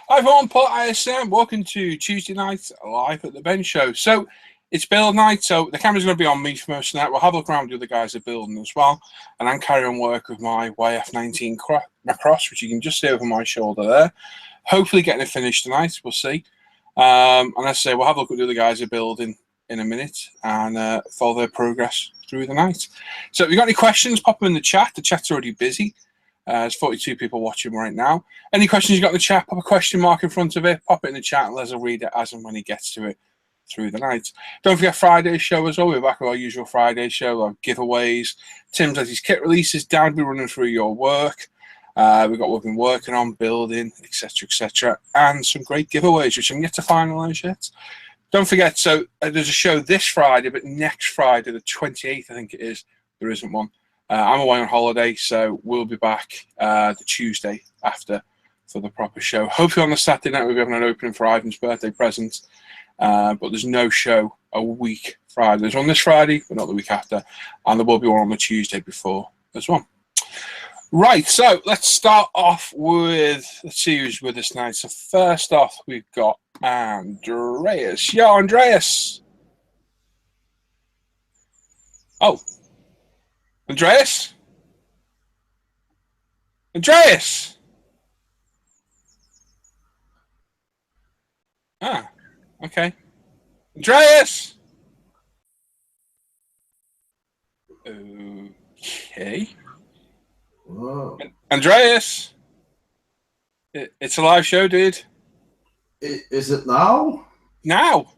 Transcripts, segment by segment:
Hi everyone, Paul ISM. Welcome to Tuesday night live at the bench show. So it's build night, so the camera's going to be on me for most of the night. We'll have a look around the other guys are building as well, and I'm carrying on work with my Yf-19 Macross, which you can just see over my shoulder there. Hopefully getting it finished tonight. We'll see. And as I say, we'll have a look at the other guys are building in a minute and follow their progress through the night. So if you've got any questions, pop them in the chat. The chat's already busy. There's 42 people watching right now. Any questions you got in the chat, pop a question mark in front of it, pop it in the chat, and Les will read it as and when he gets to it through the night. Don't forget Friday's show as well. We're back with our usual Friday show, our giveaways. Tim's has his kit releases. Dan will be running through your work. We've got what we've been working on, building, etc., and some great giveaways, which I'm yet to finalise yet. Don't forget, so there's a show this Friday, but next Friday, the 28th, I think it is, there isn't one. I'm away on holiday, so we'll be back the Tuesday after for the proper show. Hopefully on the Saturday night we'll be having an opening for Ivan's birthday present, but there's no show a week Friday. There's one this Friday, but not the week after, and there will be one on the Tuesday before as well. Right, so let's start off with, let's see who's with us tonight. So first off, we've got Andreas. Yo, Andreas. Oh, Andreas? Andreas! Ah, okay. Andreas! Okay. Whoa. Andreas! It's a live show, dude. Is it now? Now!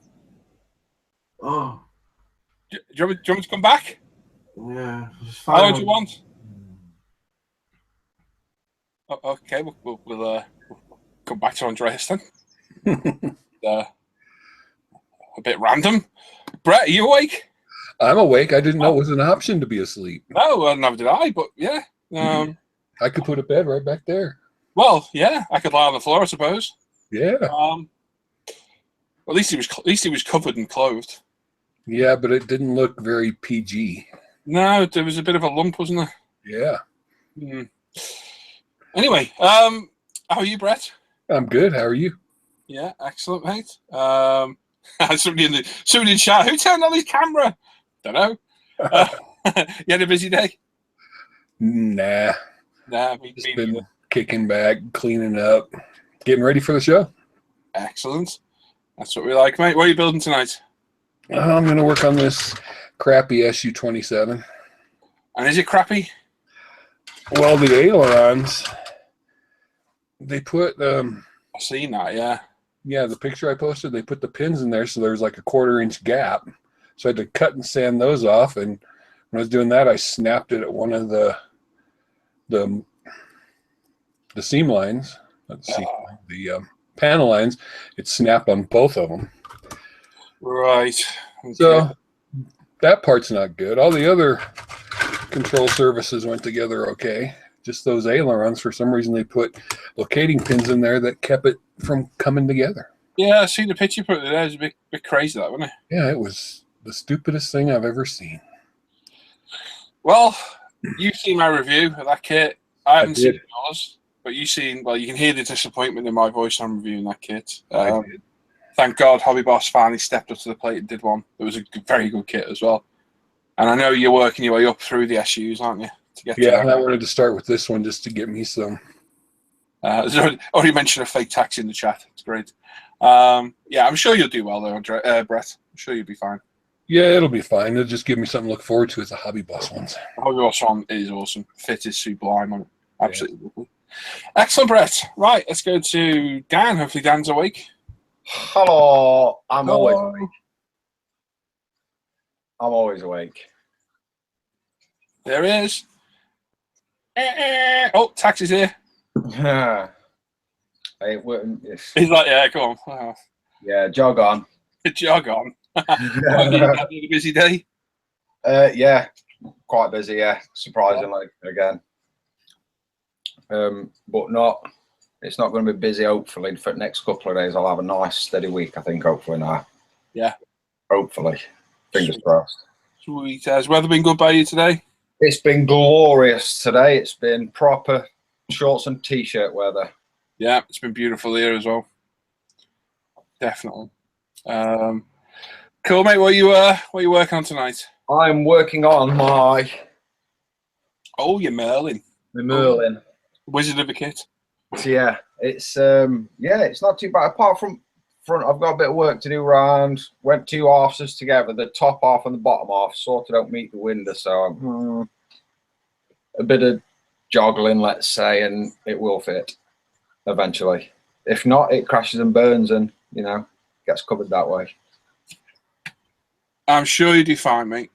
Oh, Do you want me to come back? yeah. It's How long fine. do you want? Oh, okay, we'll come back to Andreas then. A bit random. Brett, are you awake? I'm awake. I didn't know it was an option to be asleep. No, well, neither did I, but yeah. I could put a bed right back there. Well, yeah, I could lie on the floor, I suppose. Yeah. At least he was covered and clothed. Yeah, but it didn't look very PG. No, there was a bit of a lump, wasn't there? Yeah. Mm. Anyway, how are you, Brett? I'm good. How are you? Yeah, excellent, mate. Somebody in the chat, who turned on his camera? Don't know. You had a busy day? Nah. Nah, Just been kicking back, cleaning up, getting ready for the show. Excellent. That's what we like, mate. What are you building tonight? I'm going to work on this crappy Su-27. And is it crappy? Well, the ailerons, they put... I've seen that, yeah. Yeah, the picture I posted, they put the pins in there, so there's like a 1/4-inch gap. So I had to cut and sand those off, and when I was doing that, I snapped it at one of the seam lines, the panel lines. It snapped on both of them. Right. Okay. So that part's not good. All the other control surfaces went together okay. Just those ailerons, for some reason, they put locating pins in there that kept it from coming together. Yeah, I seen the picture you put there. It was a bit crazy, that, wasn't it? Yeah, it was the stupidest thing I've ever seen. Well, you've seen my review of that kit. I haven't did. seen yours, but you've seen, well, you can hear the disappointment in my voice on reviewing that kit. I did. Thank God Hobby Boss finally stepped up to the plate and did one. It was a very good kit as well. And I know you're working your way up through the SUs, aren't you? To get Yeah, to and I wanted to start with this one just to get me some. already mentioned a fake taxi in the chat. It's great. Yeah, I'm sure you'll do well, though, Brett. I'm sure you'll be fine. Yeah, it'll be fine. It'll just give me something to look forward to as the Hobby Boss ones. The Hobby Boss one is awesome. Fit is sublime on it. Absolutely lovely. Excellent, Brett. Right, let's go to Dan. Hopefully Dan's awake. Hello. I'm always awake. I'm always awake. There he is. Oh, taxi's here. Hey, He's like, yeah, go on. Oh, yeah, jog on. jog on. Had a busy day. Yeah, quite busy. Yeah, surprisingly again. But not. It's not going to be busy. Hopefully, for the next couple of days, I'll have a nice steady week. I think. Hopefully now. Yeah. Hopefully, fingers crossed. Sweet. Has weather been good by you today? It's been glorious today. It's been proper shorts and t-shirt weather. Yeah, it's been beautiful here as well. Definitely. Cool, mate. What are you working on tonight? I'm working on my Merlin. the Merlin. Wizard of a kit. So yeah, it's not too bad. Apart from front, I've got a bit of work to do around. Went 2 halves together, the top half and the bottom half, sorted out meet the window. So a bit of joggling, let's say, and it will fit eventually. If not, it crashes and burns, and gets covered that way. I'm sure you do fine, mate.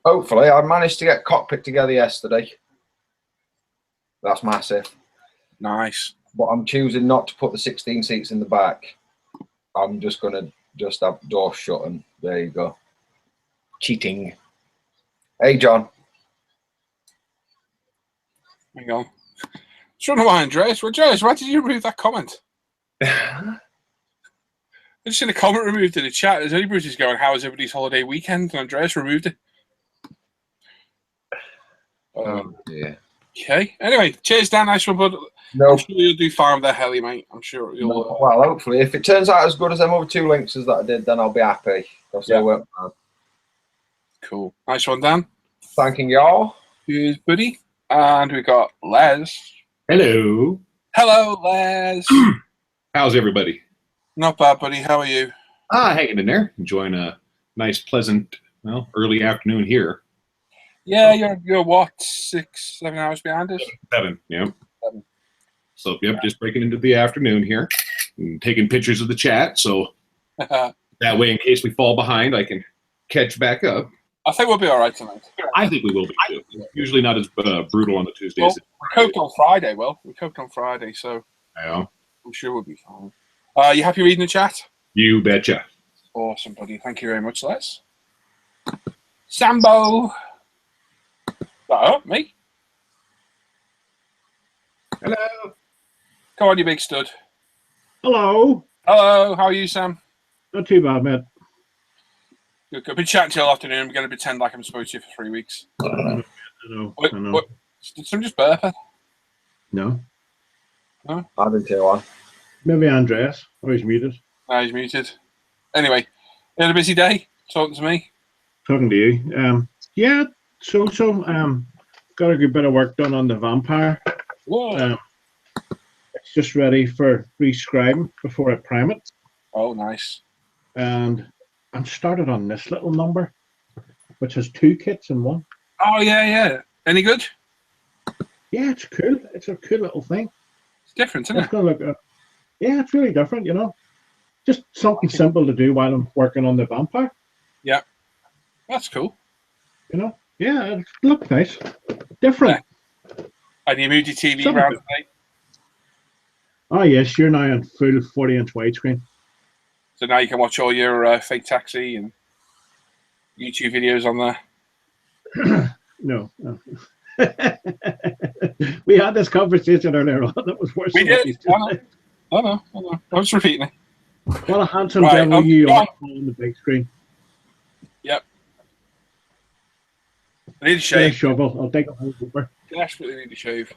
Hopefully, I managed to get cockpit together yesterday. That's massive. Nice. But I'm choosing not to put the 16 seats in the back. I'm just gonna have the door shut, and there you go. Cheating. Hey, John. Hang on. Just wondering why, Andreas. Well, Andreas, why did you remove that comment? I just seen a comment removed in the chat. There's only Bruce is going, how was everybody's holiday weekend? And Andreas removed it. Oh, dear. Okay. Anyway, cheers, Dan. Nice one, bud. No, I'm sure you'll do fine with the heli, mate. I'm sure you'll. no, well, hopefully, if it turns out as good as them other 2 Lynxes that I did, then I'll be happy. Because Yeah. they weren't bad. Cool. Nice one, Dan. Thanking y'all. Cheers, buddy. And we got Les. Hello. Hello, Les. How's everybody? Not bad, buddy. How are you? Hanging in there, enjoying a nice, pleasant, well, early afternoon here. Yeah, you're what, 6, 7 hours behind us? 7, yeah. 7. So, yep, just breaking into the afternoon here and taking pictures of the chat. So that way, in case we fall behind, I can catch back up. I think we'll be all right tonight. I think we will be too. Usually not as brutal on the Tuesdays. Well, we coped on Friday. We coped on Friday, so Yeah. I'm sure we'll be fine. You happy reading the chat? You betcha. Awesome, buddy. Thank you very much, Les. Sambo. Me? Hello. Come on, you big stud. Hello. Hello, how are you, Sam? Not too bad, mate. Good. I've been chatting to you all afternoon. I'm going to pretend like I'm supposed to you for 3 weeks. I know. I know. Did someone just burp it? No. I didn't tell one. Maybe Andreas. Oh, he's muted. No, he's muted. Anyway, you had a busy day talking to me. Talking to you. Yeah. So. Got a good bit of work done on the vampire. Whoa. It's just ready for rescribing before I prime it. Oh, nice. And I'm started on this little number, which has 2 kits in one. Oh, yeah. Any good? Yeah, it's cool. It's a cool little thing. It's different, isn't It's it? gonna look. Yeah, it's really different. You know, just something simple to do while I'm working on the vampire. Yeah. That's cool. You know. Yeah, it looks nice. Different. Yeah. And you moved your TV Something around good. today. Oh yes, you're now on full 40-inch widescreen. So now you can watch all your fake taxi and YouTube videos on there. No. We had this conversation earlier on. That was worse. We than what did. you I know. I'm just repeating it. What a handsome Right, devil you John. are on the big screen. Yep. I need a Get a shave. shovel. I'll take a whole over. I desperately need a shave.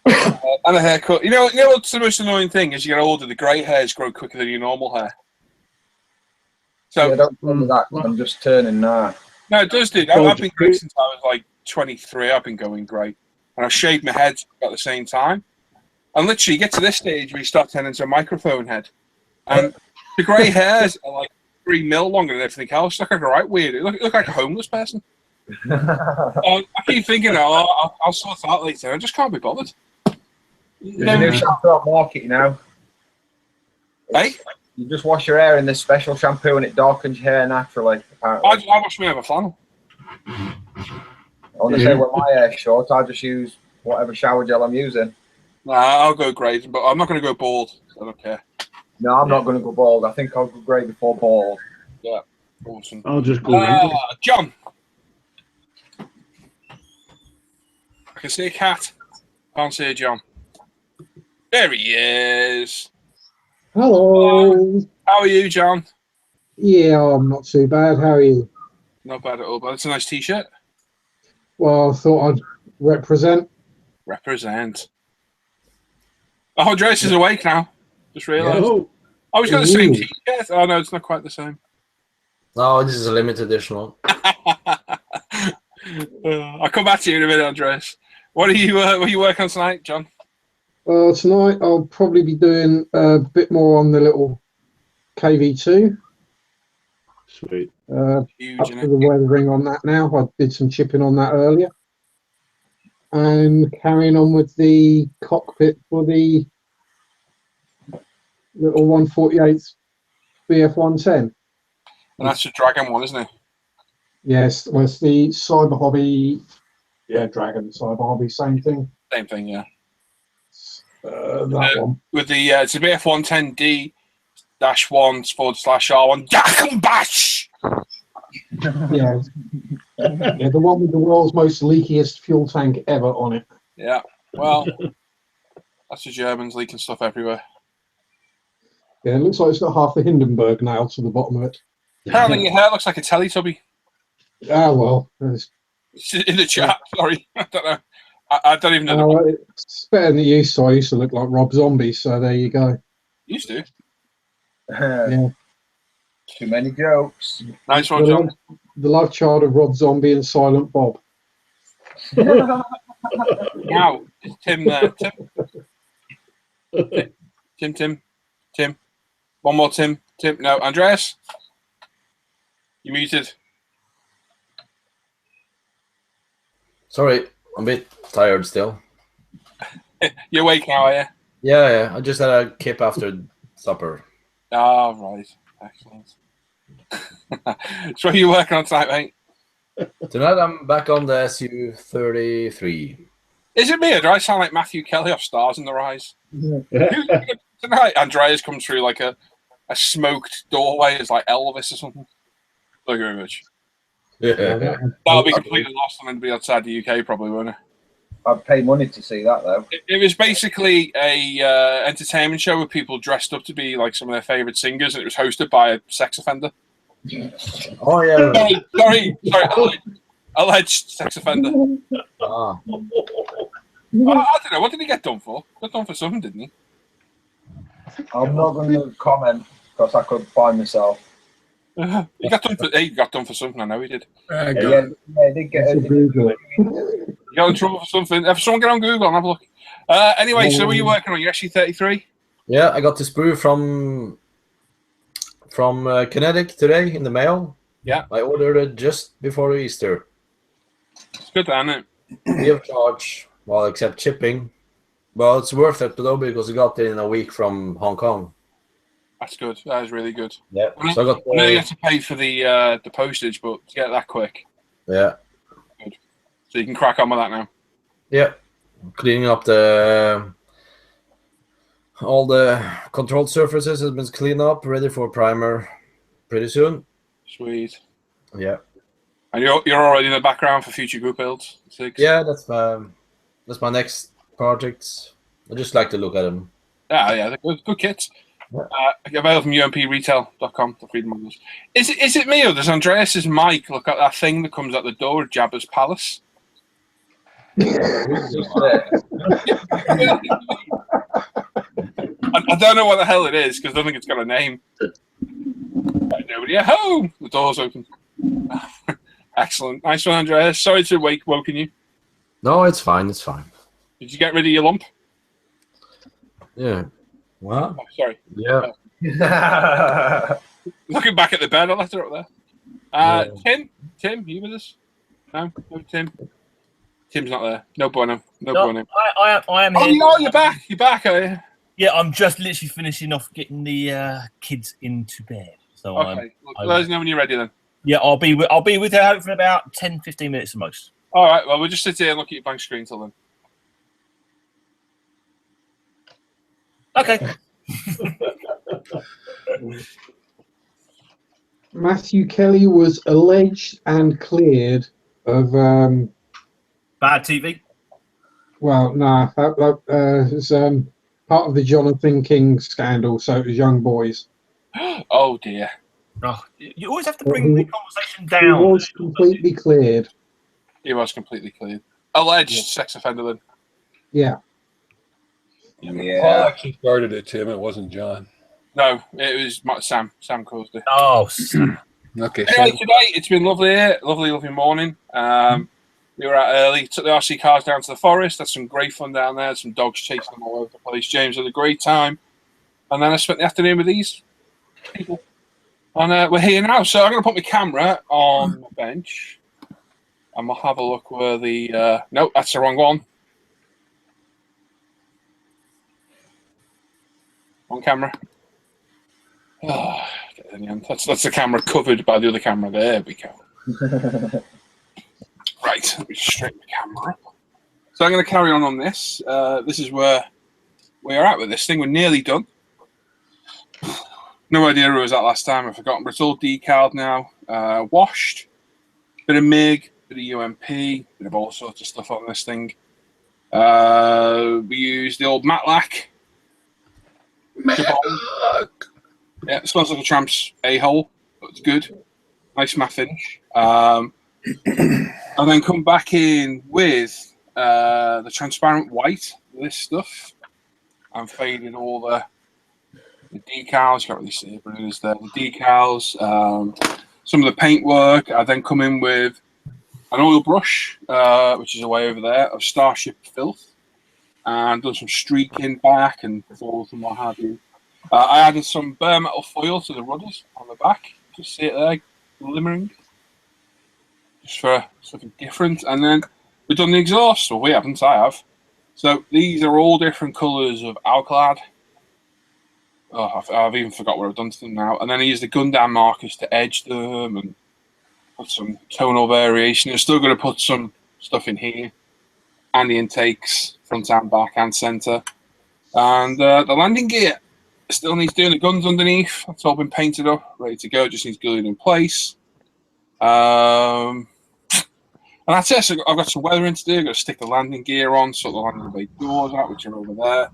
And a haircut. You know what's the most annoying thing? As you get older, the grey hairs grow quicker than your normal hair. So Yeah, don't tell me that. I'm just turning now. no, it does, dude. I've been grey since I was like 23. I've been going grey, and I've shaved my head at the same time. And literally, you get to this stage where you start turning into a microphone head, and the grey hairs are like 3 mil longer than everything else. Look like a right weird. Look like a homeless person. I keep thinking, I'll sort it out later. I just can't be bothered. There's a new shampoo on market, you know. Hey, You just wash your hair in this special shampoo and it darkens your hair naturally. Apparently. I wash my hair with flannel. I want to say when my hair's short, I just use whatever shower gel I'm using. Nah, I'll go grey, but I'm not going to go bald. I don't care. No, I'm not going to go bald. I think I'll go grey before bald. Yeah, awesome. I'll just go wrinkly. John. I can see a cat. Can't see a John. There he is. Hello. How are you, John? Yeah, I'm not too bad. How are you? Not bad at all, but it's a nice t-shirt. Well, I thought I'd represent. Represent. Oh, Andreas is awake now. Just realised. Oh, Oh, he's got the same Ooh. t-shirt. Oh, no, it's not quite the same. No, this is a limited edition. I'll come back to you in a minute, Andreas. What are you working on tonight, John? Well, tonight I'll probably be doing a bit more on the little KV2. sweet. Huge, Up isn't to it? the weathering on that now. I did some chipping on that earlier. And carrying on with the cockpit for the little 148 BF110. And that's the Dragon one, isn't it? Yes, well, it's the Cyber Hobby. Yeah, Dragon Cyber Hobby, same thing. Same thing, yeah. That one. With the it's a BF110D-1/R1 Dacken Bash. Yeah. Yeah, the one with the world's most leakiest fuel tank ever on it. Yeah. Well, that's the Germans leaking stuff everywhere. Yeah, it looks like it's got half the Hindenburg nailed to the bottom of it. Apparently, your hair looks like a Teletubby. Ah, well. It's- It's in the chat. Sorry, I don't know. I don't even know. Oh, it's better than it used to. I used to look like Rob Zombie, so there you go. Used to. Yeah. Too many jokes. Nice one, John. The love child of Rob Zombie and Silent Bob. Now, is Tim there? Tim. One more Tim. No, Andreas? You muted. Sorry, I'm a bit tired still. You awake now, are you? Yeah, I just had a kip after supper. Ah, right. Excellent. So what are you working on tonight, mate? Tonight I'm back on the SU-33. Is it me, or do I sound like Matthew Kelly off Stars in the Rise? Tonight, Andreas comes through like a smoked doorway. It's like Elvis or something. Thank you very much. Yeah. That'll be completely lost on anybody outside the UK, probably, won't it? I'd pay money to see that, though. It was basically a entertainment show with people dressed up to be like some of their favourite singers, and it was hosted by a sex offender. Oh yeah. Sorry, alleged sex offender. Ah. I don't know. What did he get done for? Got done for something, didn't he? I'm not going to comment because I could find myself. He got done for something. I know he did. Yeah, I did get It's a Google. He got in trouble for something. If someone get on Google and have a look. Anyway, so what are you working on? Your SU-33? Yeah, I got the sprue from Kinetic today in the mail. Yeah. I ordered it just before Easter. It's good, isn't it? Free of charge, well, except shipping. Well, it's worth it though because I got it in a week from Hong Kong. That's good. That is really good. Yeah. I So I got know you have to pay for the postage, but to get that quick, yeah. so you can crack on with that now. Yeah. Cleaning up all the controlled surfaces has been cleaned up, ready for primer pretty soon. Sweet. Yeah. And you're already in the background for future group builds. 6. Yeah, that's my next projects. I just like to look at them. Yeah, they're good kits. Yeah. Available from umpretail.com for freedom models. Is it me, or does Andreas's mic look at that thing that comes out the door of Jabba's palace? I don't know what the hell it is because I don't think it's got a name. Nobody at home. The door's open. Excellent. Nice one, Andreas. Sorry to woken you. No, it's fine. It's fine. Did you get rid of your lump? Yeah. What? Oh, sorry. Yeah. Looking back at the bed, I left her up there. Tim, you with us? No, Tim. Tim's not there. No bueno. I am Oh, here. no, you're back. You're back, are you? Yeah, I'm just literally finishing off getting the kids into bed. So Okay. Let us know when you're ready then. yeah, I'll be with her hopefully in about 10, 15 minutes at most. All right. Well, we'll just sit here and look at your blank screen till then. Okay. Matthew Kelly was alleged and cleared of Bad TV. well, no, that was part of the Jonathan King scandal. So it was young boys. Oh dear. Oh, you always have to bring the conversation He down. was completely cleared. He was completely cleared. Alleged sex offender then. Yeah. Paul Yeah. actually started it, Tim. It wasn't John. No, it was Sam. Sam caused it. Oh, Okay. Anyway, So, today it's been lovely here. Lovely morning. We were out early. Took the RC cars down to the forest. Had some great fun down there. Some dogs chasing them all over the place. James had a great time. And then I spent the afternoon with these people. And we're here now. So I'm going to put my camera on the bench. And we'll have a look where the... nope, that's the wrong one. One camera. Oh, that's the camera covered by the other camera. There we go. Right, let me straighten the camera up. So I'm going to carry on this. This is where we are at with this thing. We're nearly done. No idea who was at last time. I've forgotten, but it's all decaled now. Washed. Bit of MIG, bit of UMP, bit of all sorts of stuff on this thing. We used the old Matlack. Yeah, it smells like a tramp's a-hole, but it's good. Nice matte finish. And then come back in with the transparent white, this stuff, and faded all the decals. You can't really see it, but it is there. The decals, some of the paintwork. I then come in with an oil brush, which is away over there, of Starship Filth, and done some streaking back and forth and what have you. I added some bare metal foil to the rudders on the back. Just see it there, glimmering. Just for something different. And then we've done the exhaust. Well, we haven't, I have. So these are all different colours of Alclad. Oh, I've even forgot what I've done to them now. And then I used the Gundam markers to edge them and put some tonal variation. I'm still going to put some stuff in here. And the intakes, front and back and centre. And the landing gear still needs doing. The guns underneath. That's all been painted up, ready to go. Just needs glued in place. And that's it. So I've got some weathering to do. I've got to stick the landing gear on, sort the landing bay doors out, which are over there.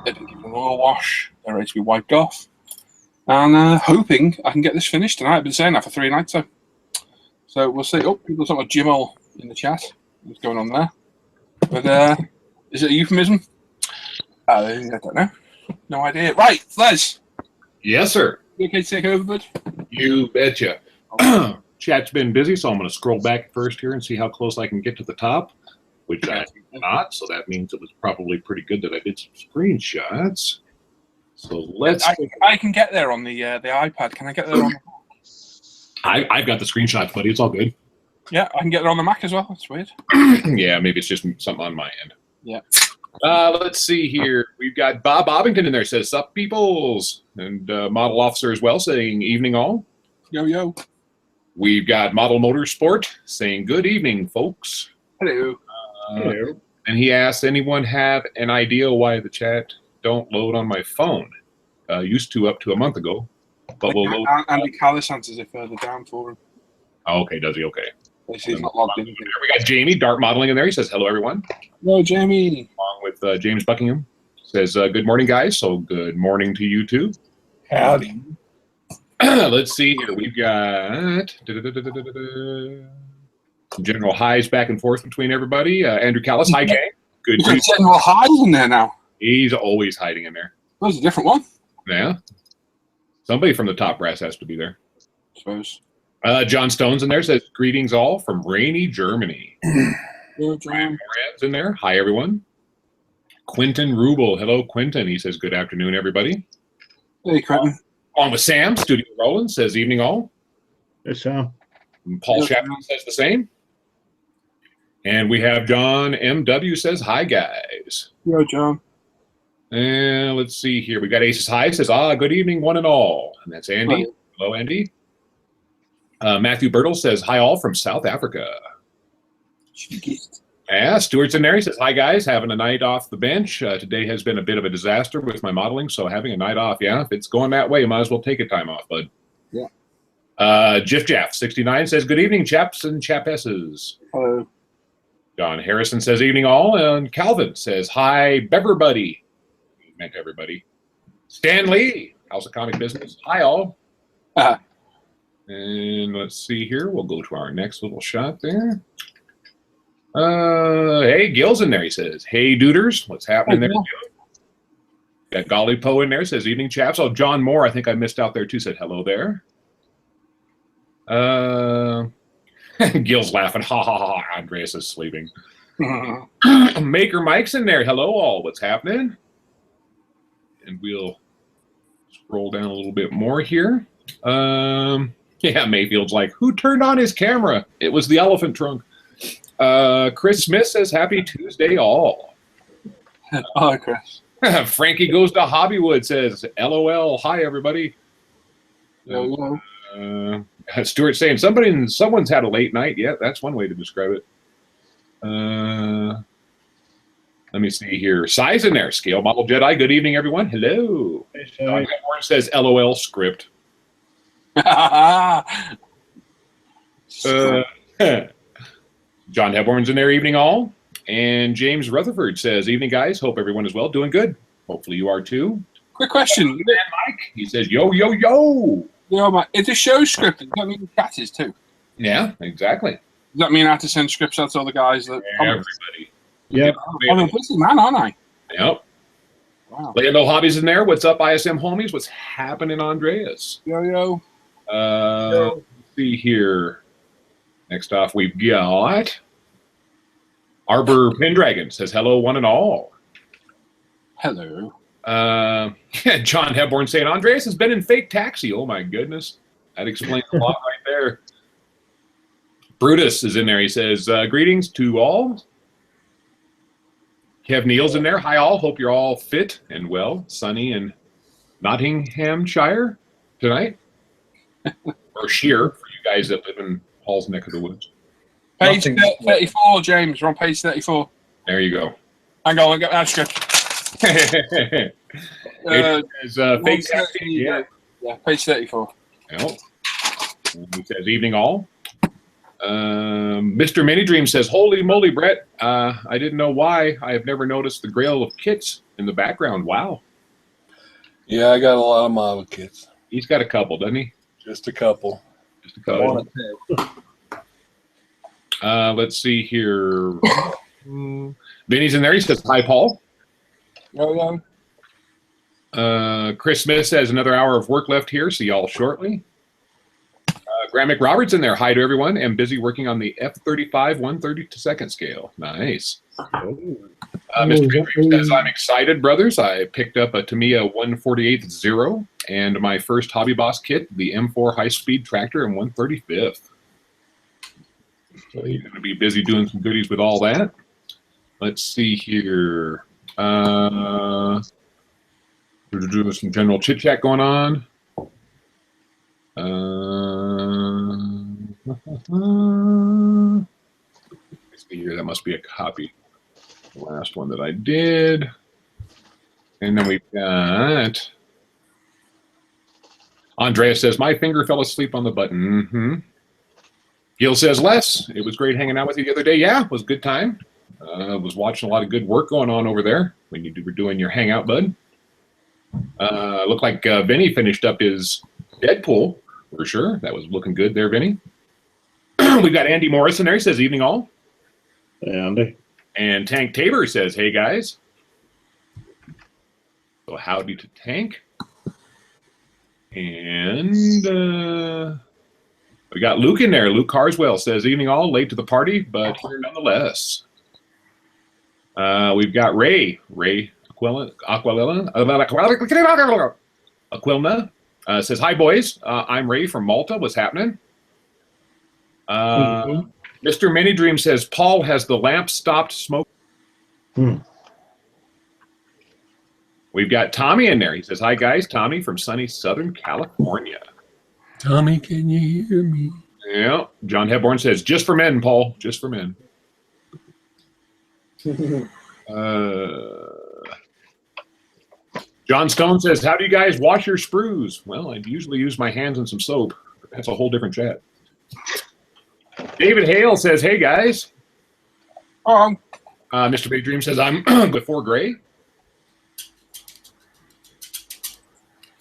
They've been given an oil wash. They're ready to be wiped off. And hoping I can get this finished tonight. I've been saying that for 3 nights. So we'll see. Oh, people talking about Jim all in the chat. What's going on there? But is it a euphemism? I don't know. No idea. Right, Les. Yes, sir. You okay to take over, bud? You betcha. Chat's been busy, so I'm going to scroll back first here and see how close I can get to the top, which I not. So that means it was probably pretty good that I did some screenshots. So let's. I can get there on the iPad. Can I get there on? I've got the screenshots, buddy. It's all good. Yeah, I can get there on the Mac as well. That's weird. Yeah, maybe it's just something on my end. Yeah. Let's see here. We've got Bob Bobbington in there. Says, "Sup, peoples," and model officer as well, saying, "Evening all." Yo yo. We've got Model Motorsport saying, "Good evening, folks." Hello. Hello. And he asks, "Anyone have an idea why the chat don't load on my phone? Used to up to a month ago, but we'll load." Andy Callis answers it further down for him. Oh, okay, does he? Okay. He's not logged in. We got Jamie Dart Modeling in there. He says, "Hello, everyone." Hello, Jamie. Along with James Buckingham. Says, "Good morning, guys." So good morning to you too. Howdy. Let's see here. We've got some general highs back and forth between everybody. Andrew Callis, hi, gang. Good. You've got General Hyde in there now. He's always hiding in there. There's a different one. Yeah. Somebody from the top brass has to be there. I suppose. John Stone's in there. Says, "Greetings all from rainy Germany." Hello, Brian Moran's in there. Hi, everyone. Quentin Rubel. Hello, Quentin. He says, "Good afternoon, everybody." Hey, Quentin. Along with Sam, Studio Roland says, "Evening all." Yes, sir. And Paul Chapman says the same. And we have John M.W. says, "Hi, guys." Yo, John. And let's see here. We got Aces High says, "Good evening, one and all." And that's Andy. Hi. Hello, Andy. Matthew Bertle says, "Hi, all from South Africa." Yeah, Stuart's in there. He says, "Hi, guys. Having a night off the bench. Today has been a bit of a disaster with my modeling, so having a night off. Yeah, if it's going that way, you might as well take a time off, bud." Yeah. Jiff Jaff 69 says, "Good evening, chaps and chapesses." Hello. John Harrison says, "Evening all." And Calvin says, "Hi, Bever buddy." He meant everybody. Stan Lee, House of Comic Business. "Hi, all." And let's see here. We'll go to our next little shot there. Hey, Gil's in there. He says, "Hey, duders, what's happening there?" Got Golly Poe in there. Says, "Evening, chaps." Oh, John Moore, I think I missed out there too. Said, "Hello there." Gil's laughing. Ha ha ha. Andreas is sleeping. Maker Mike's in there. "Hello, all. What's happening?" And we'll scroll down a little bit more here. Yeah, Mayfield's like, "Who turned on his camera?" It was the elephant trunk. Chris Smith says, "Happy Tuesday, all." Hi, Chris. Frankie Goes to Hobbywood says, "LOL. Hi, everybody." Yo, yo. Stuart saying, someone's had a late night. Yeah, that's one way to describe it. Let me see here. Size in there. Scale Model Jedi. Good evening, everyone. Hello. John Hepburn says, "LOL script." John Hepburn's in there. "Evening all." And James Rutherford says, "Evening, guys. Hope everyone is well. Doing good. Hopefully you are too." Quick question. Mike, he says, "Yo, yo, yo." Yeah, Mike. It's a show script. Does that mean the chat is too? Yeah, exactly. Does that mean I have to send scripts out to all the guys that Everybody. Yep. I'm a busy man, aren't I? Yep. Wow. Lando Hobbies in there. What's up, ISM homies? What's happening, Andreas? Yo. Let's see here. Next off, we've got Arbor Pendragon says hello, one and all. Hello. John Hepburn saying Andreas has been in fake taxi. Oh my goodness, that explains a lot right there. Brutus is in there. He says greetings to all. Kev Neal's in there. Hi all. Hope you're all fit and well. Sunny in Nottinghamshire tonight, or Sheer for you guys that live in Hall's neck of the woods. Page 34, James. We're on page 34. There you go. Hang on, that's good. It is fake taxi. Yeah. Page 34. Well, he says evening all. Mr. Mini Dream says, holy moly, Brett. I didn't know why. I have never noticed the grail of kits in the background. Wow. Yeah, I got a lot of model kits. He's got a couple, doesn't he? Just a couple. Just a couple. Let's see here. Vinny's in there. He says, hi, Paul. Yo. Chris Smith says, another hour of work left here. See y'all shortly. Graham McRoberts in there. Hi to everyone. I'm busy working on the F-35 1/32 scale. Nice. Mr. Dream says, I'm excited, brothers. I picked up a Tamiya 148-0 and my first Hobby Boss kit, the M4 high-speed tractor and 135th. So you're going to be busy doing some goodies with all that. Let's see here. Doing some general chit-chat going on. Let's see here. That must be a copy. The last one that I did. And then we've got Andreas says, my finger fell asleep on the button. Gil says, Les, it was great hanging out with you the other day. Yeah, it was a good time. Was watching a lot of good work going on over there when you were doing your hangout, bud. Looked like Vinny finished up his Deadpool for sure. That was looking good there, Vinny. We've got Andy Morris in there. He says, evening all. Andy. And Tank Tabor says, hey, guys. So howdy to Tank. And we got Luke in there. Luke Carswell says, evening all. Late to the party, but here nonetheless. We've got Ray Aquilna says, hi, boys. I'm Ray from Malta. What's happening? Mr. Mini Dream says, Paul, has the lamp stopped smoking? We've got Tommy in there. He says, hi, guys. Tommy from sunny Southern California. Tommy, can you hear me? Yeah. John Hepburn says, just for men, Paul. Just for men. John Stone says, how do you guys wash your sprues? Well, I usually use my hands and some soap. That's a whole different chat. David Hale says, hey, guys. Mr. Big Dream says, I'm before gray.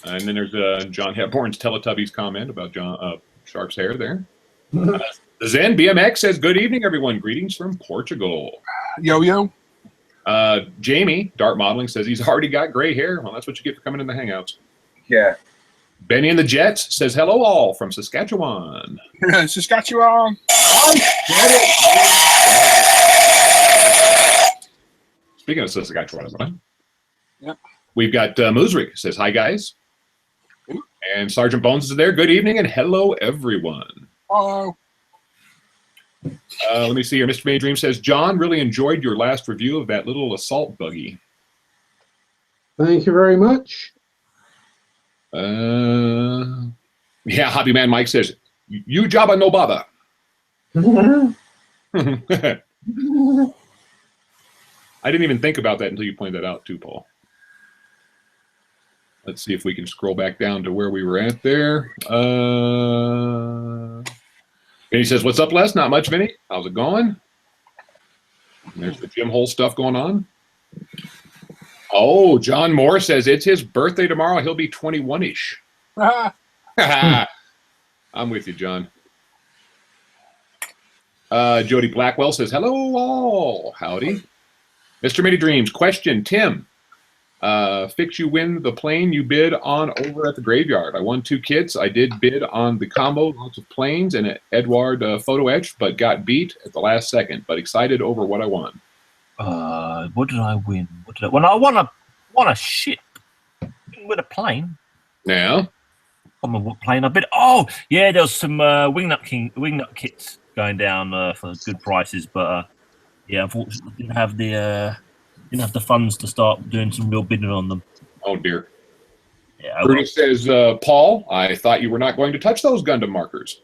And then there's John Hepburn's Teletubbies comment about John Sharp's hair there. Zen BMX says, good evening, everyone. Greetings from Portugal. Yo. Jamie, Dart Modeling, says he's already got gray hair. Well, that's what you get for coming in the Hangouts. Yeah. Benny and the Jets says, hello all from Saskatchewan. Saskatchewan. Speaking of Saskatchewan, yep. We've got Moosrick says, hi, guys. And Sergeant Bones is there. Good evening and hello, everyone. Hello. Let me see here. Mr. May Dream says, John, really enjoyed your last review of that little assault buggy. Thank you very much. Yeah, Hobby Man Mike says, you Jabba no baba. I didn't even think about that until you pointed that out too, Paul. Let's see if we can scroll back down to where we were at there. Vinny says, what's up, Les? Not much, Vinny. How's it going? And there's the Jim Hole stuff going on. Oh, John Moore says it's his birthday tomorrow. He'll be 21-ish. I'm with you, John. Jody Blackwell says, hello all. Howdy. Mr. Many Dreams, question, Tim. Fix you win the plane you bid on over at the graveyard. I won 2 kits. I did bid on the combo, lots of planes and an Edward photo etch, but got beat at the last second. But excited over what I won. What did I win? Well, I won a ship. Didn't win a plane. Yeah. I can't remember what plane I bid. Oh, yeah, there was some wingnut kits going down for good prices, but yeah, unfortunately, didn't have the funds to start doing some real bidding on them. Oh dear. Yeah. Brutus says, Paul, I thought you were not going to touch those Gundam markers.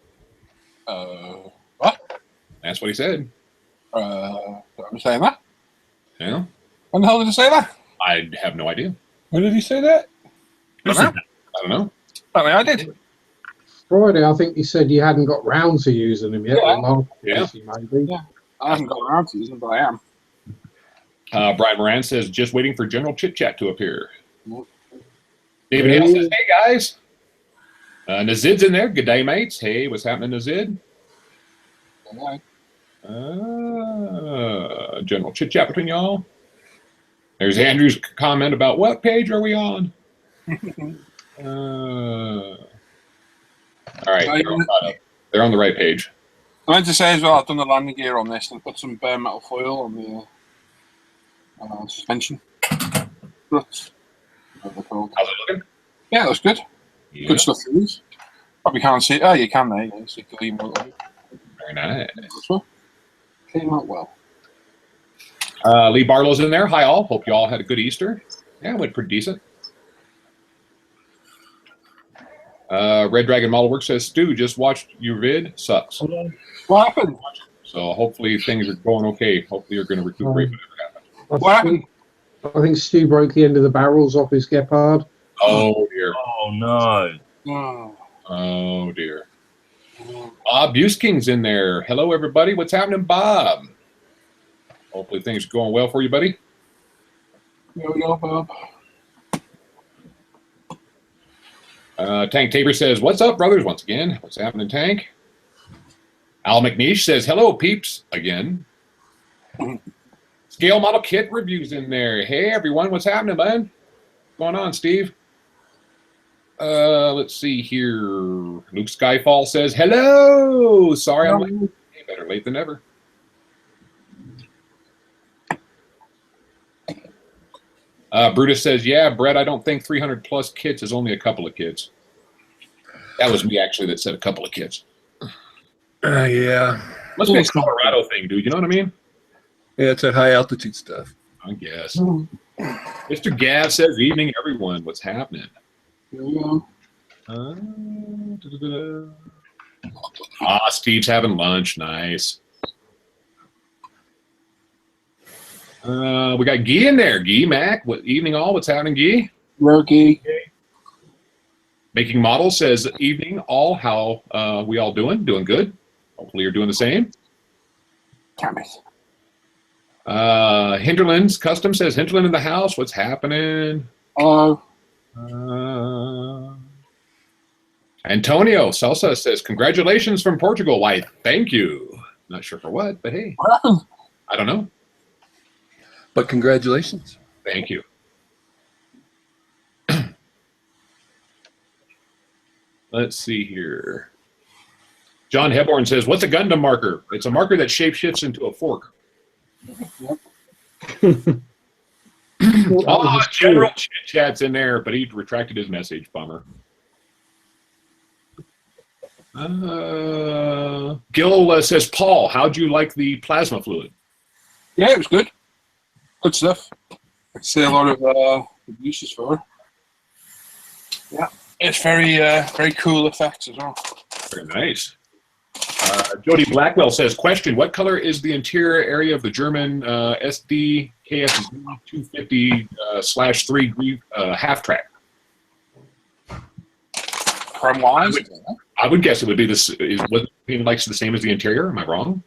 What? That's what he said. I'm saying that. Yeah. When the hell did I say that? I have no idea. When did he say that? I don't know. I don't know. Apparently I did. Friday, I think you said you hadn't got round to using them yet. Yeah. Well, Yeah. maybe. Yeah. I haven't got around to using them, but I am. Brian Moran says, just waiting for general chit chat to appear. Nope. David Hale says, hey guys. Nazid's in there. Good day, mates. Hey, what's happening, Nazid? General chit chat between y'all. There's Andrew's comment about what page are we on? All right, they're all caught up. They're on the right page. I meant to say as well, I've done the landing gear on this and put some bare metal foil on the suspension. How's How's it looking? Yeah, that's good. Yeah. Good stuff to use. Probably can't see it. Oh, you can there. Yeah, so you can leave it. Very nice. As well. Came out well. Lee Barlow's in there. Hi, all. Hope you all had a good Easter. Yeah, it went pretty decent. Red Dragon Model Works says, Stu, just watched your vid. Sucks. What happened? So hopefully things are going okay. Hopefully you're going to recuperate whatever happened. What happened? I think Stu broke the end of the barrels off his Gepard. Oh, dear. Oh no. Oh. Oh, dear. Bob Busking's in there. Hello, everybody. What's happening, Bob? Hopefully things are going well for you, buddy. Yo, Bob. Tank Tabor says, what's up, brothers? Once again, what's happening, Tank? Al McNeish says, hello, peeps, again. Scale model kit reviews in there. Hey, everyone, what's happening, bud? What's going on, Steve? Let's see here. Luke Skyfall says, hello. Sorry, I'm late. Hey, better late than never. Brutus says, yeah, Brett, I don't think 300 plus kits is only a couple of kits. That was me, actually, that said a couple of kits. Yeah. Must be a Colorado thing, dude. You know what I mean? Yeah, it's that high altitude stuff. I guess. Mr. Gav says, evening, everyone. What's happening? Steve's having lunch. Nice. We got Guy in there. Guy, Mac. What evening all? What's happening, Guy? Roki. Making Models says, evening all. How we all doing? Doing good. Hopefully you're doing the same. Damn it. Hinterland's Custom says, Hinterland in the house. What's happening? Hello. Antonio Salsa says, congratulations from Portugal. Why, thank you. Not sure for what, but hey. What happened? I don't know. But congratulations. Thank you. Let's see here. John Hebborn says, what's a Gundam marker? It's a marker that shapeshifts into a fork. General Chit-Chat's in there, but he retracted his message. Bummer. Gil says, Paul, how'd you like the plasma fluid? Yeah, it was good. Good stuff. I see a lot of uses for it. Yeah, it's very cool effects as well. Very nice. Jody Blackwell says, question, what color is the interior area of the German SD KS 250/3 half track? Chrome-wise? I would guess it would be this. Was it like the same as the interior? Am I wrong?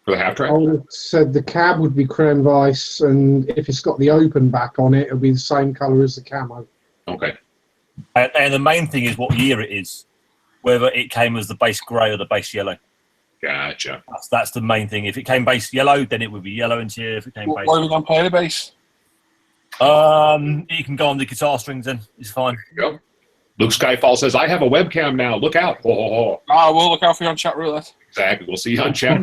For the half track? I would have said the cab would be creme vice, and if it's got the open back on it, it'll be the same colour as the camo. Okay. And the main thing is what year it is, whether it came as the base grey or the base yellow. Gotcha. That's the main thing. If it came base yellow, then it would be yellow interior. If it came base, Why are we going to play the bass? you can go on the guitar strings. Then it's fine. There you go. Luke Skyfall says, "I have a webcam now. Look out!" Oh. We'll look out for you on chat roulette. Exactly. We'll see you on chat.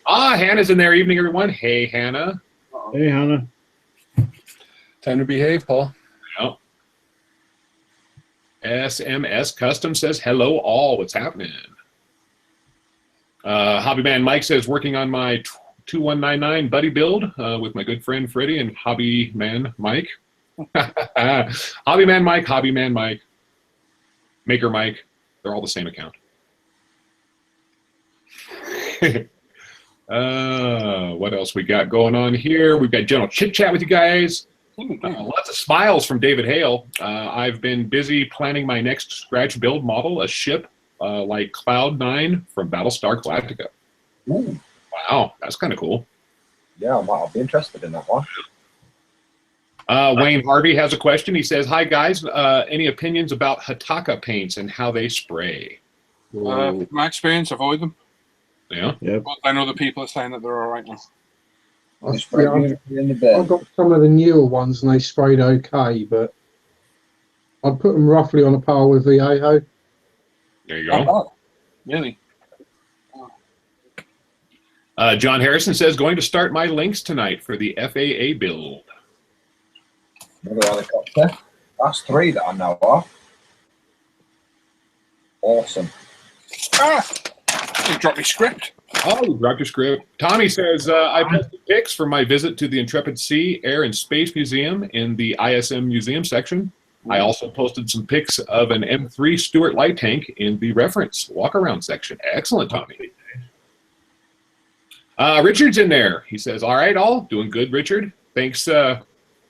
Hannah's in there. Evening, everyone. Hey, Hannah. Hey, Hannah. Time to behave, Paul. Yep. SMS Custom says, "Hello, all. What's happening?" Hobbyman Mike says, "Working on my 2199 buddy build with my good friend Freddie and Hobbyman Mike." Hobbyman Mike, Maker Mike. They're all the same account. What else we got going on here? We've got general chit chat with you guys. Lots of smiles from David Hale. I've been busy planning my next scratch build model, a ship like Cloud9 from Battlestar Galactica. Ooh. Wow, that's kind of cool. Yeah, I'll be interested in that one. Wayne Harvey has a question. He says, "Hi guys, any opinions about Hataka paints and how they spray?" From my experience, avoid them. Yeah. Yep. But I know the people are saying that they're all right now. In the bed. I've got some of the newer ones and they sprayed okay, but I'd put them roughly on a par with Viejo. There you go. Really? John Harrison says, "Going to start my links tonight for the FAA build." Another helicopter. That's 3 that I know of. Awesome. You dropped your script. Oh, you dropped your script. Tommy says, "I posted pics from my visit to the Intrepid Sea, Air and Space Museum in the ISM Museum section. I also posted some pics of an M3 Stuart light tank in the reference walk-around section." Excellent, Tommy. Richard's in there. He says, "All right, all. Doing good, Richard. Thanks for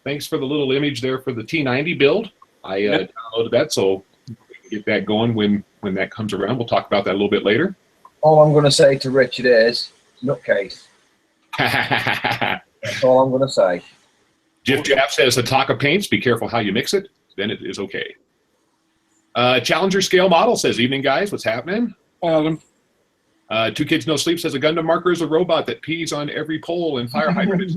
the little image there for the T90 build. I downloaded that, so we can get that going when that comes around. We'll talk about that a little bit later." All I'm going to say to Richard is, nutcase. That's all I'm going to say. Jiff Jaff says, "Hataka paints, be careful how you mix it. Then it is okay." Challenger Scale Model says, "Evening, guys. What's happening?" Adam. Two Kids No Sleep says, "A Gundam marker is a robot that pees on every pole and fire hydrant."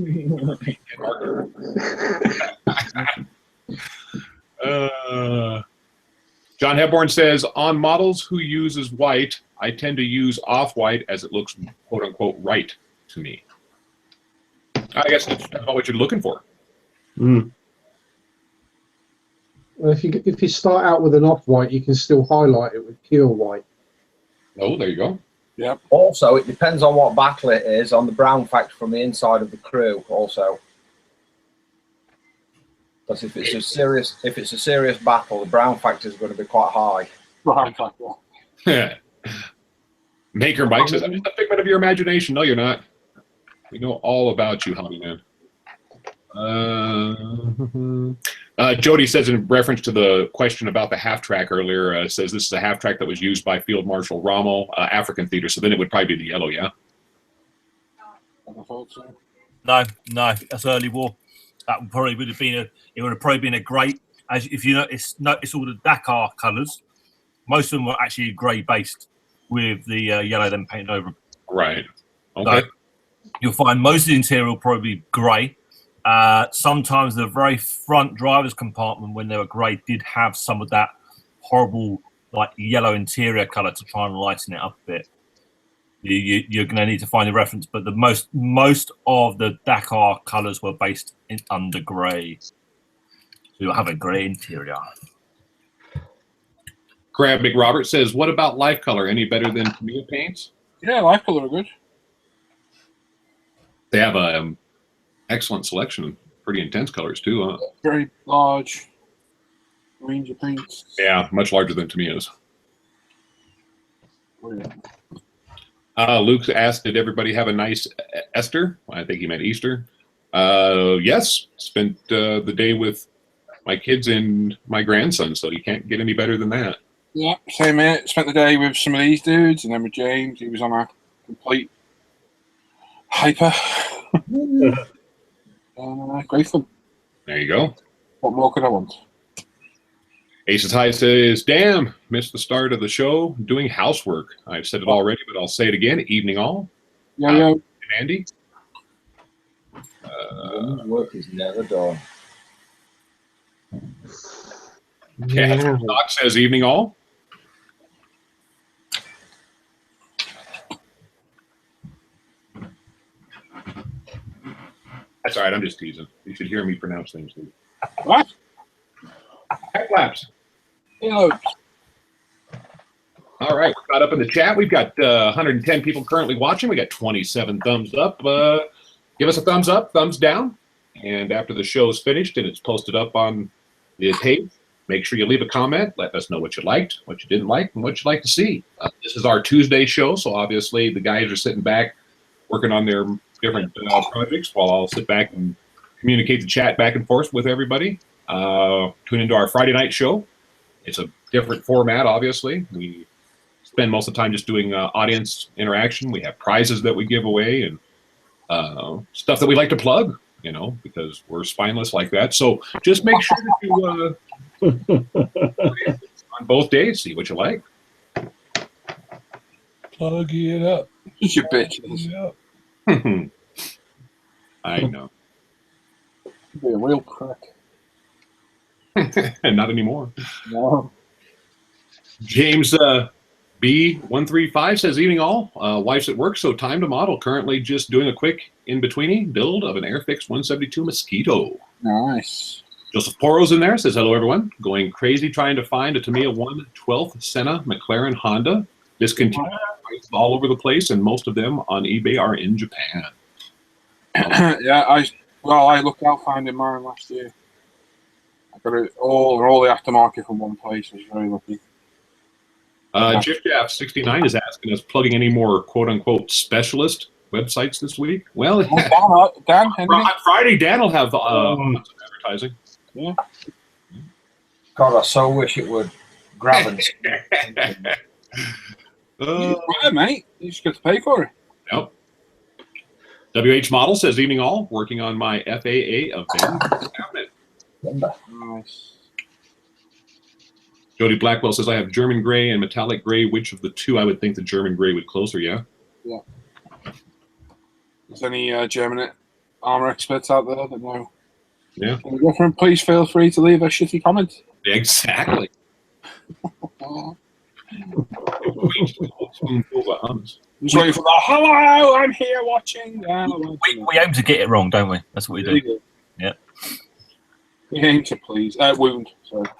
John Hepburn says, "On models who uses white, I tend to use off-white as it looks quote-unquote right to me." I guess it's about what you're looking for. Mm. Well, if you start out with an off-white, you can still highlight it with pure white. Oh, there you go. Yep. Also, it depends on what battle it is on the brown factor from the inside of the crew also. Because if it's a serious battle, the brown factor is going to be quite high. Right. Maker Mike says, "I'm just a figment of your imagination." No, you're not. We know all about you, Hobby Man. Jody says, in reference to the question about the half track earlier, says this is a half track that was used by Field Marshal Rommel, African theater. So then it would probably be the yellow, yeah? No, that's early war. That would have been a great. As if you notice all the Dakar colours. Most of them were actually grey based, with the yellow then painted over. Right. Okay. So you'll find most of the interior will probably be grey. Sometimes the very front driver's compartment, when they were grey, did have some of that horrible like yellow interior colour to try and lighten it up a bit. You're going to need to find the reference, but the most of the Dakar colours were based in under grey. So you'll have a grey interior. Crab McRobert says, "What about life color? Any better than Tamiya paints?" Yeah, life color are good. They have a excellent selection of pretty intense colors too, huh? Very large range of paints. Yeah, much larger than Tamiya's. Brilliant. Luke asked, "Did everybody have a nice Esther?" I think he meant Easter. Yes, spent the day with my kids and my grandson, so you can't get any better than that. Yeah, same here. Spent the day with some of these dudes, and then with James. He was on a complete hyper. Great fun. There you go. What more could I want? Aces High says, damn, missed the start of the show doing housework. I've said it already, but I'll say it again. Evening all. Yeah. Andy. Woman's work is never done. Cat Doc says, evening all. That's all right. I'm just teasing. You should hear me pronounce things. What? Heck laps. Hello. All right, we're caught up in the chat. We've got 110 people currently watching. We got 27 thumbs up. Give us a thumbs up, thumbs down. And after the show is finished and it's posted up on the page, make sure you leave a comment. Let us know what you liked, what you didn't like, and what you'd like to see. This is our Tuesday show, so obviously the guys are sitting back working on their different projects while I'll sit back and communicate the chat back and forth with everybody. Tune into our Friday night show. It's a different format, obviously. We spend most of the time just doing audience interaction. We have prizes that we give away and stuff that we like to plug, you know, because we're spineless like that. So just make sure that you on both days, see what you like. Plug it up. Just your bitches. I know. Be a real prick. Not anymore. No. James B135 says, evening all. Wife's at work, so time to model. Currently just doing a quick in-betweeny build of an Airfix 172 Mosquito. Nice. Joseph Poro's in there, says, hello, everyone. Going crazy trying to find a Tamiya 1/12th Senna McLaren Honda. Discontinued all over the place, and most of them on eBay are in Japan. Yeah, I looked out finding mine last year. I got it all the aftermarket from one place. I was very lucky. JiffJaff69 is asking us, plugging any more quote-unquote specialist websites this week? Well, Dan, on Friday, Dan will have some advertising. Yeah. God, I so wish it would grab and Yeah, mate. You just got to pay for it. Yep. WH Model says, evening all, working on my FAA event cabinet. Nice. Jody Blackwell says, I have German gray and metallic gray. Which of the two I would think the German gray would closer, yeah? Yeah. Is any German armor experts out there that know? Yeah. Different, please feel free to leave a shitty comment. Exactly. Just waiting for the hello, I'm here watching. We aim to get it wrong, don't we? That's what we do. Yeah. We aim to please. Wound. Sorry.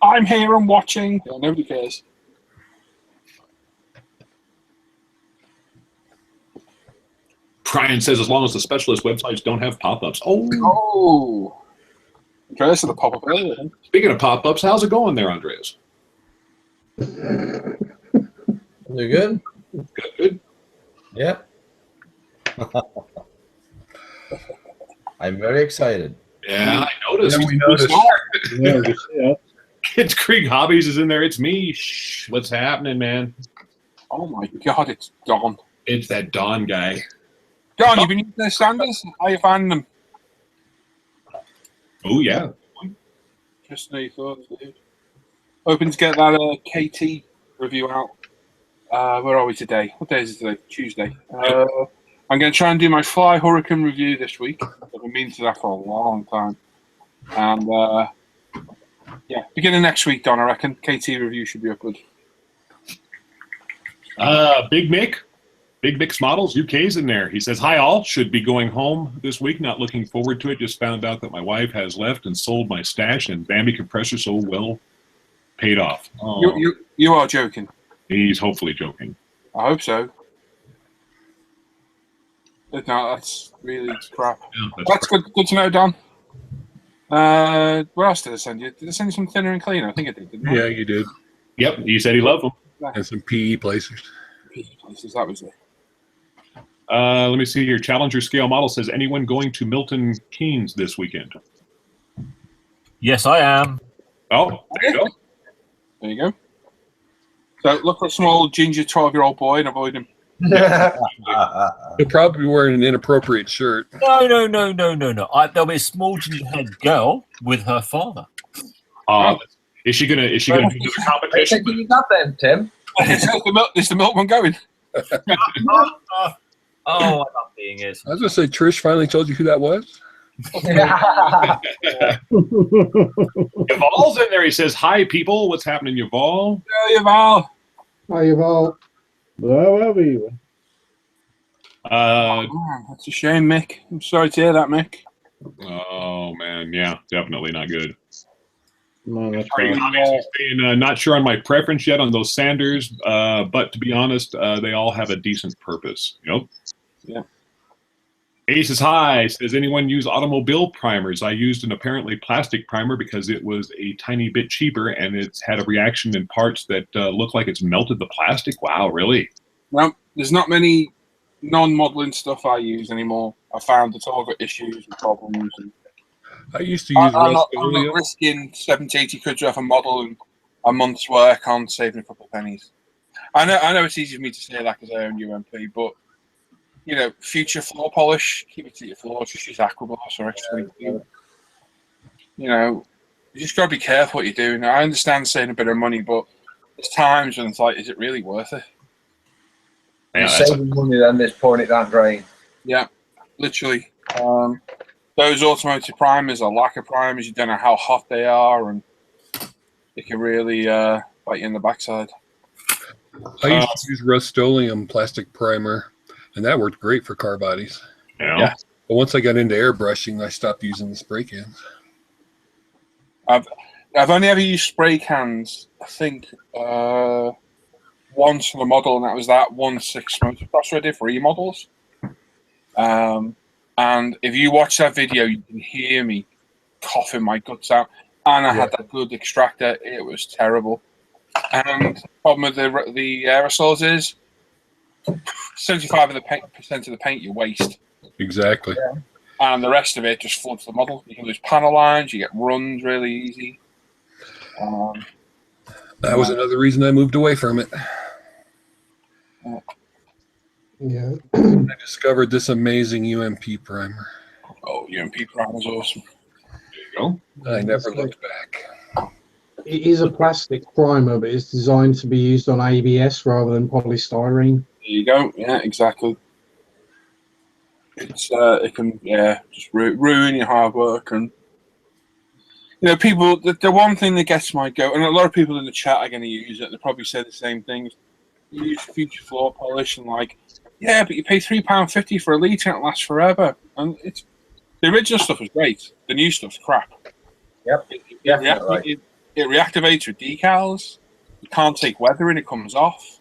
I'm here and watching. Yeah, nobody cares. Brian says, as long as the specialist websites don't have pop-ups. Oh. Andreas at the pop-up earlier. Speaking of pop-ups, how's it going there, Andreas? They're good? Good. Yep. I'm very excited. Yeah, I noticed. Yeah, we noticed. Yeah. Kids Creek Hobbies is in there. It's me. Shh, what's happening, man? Oh my God, it's Don. It's that Don guy. Don, you've been using the standards? How you finding them? Oh, yeah. Just no thoughts, dude. Hoping to get that KT review out. Where are we today? What day is it today? Tuesday. I'm going to try and do my Fly Hurricane review this week. I've been meaning to that for a long time. And yeah, beginning next week, Don, I reckon. KT review should be up good. Big Mick's Models, UK's in there. He says, hi all, should be going home this week. Not looking forward to it. Just found out that my wife has left and sold my stash and Bambi compressor so well paid off. Oh, You are joking. he's hopefully joking. I hope so. But no, that's really crap. Yeah, That's good to know, Don. What else did I send you? Did I send you some thinner and cleaner? I think I did, didn't I? Yeah, you did. Yep, he said he loved them. And some PE placers. Places, that was it. Let me see here. Challenger Scale Model says, anyone going to Milton Keynes this weekend? Yes, I am. Oh, there you go. There you go. So look for a small ginger 12-year-old boy and avoid him. He'll probably be wearing an inappropriate shirt. No. There'll be a small ginger-haired girl with her father. Is she gonna do the Are you competition? thinking you got them, Tim? Is the milkman going? Oh, I love being here. I was gonna say, Trish finally told you who that was. Yuval's in there. He says, "Hi, people. What's happening, Yuval?" Yeah, Val. Hi, Yuval. Wherever you That's a shame, Mick. I'm sorry to hear that, Mick. Oh man, yeah, definitely not good. No, that's Are you fine. obviously saying, not sure on my preference yet on those Sanders, but to be honest, they all have a decent purpose. Yeah. Ace is high. Says, anyone use automobile primers? I used an apparently plastic primer because it was a tiny bit cheaper, and it's had a reaction in parts that look like it's melted the plastic. Wow, really? Well, there's not many non-modeling stuff I use anymore. I found it's all got issues and problems. And I used to use I'm not Rust-Oleum. risking 70, 80 quid worth of model and a month's work on saving a couple of pennies. I know it's easy for me to say that because I own UMP, but future floor polish, keep it to your floor. Just use Aquagloss or X22. You just got to be careful what you're doing. I understand saving a bit of money, but there's times when it's like, is it really worth it? You're saving money then, this pouring it down drain. Yeah, literally. Those automotive primers are lacquer primers. You don't know how hot they are, and it can really bite you in the backside. I used to use Rust-Oleum plastic primer, and that worked great for car bodies. Yeah. But once I got into airbrushing, I stopped using the spray cans. I've only ever used spray cans, I think, once for the model, and that was that 1.6 motocross I did for E-models. And if you watch that video, you can hear me coughing my guts out. And I had that good extractor. It was terrible. And the problem with the aerosols is 75% of the paint you waste. Exactly. Yeah. And the rest of it just floods the model. You can lose panel lines. You get runs really easy. That was another reason I moved away from it. Yeah. I discovered this amazing UMP primer. Oh, UMP primer is awesome. There you go. I never looked back. It is a plastic primer, but it's designed to be used on ABS rather than polystyrene. There you go. Yeah, exactly. It can just ruin your hard work, and people. The one thing that gets my goat, and a lot of people in the chat are going to use it. They probably say the same things. Use future floor polish and but you pay £3.50 for a litre and it lasts forever. And the original stuff was great. The new stuff's crap. Yep. It reactivates with decals. You can't take weather in, it comes off.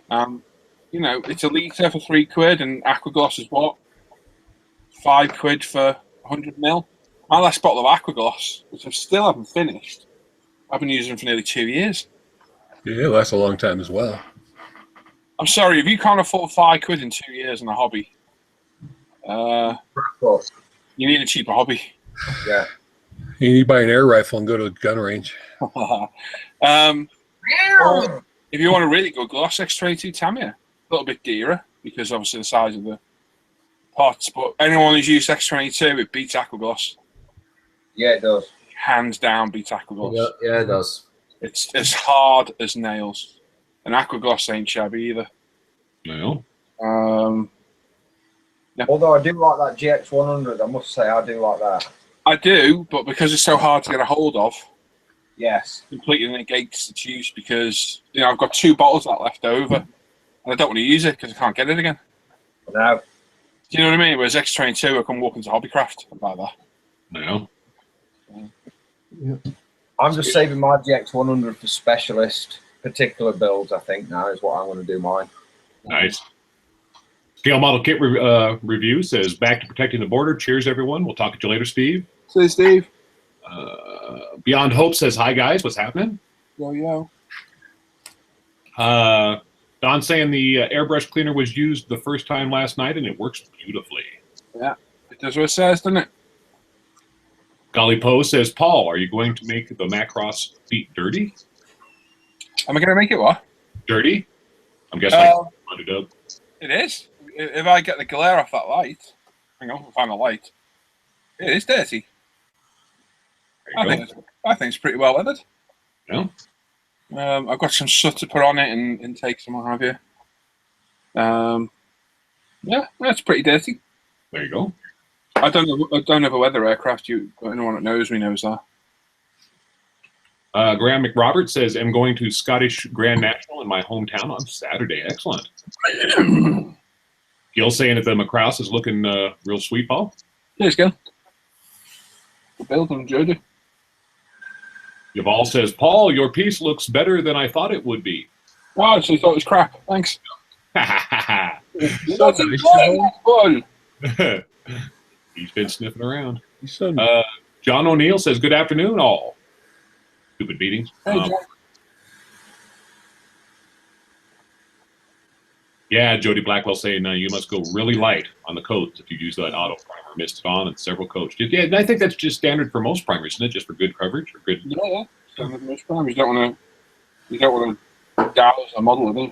It's a litre for £3, and Aquagloss is what? £5 for 100 ml. My last bottle of Aquagloss, which I still haven't finished, I've been using them for nearly 2 years. Yeah, it lasts a long time as well. I'm sorry, if you can't afford £5 in 2 years in a hobby, you need a cheaper hobby. Yeah. You need to buy an air rifle and go to a gun range. Or if you want a really good gloss, X22 Tamiya, a little bit dearer because obviously the size of the pots. But anyone who's used X22, it beats Aquagloss. Yeah, it does. Hands down, beats Aquagloss. Yeah, it does. It's as hard as nails. And Aquagloss ain't shabby either. No. Although I do like that GX100, I must say I do like that. I do, but because it's so hard to get a hold of, Yes. completely negates its use because I've got 2 bottles of that left over, and I don't want to use it because I can't get it again. No. Do you know what I mean? Whereas X22, I can walk into Hobbycraft and buy that. No. Yeah. I'm just saving my GX100 for specialist particular builds, I think, now is what I'm going to do mine. Nice. Scale Model Kit review says, back to protecting the border. Cheers, everyone. We'll talk to you later, Steve. See, Steve. Beyond Hope says, hi, guys. What's happening? Yo. Don saying the airbrush cleaner was used the first time last night, and it works beautifully. Yeah, it does what it says, doesn't it? Golly Poe says, Paul, are you going to make the Macross feet dirty? Am I going to make it what? Dirty? I'm guessing I wanted to. It is. If I get the glare off that light, hang on, we'll find the light. It is dirty. I think it's pretty well weathered. Yeah. I've got some soot to put on it and intakes and what have you. Yeah, that's pretty dirty. There you go. I don't have a weather aircraft. Anyone that knows me knows that. Graham McRoberts says, I'm going to Scottish Grand National in my hometown on Saturday. Excellent. Gil saying that the Macross is looking real sweet, Paul. There's Gil. Build and Jody. Yuval says, Paul, your piece looks better than I thought it would be. Oh, I actually thought it was crap. Thanks. So nice, He's been sniffing around. He's so nice. John O'Neill says, good afternoon, all. Stupid meetings. Hey, John. Yeah, Jody Blackwell saying you must go really light on the coats if you use that auto primer. Missed it on and several coats. Yeah, and I think that's just standard for most primers, isn't it? Just for good coverage or good. Yeah. Standard for most primers. You don't want to douse a model, do you?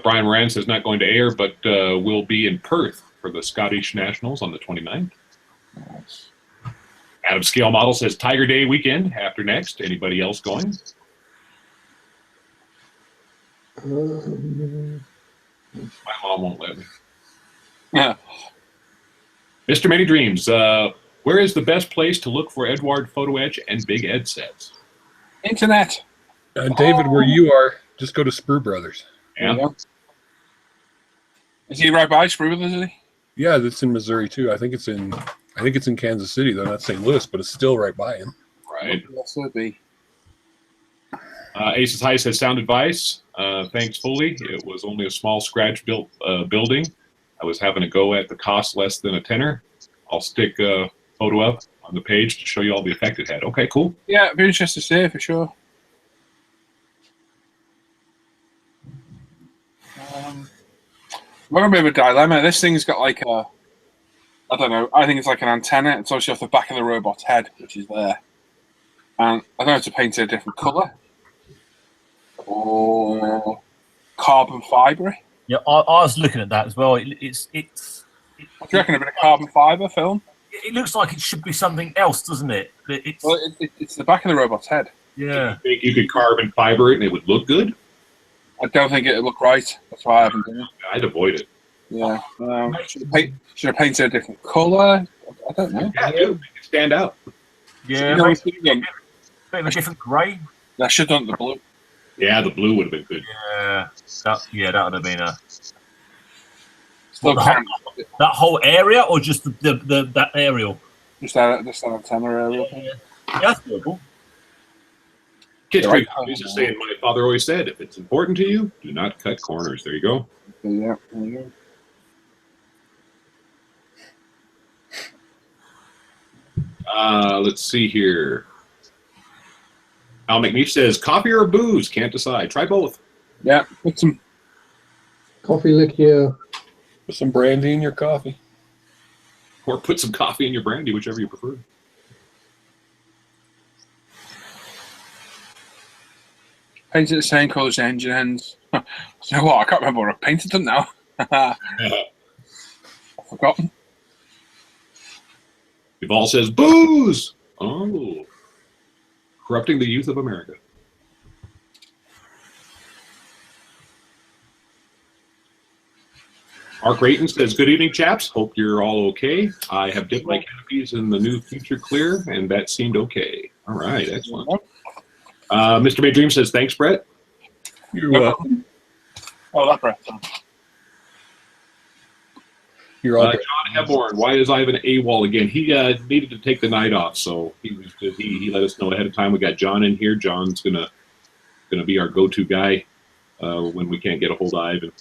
Brian Moran says not going to air, but will be in Perth for the Scottish Nationals on the 29th. Nice. Adam Scale Model says Tiger Day weekend after next. Anybody else going? My mom won't let me. Yeah. Mr. Many Dreams, where is the best place to look for Edward Photo Etch and Big Ed sets? Internet. David, where you are, just go to Sprue Brothers. Yeah. Is he right by Sprue Brothers, is he? Yeah, that's in Missouri too. I think it's in Kansas City, though, not St. Louis, but it's still right by him. Right. Yes, it would be. Aces High says sound advice. Thanks fully. It was only a small scratch built building. I was having a go at the cost less than a tenner. I'll stick a photo up on the page to show you all the effect it had. Okay, cool. Yeah, it'd be interesting to see for sure. What a bit of a dilemma. This thing's got like a, I don't know, I think it's like an antenna. It's obviously off the back of the robot's head, which is there. And I don't know if to paint it a different colour. Or carbon fibre. Yeah, I was looking at that as well. It's What do you reckon, a bit of carbon fibre film? it looks like it should be something else, doesn't it? It's Well, it's the back of the robot's head. yeah. You think you could carbon fiber it and it would look good? I don't think it'd look right. That's why I haven't done it. I'd avoid it. Yeah. Should have painted a different colour? I don't know. Yeah, dude, make it stand out. Yeah, You know, bit of a different grey. I should have done the blue. Yeah, the blue would have been good. Yeah, that would have been a Still Well, can't. that whole area, or just the that aerial. Just that antenna area. Yeah, that's doable. Kids Right. He's just saying, my father always said, if it's important to you, do not cut corners. There you go. Yeah, there you go. Let's see here. Al McNeef says, coffee or booze? Can't decide. Try both. Yeah, put some. Coffee liqueur. Put some brandy in your coffee. Or put some coffee in your brandy, whichever you prefer. Painted the same colour as the engine ends. You know what? I can't remember what I painted them now. I've forgotten. Yuval says, booze! Oh. Corrupting the youth of America. Mark Rayton says, good evening, chaps. Hope you're all okay. I have dipped my canopies in the new Future Clear, and that seemed okay. All right, excellent. Mr. Maydream says, thanks, Brett. You're welcome. Oh, that breath. You're all John Hepborn, why is Ivan AWOL again? He needed to take the night off, so he let us know ahead of time. We got John in here. John's gonna be our go-to guy when we can't get a hold of Ivan.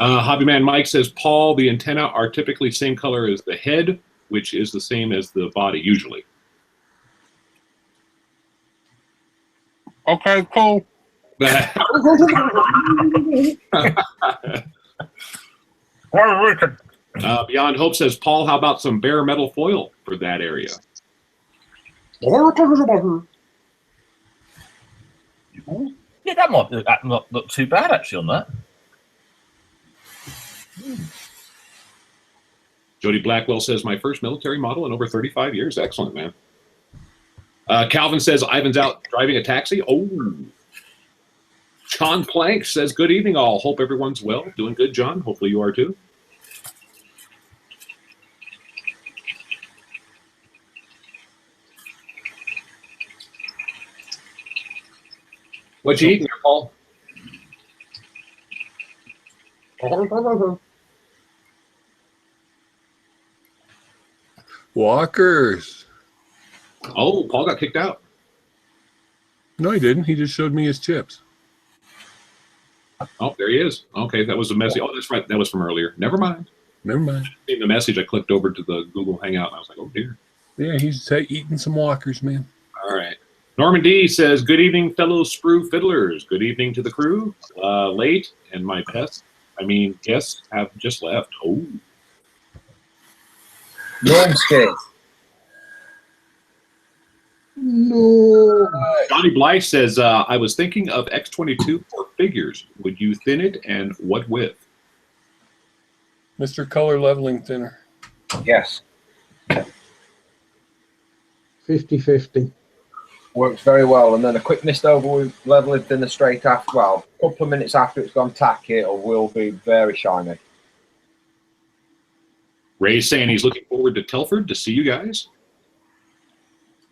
Hobbyman Mike says, Paul, the antenna are typically same color as the head, which is the same as the body usually. Okay, cool. Beyond Hope says, Paul, how about some bare metal foil for that area? Yeah, that might not look too bad actually on that. Jody Blackwell says, my first military model in over 35 years. Excellent, man. Calvin says, Ivan's out driving a taxi. Oh. John Plank says, good evening, all. Hope everyone's well. Doing good, John. Hopefully you are, too. What you eating there, Paul? Walkers. Oh, Paul got kicked out. No, he didn't. He just showed me his chips. Oh, there he is. Okay, that was a message. Oh, that's right. That was from earlier. Never mind. Never mind. Seeing the message, I clicked over to the Google Hangout, and I was like, oh, dear. Yeah, he's eating some walkers, man. All right. Norman D says, good evening, fellow sprue fiddlers. Good evening to the crew. Late, and my guests have just left. Oh. Normsky. No. Johnny Blythe says, I was thinking of X22 for figures. Would you thin it, and what width? Mr. Color Leveling Thinner. Yes. 50-50. Works very well. And then a quick mist over with leveling thinner straight after. Well, a couple of minutes after it's gone tacky, it will be very shiny. Ray's saying he's looking forward to Telford to see you guys.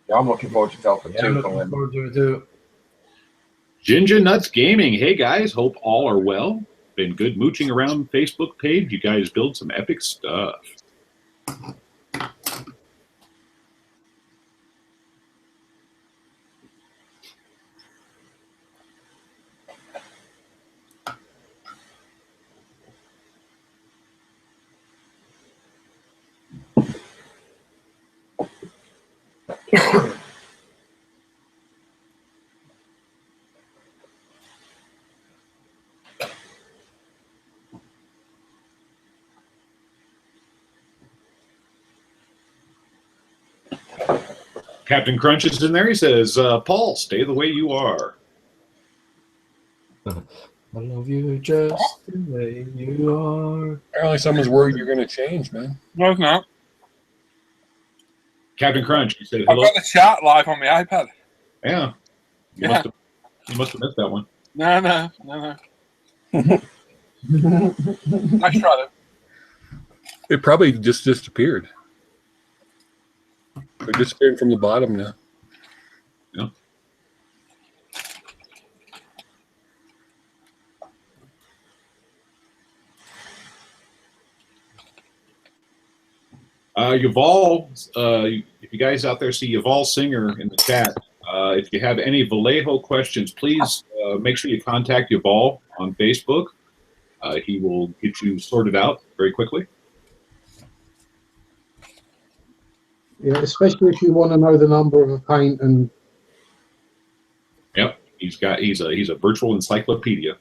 Yeah, I'm looking forward to Telford Yeah, I'm too. looking forward to it too. Ginger Nuts Gaming. Hey, guys. Hope all are well. Been good mooching around Facebook page. You guys build some epic stuff. Captain Crunch is in there. He says, Paul, stay the way you are. I love you just the way you are. Apparently someone's worried you're going to change, man. No, it's not. Captain Crunch, he said, I've hello. got the chat live on my iPad. Yeah. You Yeah. must have missed that one. No. Nice try, though. It probably just disappeared. They're disappearing from the bottom now. Yeah. Yuval, if you guys out there see Yuval Singer in the chat, if you have any Vallejo questions, please make sure you contact Yuval on Facebook. He will get you sorted out very quickly. Yeah, especially if you want to know the number of a paint and Yep, he's a virtual encyclopedia.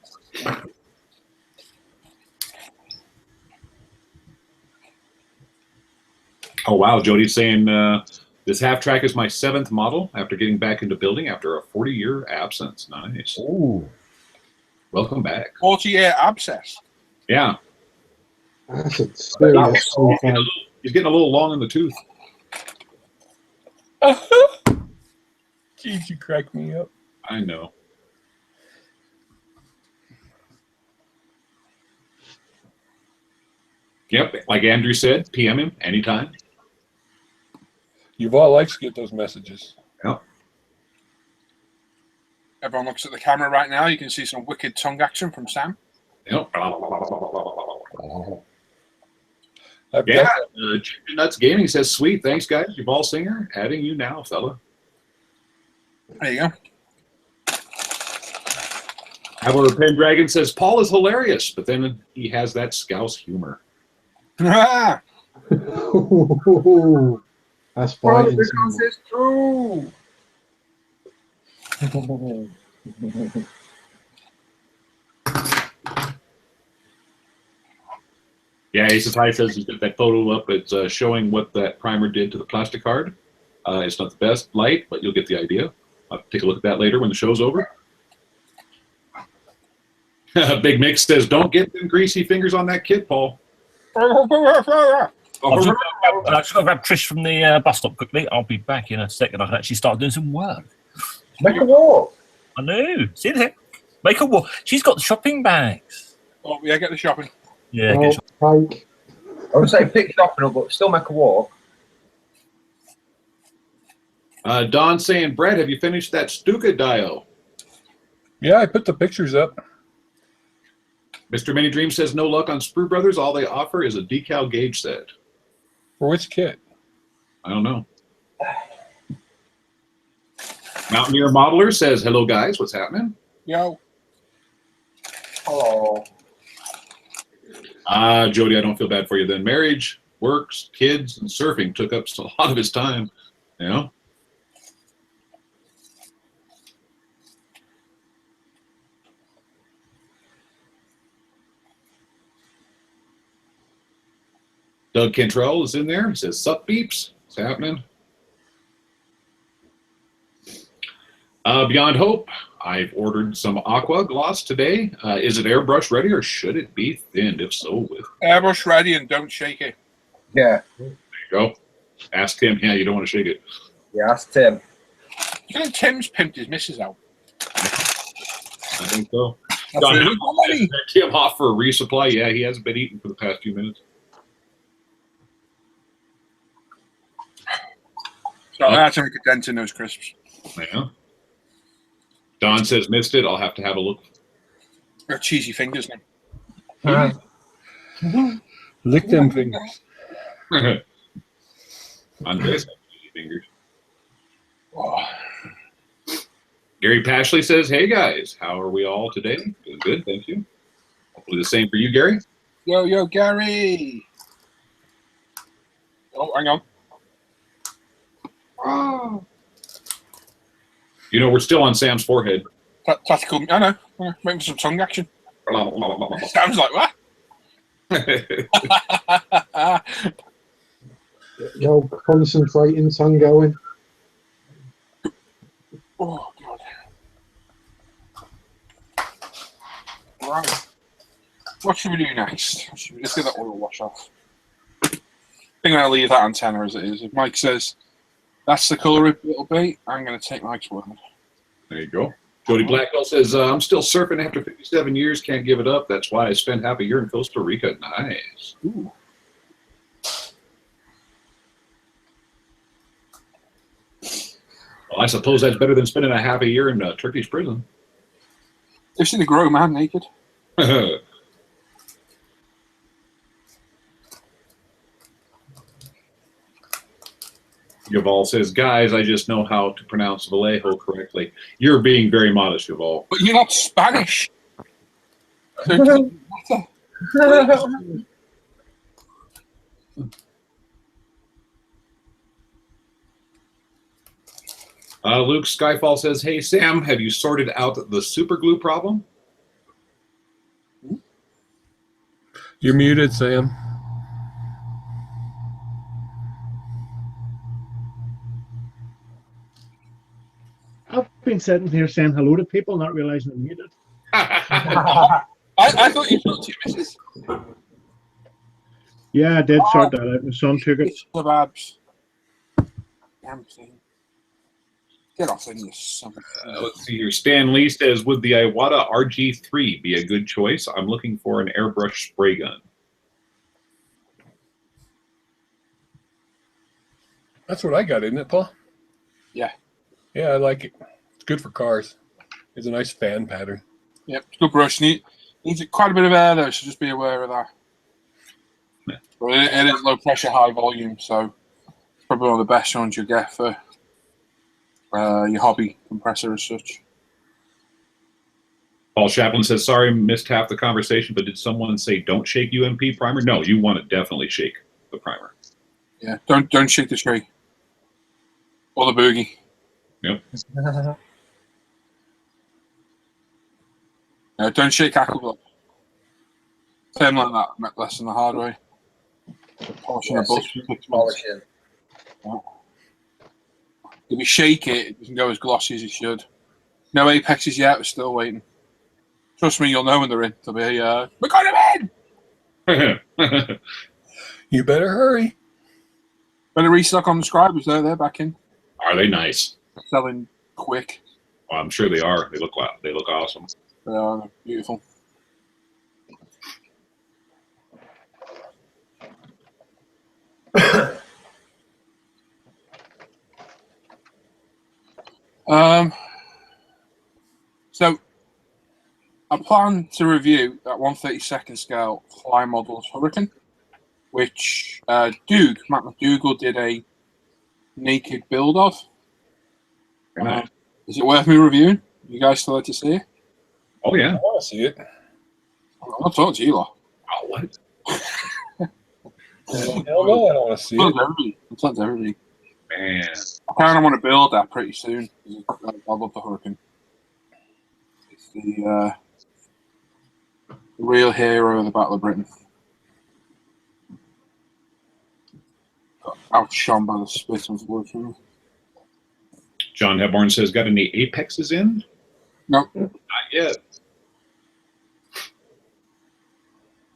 Oh wow, Jody's saying this half track is my 7th model after getting back into building after a 40-year absence. Nice. Ooh. Welcome back. 40-year abscess. Yeah, that's a serious he's getting a little long in the tooth. Jeez, you cracked me up. I know. Yep, like Andrew said, PM him anytime. Yuval likes to get those messages. Yep. Everyone looks at the camera right now. You can see some wicked tongue action from Sam. Yep. I've Yeah, got Chicken Nuts Gaming says, sweet, thanks guys. Yuval Singer, adding you now, fella. There you go. However, Pendragon says, Paul is hilarious, but then he has that Scouse humor. Ah, That's fighting. Because it's true. Yeah, Ace of High says he's got that photo up. It's showing what that primer did to the plastic card. It's not the best light, but you'll get the idea. I'll take a look at that later when the show's over. Big Mix says, don't get them greasy fingers on that kit, Paul. I've just got to grab Trish from the bus stop quickly. I'll be back in a second. I can actually start doing some work. Make a walk. I know. See there? Make a walk. She's got the shopping bags. Oh, yeah, get the shopping. Yeah, Oh, get shopping. cake. I would say pick shopping up, but still make a walk. Don saying, Brett, have you finished that Stuka dial? Yeah, I put the pictures up. Mr. Mini Dream says, no luck on Sprue Brothers. All they offer is a decal gauge set. For which kit? I don't know. Mountaineer Modeler says, hello, guys. What's happening? Yo. Oh. Jody, I don't feel bad for you then. Marriage, works, kids, and surfing took up a lot of his time. You know? Doug Cantrell is in there. He says, sup, beeps. What's happening? Beyond Hope, I've ordered some Aqua Gloss today. Is it airbrush ready or should it be thinned? If so, with Airbrush ready and don't shake it. Yeah. there you go. Ask Tim. Yeah, you don't want to shake it. Yeah, that's Tim. You think Tim's pimped his missus out? I think so. That's John, really good money. Tim off for a resupply. Yeah, he hasn't been eating for the past few minutes. So I had to make a dent in those crisps. Yeah. Don says, missed it. I'll have to have a look. Got cheesy fingers now. Lick them fingers. Andres has cheesy fingers. Oh. Gary Pashley says, hey guys, how are we all today? Doing good, thank you. Hopefully the same for you, Gary. Yo, Gary. Oh, hang on. Oh. You know, we're still on Sam's forehead. Tactical. I know. Maybe some tongue action. Sounds like what? Yo, concentrating, sun going. Oh, God. Right. What should we do next? Should we just get that oil wash off? I think I'll leave that antenna as it is. If Mike says that's the colour it'll be, I'm going to take Mike's word. There you go. Jody Blackwell says, I'm still surfing after 57 years. Can't give it up. That's why I spent half a year in Costa Rica. Nice. Ooh. Well, I suppose that's better than spending a half a year in Turkish prison. They've seen a grown man naked. Yuval says, guys, I just know how to pronounce Vallejo correctly. You're being very modest, Yuval. But you're not Spanish. So it doesn't matter. Luke Skyfall says, hey, Sam, have you sorted out the super glue problem? You're muted, Sam. I've been sitting here saying hello to people, not realizing I'm muted. I thought you talked to your missus. Yeah, I did sort that out. My son took it. It's the babs. Damn thing. Get off in you something. Let's see here. Stan Lee says, would the Iwata RG3 be a good choice? I'm looking for an airbrush spray gun. That's what I got, isn't it, Paul? Yeah. Yeah, I like it. It's good for cars. It's a nice fan pattern. Yep, it's a good brush. Needs quite a bit of air though, so just be aware of that. Yeah. But it is low pressure, high volume, so it's probably one of the best ones you get for your hobby compressor as such. Paul Chaplin says, sorry, missed half the conversation, but did someone say don't shake UMP primer? No, you want to definitely shake the primer. Yeah, don't shake the tree. Or the boogie. Yep. No, don't shake Aquablock. Same like that, met lesson the hard way. Polishing a bus. Polishing. If you shake it, it doesn't go as glossy as it should. No apexes yet. We're still waiting. Trust me, you'll know when they're in. They'll be, we got them in! You better hurry. Better restock on the scribers, though. They're back in. Are they nice? Selling quick. Well, I'm sure they are. They look awesome. They are beautiful. So I plan to review that 1/32 scale Fly Models Hurricane, which Matt McDougall did a naked build of. Is it worth me reviewing? You guys still like to see it? Oh yeah. I want to see it. I'm not talking to you lot. Oh what? Hell no, I don't want to see it. I'm talking to everybody. Man. I kind of want to build that pretty soon. I love the Hurricane. It's the real hero of the Battle of Britain. Got outshone by the spit, unfortunately. John Hepburn says, got any apexes in? No. Not yet.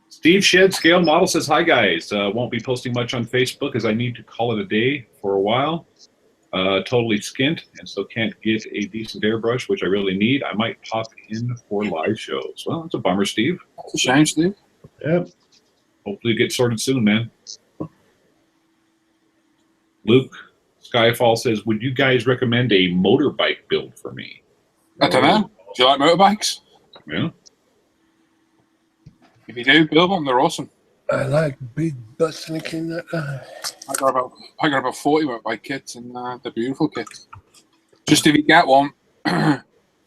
Steve Shed Scale Model says, hi guys. Won't be posting much on Facebook as I need to call it a day for a while. Totally skint and so can't get a decent airbrush, which I really need. I might pop in for live shows. Well, it's a bummer, Steve. It's a shame, Steve. Yep. Hopefully it gets sorted soon, man. Luke Skyfall says, would you guys recommend a motorbike build for me? I don't know. Do you like motorbikes? Yeah. If you do, build them. They're awesome. I like big butts in the I got about 40 motorbike kits, and they're beautiful kits. Just if you get one,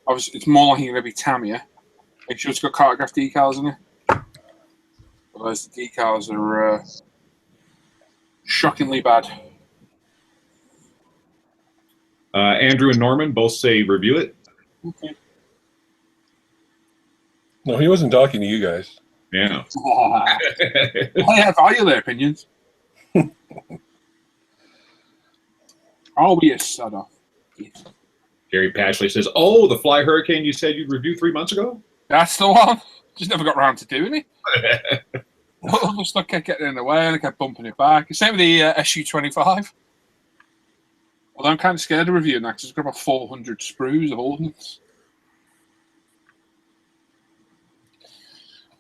obviously it's more likely going to be Tamiya. Make sure it's got cartograph decals in it. Otherwise, the decals are shockingly bad. Andrew and Norman both say review it. Okay. No, he wasn't talking to you guys. Yeah. I value their opinions. I'll be a sod-off. Gary Pashley says, oh, the Fly Hurricane you said you'd review 3 months ago? That's the one. Just never got around to doing it. All the stuff kept getting in the way and I kept bumping it back. Same with the SU-25. Although I'm kind of scared of reviewing that because it's got about 400 sprues of ordnance.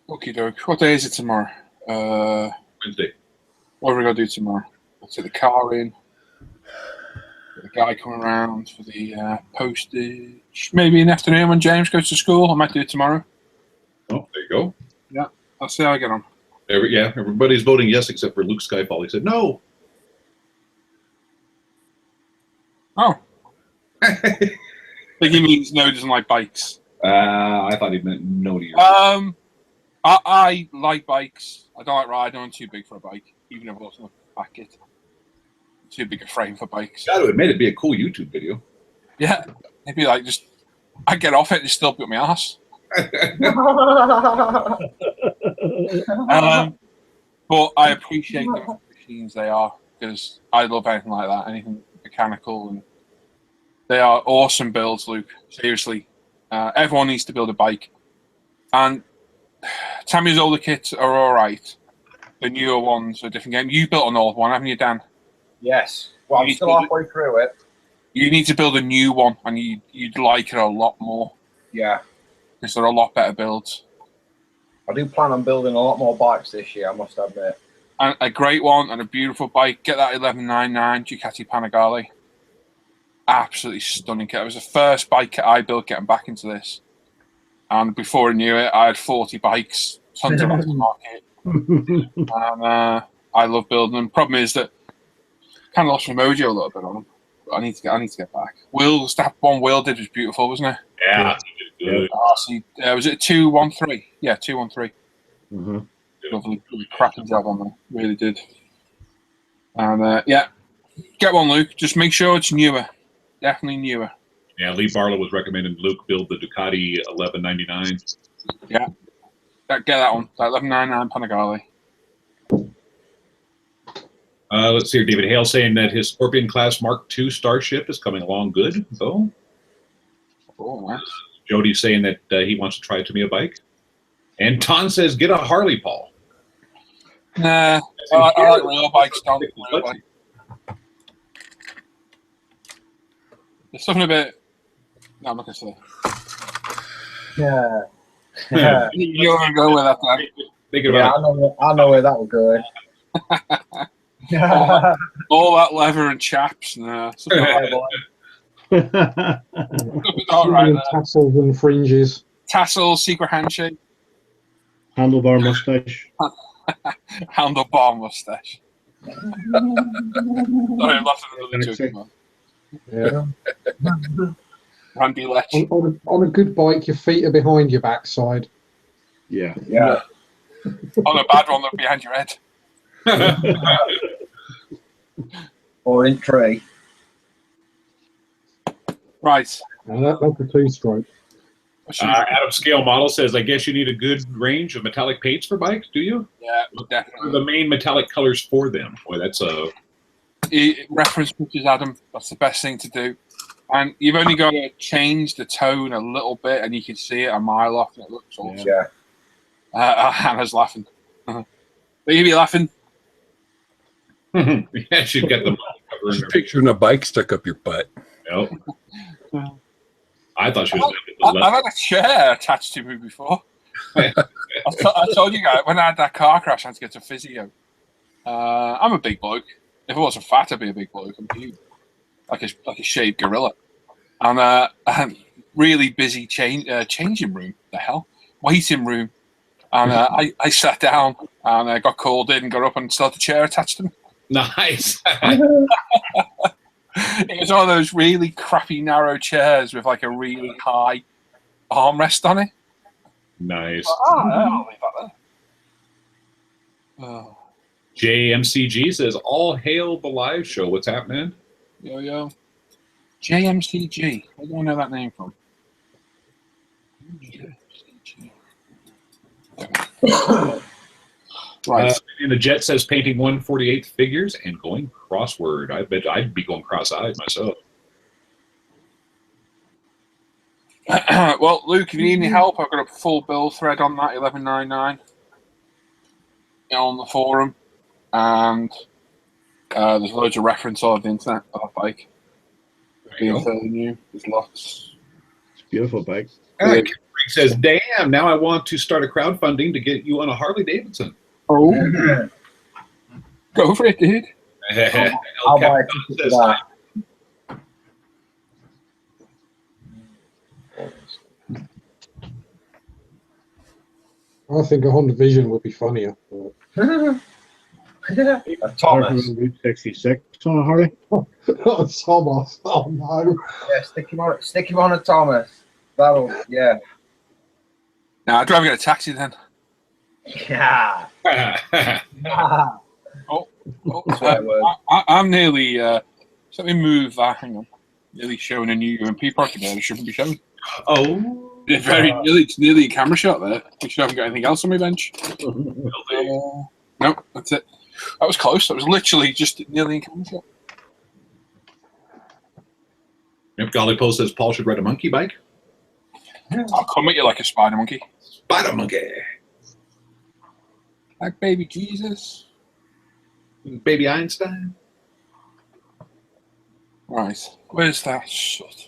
Okie doke. What day is it tomorrow? Wednesday. What are we going to do tomorrow? Let's get the car in. Get the guy coming around for the postage. Maybe in the afternoon when James goes to school. I might do it tomorrow. Oh, there you go. Yeah, I'll see how I get on. Yeah, everybody's voting yes except for Luke Skyfall. He said no. Oh. I think he means no, doesn't like bikes. I thought he meant no to you. I like bikes. I don't like riding. I'm too big for a bike, even if I wasn't a back it. Too big a frame for bikes. Got to admit, it'd be a cool YouTube video. Yeah, it'd be like I get off it and still put my ass. But I appreciate the machines they are because I love anything like that, anything mechanical, and they are awesome builds, Luke. Seriously, everyone needs to build a bike, and Tamiya's older kits are all right. The newer ones are a different game. You built an old one, haven't you, Dan? Yes. Well, I'm still halfway through it. You need to build a new one, and you'd like it a lot more. Yeah. Because they're a lot better builds. I do plan on building a lot more bikes this year, I must admit. And a great one and a beautiful bike. Get that 1199 Ducati Panigale. Absolutely stunning kit. It was the first bike I built getting back into this. And before I knew it, I had 40 bikes, tons of aftermarket. And I love building them. Problem is that I kind of lost my mojo a little bit on them. But I need to get back. That one Will did was beautiful, wasn't it? Yeah. Was it 213? Yeah, 213. Mm-hmm. Lovely, cracking job on them. Really did. And yeah, get one, Luke. Just make sure it's newer. Definitely newer. Yeah, Lee Barlow was recommending Luke build the Ducati 1199. Yeah. Get that one. That 1199 Panigale. Let's see here. David Hale saying that his Scorpion class Mark II Starship is coming along good. So, Oh, Jody's saying that he wants to try a Tamiya bike. And Ton says, get a Harley, Paul. nah, I like real bikes, Tom. Real bike. There's something about. No, I'm not gonna say. Yeah. You're gonna go with that, man. Thinking Yeah, about I know where that will go. All that leather and chaps. Nah, something all right And there. tassels and fringes. Tassels, secret handshake, Handlebar mustache. handlebar mustache. Sorry, I'm laughing at another joke, man. Yeah. Randy Lech. On a good bike, your feet are behind your backside. Yeah. Yeah. On a bad one, they're behind your head. Or in tree. Right. That's a two-stroke. Adam Scale Model says, I guess you need a good range of metallic paints for bikes, do you? Yeah, What are definitely. the main metallic colors for them? Boy, that's a... Reference pictures, Adam. That's the best thing to do. And you've only got to change the tone a little bit, and you can see it a mile off, and it looks awesome. Yeah. Hannah's laughing. But you be laughing. yeah, she's got the cover in Just her. picturing a bike stuck up your butt. Nope. I thought she was I've had a chair attached to me before. I told you guys, when I had that car crash, I had to get to physio. I'm a big bloke. If I wasn't fat, I'd be a big bloke. I'm huge. Like a shaved gorilla. And really busy changing room. The hell? Waiting room. And I sat down and I got called in and got up and still had the chair attached to me. Nice. It was one of those really crappy narrow chairs with like a really high armrest on it. Nice. I'll leave that there. Oh, JMCG says, all hail the live show. What's happening? yo. JMCG. Where do I know that name from? Right. And the Jet says painting 1/48 figures and going crossword. I bet I'd be going cross-eyed myself. Well, Luke, if you need any help, I've got a full bill thread on that 1199 on the forum, and there's loads of reference all over the internet for that bike. Being fairly new, there's lots. It's a beautiful bike. Rick says, damn, now I want to start a crowdfunding to get you on a Harley Davidson. Oh, go for it, dude. I'll buy a ticket for that. I think a Honda Vision would be funnier. A Thomas. Route 66 on a Harley. Thomas. Oh no. Yeah, stick him on a Thomas. That'll, yeah. Now I'd rather get a taxi then. Yeah. I'm nearly. Let me move that. Hang on. Nearly showing a new UMP product there. It shouldn't be showing. Oh. It's nearly a camera shot there. We should haven't got anything else on my bench. No, that's it. That was close. That was literally just nearly a camera shot. Yep, Golly Post says Paul should ride a monkey bike. I'll come at you like a spider monkey. Spider monkey. Like baby Jesus. Baby Einstein. Right. Where's that shot?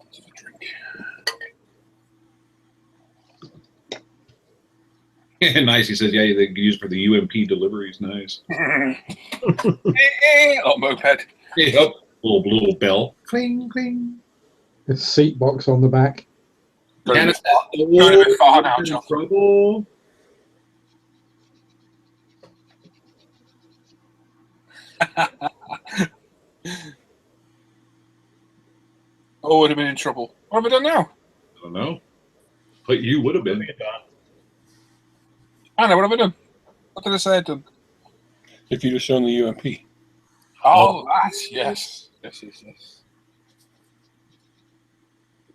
Let's have a drink. Nice. He says, yeah, they can use for the UMP deliveries. Nice. Oh, moped. Yep. Little bell. Cling, cling. A seat box on the back. Going a bit far now, John. Trouble. Oh, would have been in trouble. What have I done now? I don't know. But you would have been. I know, what have I done? What did I say I'd done? If you'd have shown the UMP. Oh, that, yes. Yes.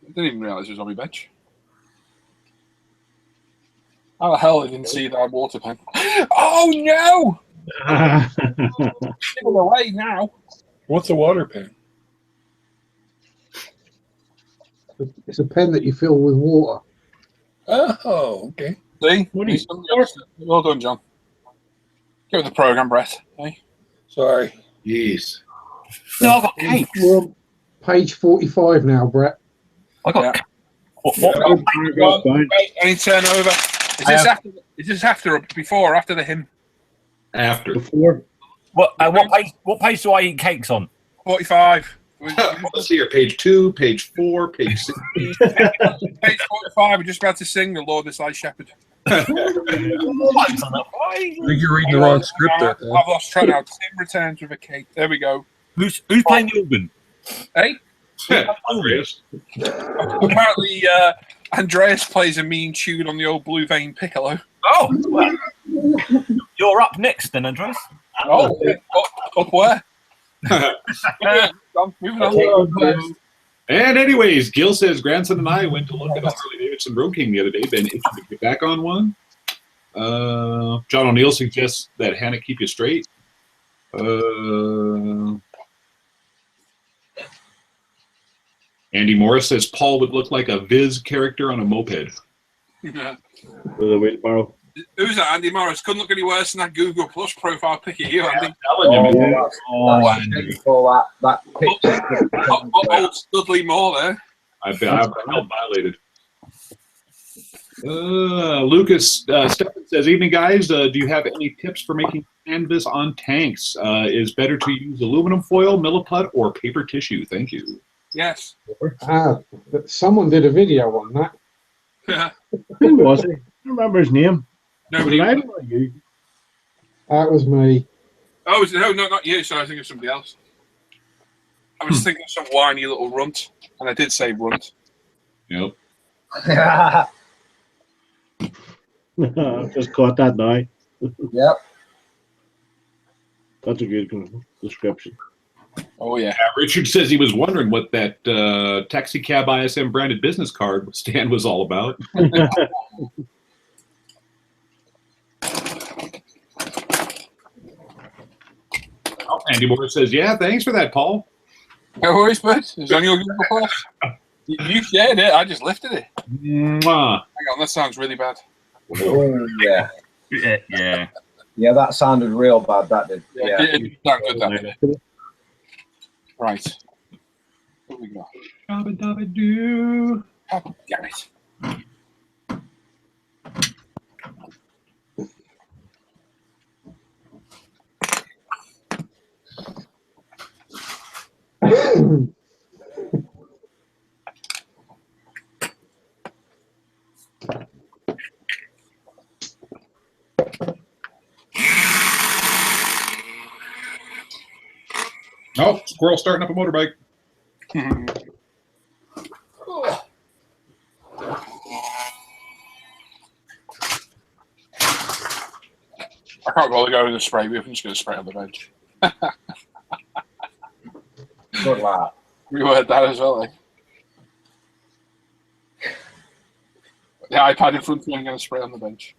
I didn't even realise it was on my bench. How the hell I didn't see that water pen? Oh, no! Give it away now. What's a water pen? It's a pen that you fill with water. Oh, okay. See? What are you- Well done, John. Get with the program, Brett. Hey? Sorry. Jeez. No, I've got cakes. We're on page 45 now, Brett. I got. Yeah. What? Wait, any turnover? Is this after or before or after the hymn? After. Before. What page do I eat cakes on? 45. Let's see here. Page 2, page 4, page 6. Page 45. We're just about to sing The Lord is Thy Shepherd. I think you're reading the wrong script there. I've lost track now. Tim returns with a cake. There we go. Who's playing the organ? Hey? Andreas. Apparently, Andreas plays a mean tune on the old Blue Vein piccolo. Oh, well, you're up next then, Andres. Oh, up where? Moving on. And anyways, Gil says, grandson and I went to look at a Harley Davidson Road King the other day. Been itching to get back on one. John O'Neill suggests that Hannah keep you straight. Andy Morris says Paul would look like a Viz character on a moped. Yeah. With a wheelbarrow. Who's that? Andy Morris. Couldn't look any worse than that Google Plus profile pic of you, Andy. Telling you, man. Andy. That picture. Old Studley Moore there. I've felt violated. Lucas Stephan says, evening guys, do you have any tips for making canvas on tanks? Is better to use aluminum foil, milliput, or paper tissue? Thank you. Yes. But someone did a video on that. Yeah. Who was it? I don't remember his name. Nobody. Was it I or you? That was me. Oh, no, not you. Sorry, I think of somebody else. I was thinking of some whiny little runt, and I did say runt. Yep. Just caught that now. Yep. That's a good description. Oh, yeah. Richard says he was wondering what that taxi cab ISM branded business card stand was all about. Oh, Andy Moore says, yeah, thanks for that, Paul. No worries, bud. It's on your Google Plus. You shared it. I just lifted it. Mwah. Hang on, that sounds really bad. Oh, yeah. Yeah. Yeah, that sounded real bad. That did. Yeah. It sounded good, that bit. Right. What we got? Dabba-dabba-doo. Oh, damn it. Oh, squirrel starting up a motorbike. I can't really go with the spray, but I'm just going to spray on the bench. Good lad. Reword that as well, eh? The iPad in front of me, I'm going to spray on the bench.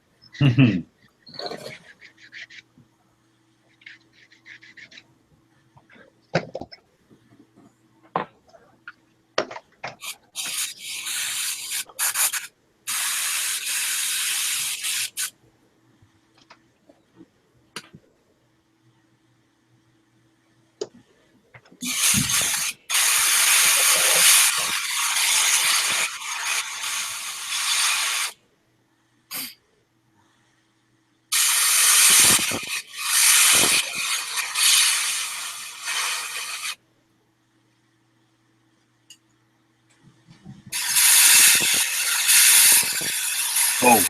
Oh.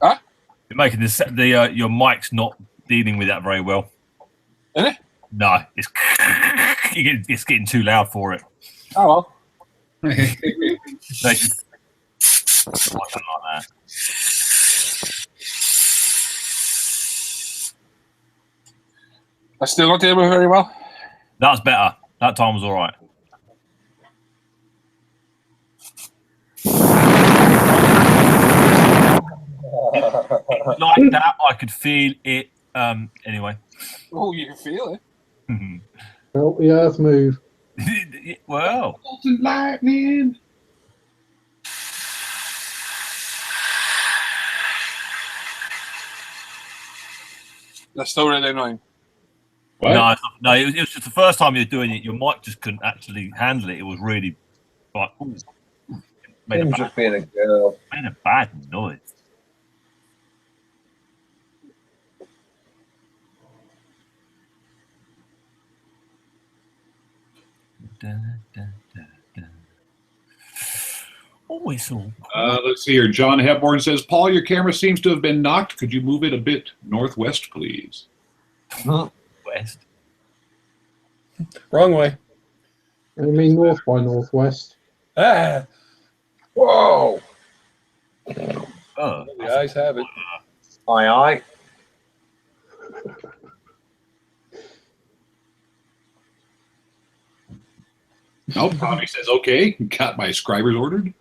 Huh? You're making this. Your mic's not dealing with that very well. Is it? No, it's getting too loud for it. Oh, well. Like that. I still not dealing with it very well. That's better. That time was all right. Like that, I could feel it Anyway. Oh, you can feel it. Felt the earth move. Well, Bolts and lightning. That's still really annoying. What? no, it was just the first time you were doing it. Your mic just couldn't actually handle it. It was really like, ooh, made Him just being a girl. a bad noise. Oh, it's all Let's see here. John Hepburn says, Paul, your camera seems to have been knocked. Could you move it a bit northwest, please? west. Wrong way. I mean, north by northwest. Ah, Whoa! Oh, the eyes have it. Aye, aye. Nope. Tommy says, okay. Got my scribers ordered.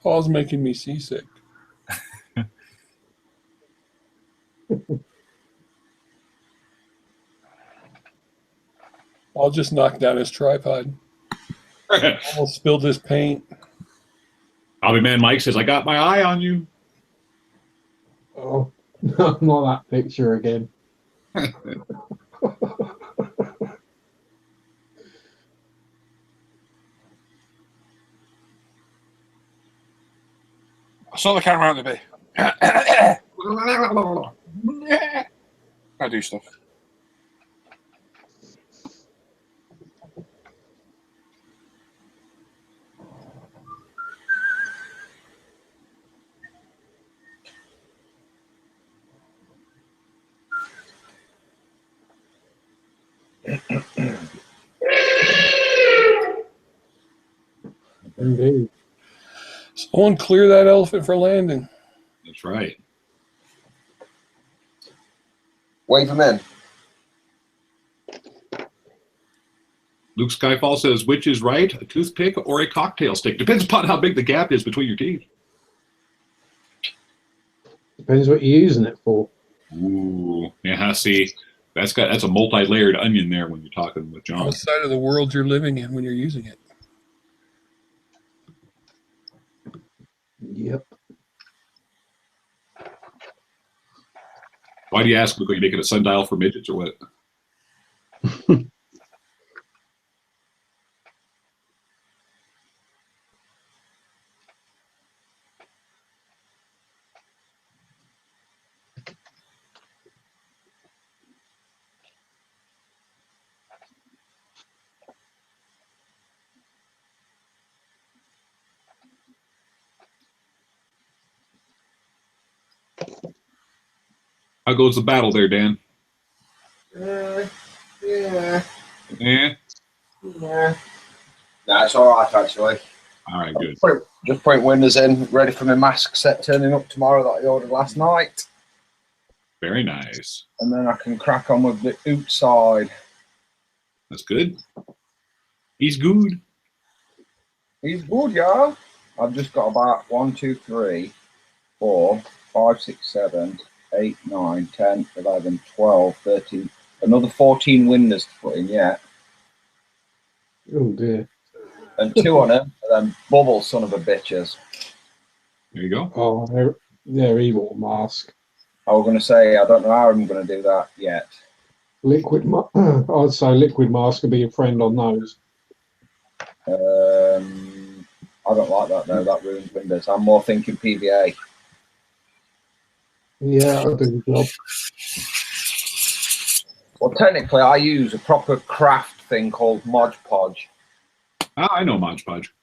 Paul's making me seasick. I'll just knock down his tripod. Almost spilled his paint. Hobby Man Mike says, I got my eye on you. Oh, not that picture again. I saw the camera out the bit. I do stuff. Indeed. Someone clear that elephant for landing. That's right. Wave him in. Luke Skyfall says, which is right, a toothpick or a cocktail stick? Depends upon how big the gap is between your teeth. Depends what you're using it for. Ooh, yeah, see, that's a multi-layered onion there when you're talking with John. What side of the world you're living in when you're using it? Yep. Why do you ask? Because you make it a sundial for midgets or what? How goes the battle there, Dan? Yeah. Yeah. Yeah. That's all right, actually. All right, good. Just putting windows in, ready for my mask set turning up tomorrow that I ordered last night. Very nice. And then I can crack on with the outside. That's good. He's good. He's good, yeah. I've just got about 1, 2, 3, 4, 5, 6, 7, 8, 9, 10, 11, 12, 13, another 14 windows to put in yet. Oh dear. And 2 on them, and then bubble son of a bitches. There you go. Oh, they're evil mask. I was going to say, I don't know how I'm going to do that yet. I'd say liquid mask would be a friend on those. I don't like that though, that ruins windows. I'm more thinking PVA. Yeah, I'll do the job. Well, technically, I use a proper craft thing called Mod Podge. Ah, I know Mod Podge.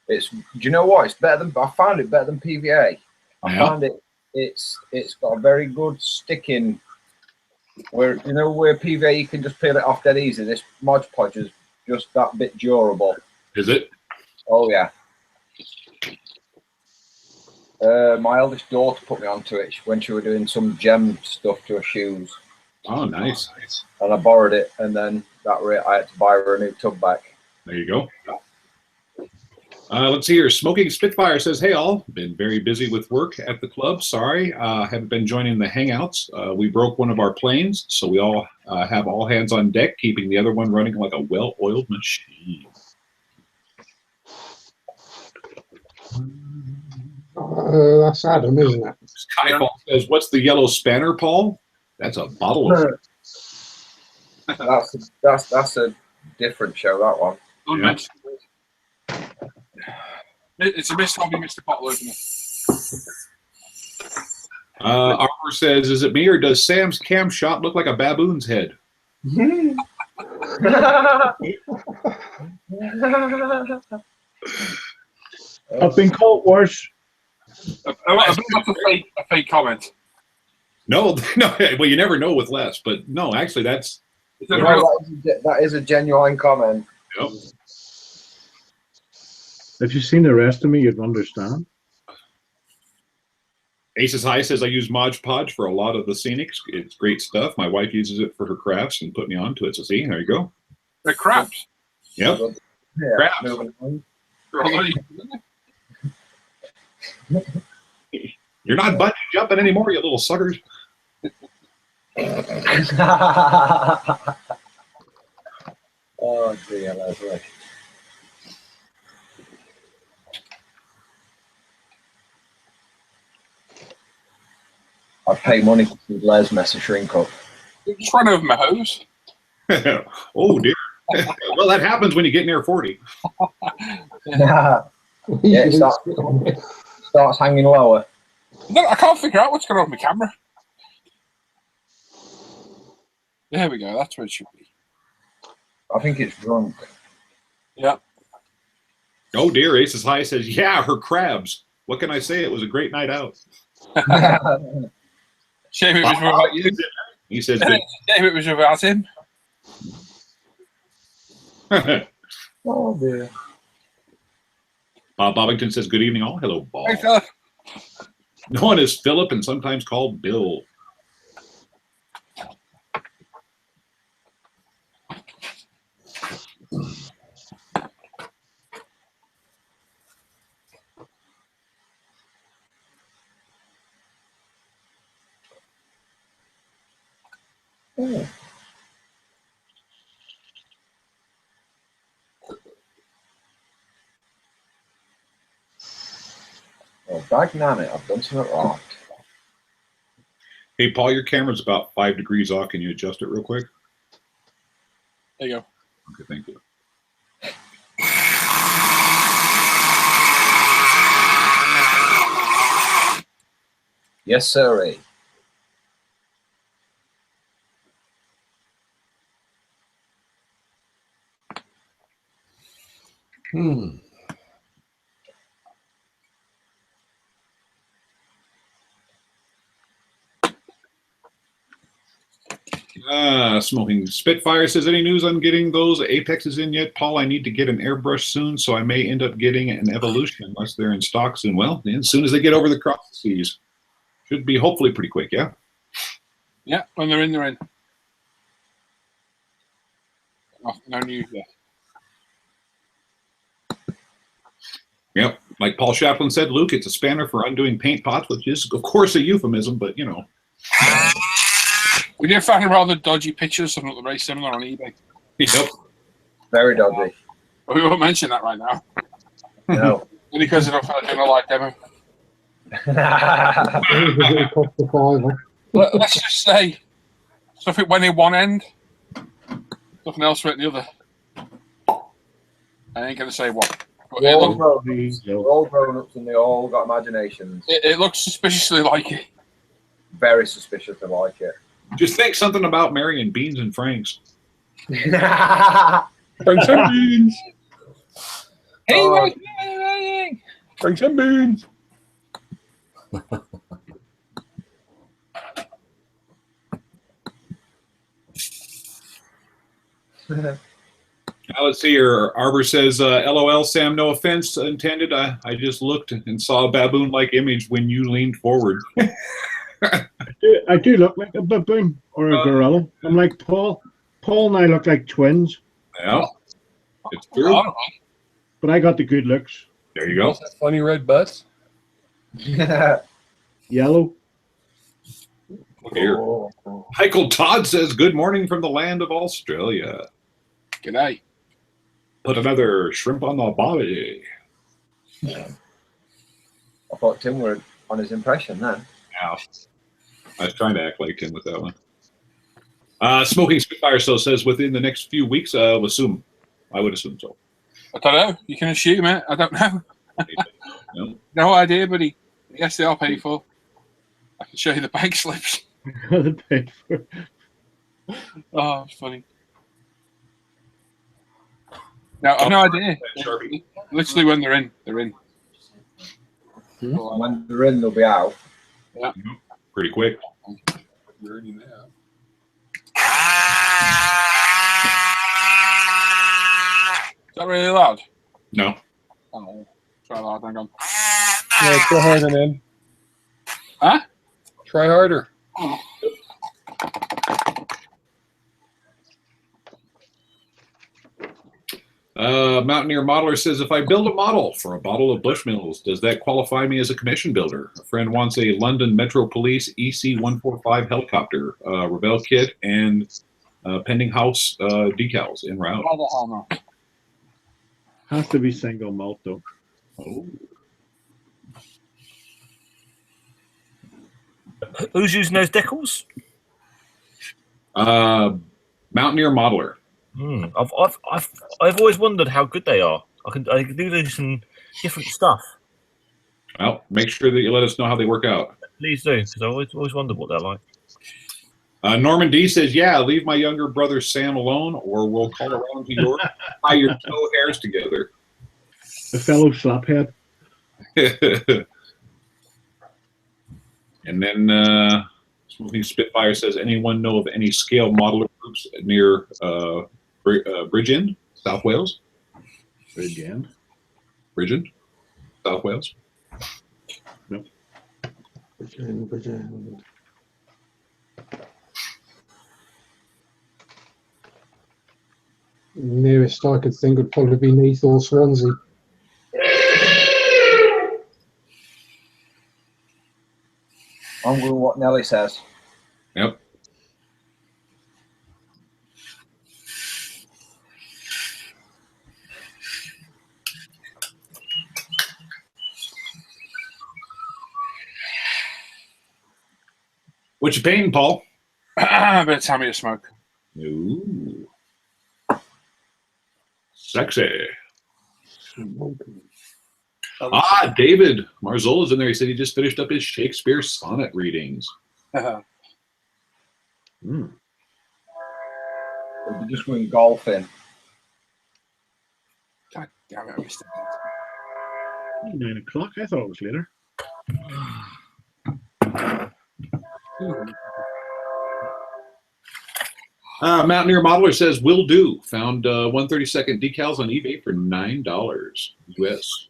Do you know what? It's better than, I found it better than PVA. I Yeah. found it's got a very good sticking. Where where PVA you can just peel it off dead easy. This Mod Podge is just that bit durable. Is it? Oh yeah. My eldest daughter put me onto it when she was doing some gem stuff to her shoes. Oh, nice. And I borrowed it, and then I had to buy her a new tub back. There you go. Let's see here. Smoking Spitfire says, hey all, been very busy with work at the club. Sorry, haven't been joining the hangouts. We broke one of our planes, so we all have all hands on deck, keeping the other one running like a well-oiled machine. That's Adam, isn't it? Skyfall says, what's the yellow spanner, Paul? That's a bottle of... That's a different show, that one. Yeah. It's a missed hobby, Mr. Bottle opener. Arbor says, is it me or does Sam's cam shot look like a baboon's head? I've been called worse. I think that's a fake comment. No, no. Well, you never know with Les, but no, actually, that's... That is a genuine comment. Yep. If you've seen the rest of me, you'd understand. Aces High says, I use Mod Podge for a lot of the scenics. It's great stuff. My wife uses it for her crafts and put me onto it. So see, there you go. The crabs. Yep. Yeah, Crabs. moving on. You're not bungee jumping anymore, you little suckers. Oh dear, Leslie. I'd pay money to see Les mess a shrink up. Just ran over my hose. Oh dear. Well, that happens when you get near 40. Yeah, it starts hanging lower. No, I can't figure out what's going on with my camera. There we go. That's where it should be. I think it's drunk. Yeah. Oh dear, Aces High says, yeah, her crabs. What can I say? It was a great night out. Shame it was without you. He says, Shame it was without him. Oh dear. Bob Bobbington says, good evening all. Hello, Bob. Hey, fella. Known as Philip and sometimes called Bill. Oh. Oh, dagnam it, I've done something wrong. Hey, Paul, your camera's about 5 degrees off. Can you adjust it real quick? There you go. Okay, thank you. Yes, sir. Smoking Spitfire says, any news on getting those Apexes in yet? Paul, I need to get an airbrush soon, so I may end up getting an Evolution unless they're in stock soon. Well, as soon as they get over the cross seas. Should be hopefully pretty quick, yeah? Yeah, when they're in, they're in. Oh, no news yet. Yep. Like Paul Chaplin said, Luke, it's a spanner for undoing paint pots, which is, of course, a euphemism, but, you know. We did find rather dodgy pictures, some that look very similar on eBay. Yep. Very dodgy. But we won't mention that right now. No. Only because I don't like demo. Let's just say something went in one end, nothing else went in the other. I ain't going to say what. But We're all grown-ups and they all got imaginations. It looks suspiciously like it. Very suspiciously like it. Just think something about marrying Beans and Franks. Franks and beans. Hey, what's happening? Franks and beans. Now let's see here. Arbor says, LOL, Sam, no offense intended. I just looked and saw a baboon-like image when you leaned forward. I do look like a baboon or a gorilla. I'm like Paul. Paul and I look like twins, Yeah, it's true. but I got the good looks. There you go. Funny red butts. Yellow. Here. Michael Todd says, good morning from the land of Australia. Good night. Put another shrimp on the barbie. I thought Tim were on his impression then. Now, I was trying to act like him with that one. Smoking Spitfire still says within the next few weeks, I would assume so. I don't know. You can assume it. I don't know. No. No idea, buddy. Yes, they are paid for. I can show you the bank slips. The paper. Oh, it's funny. No, I've no idea. Sharpie. Literally, when they're in, they're in. When they're in, they'll be out. Yeah. Pretty quick. You're already now. Is that really loud? No. Oh, try loud. Hang on. Yeah, try harder, man. Huh? Try harder. Mountaineer Modeler says, if I build a model for a bottle of Bushmills, does that qualify me as a commission builder? A friend wants a London Metro Police EC-145 helicopter, Rebel kit, and pending house decals in route. How the hell no? Has to be single malt though. Oh. Who's using those decals? Mountaineer Modeler. I've always wondered how good they are. I can do some different stuff. Well, make sure that you let us know how they work out. Please do, because I always wondered what they're like. Norman D says, yeah, leave my younger brother Sam alone, or we'll call around to York, tie your toe hairs together. A fellow slaphead. And then Smoking Spitfire says, anyone know of any scale modeler groups near Bridgend, South Wales? Bridgend, South Wales. Nope. Bridgend. Nearest I could think would probably be Neath or Swansea. I'm going with what Nelly says. Yep. What you painting, Paul? A bit of Tammy to smoke. Ooh. Sexy. David Marzola's in there. He said he just finished up his Shakespeare sonnet readings. We'll be just going golfing. God damn it, I missed it. 9 o'clock. I thought it was later. Mountaineer Modeler says, will do. Found 132nd decals on eBay for $9 US.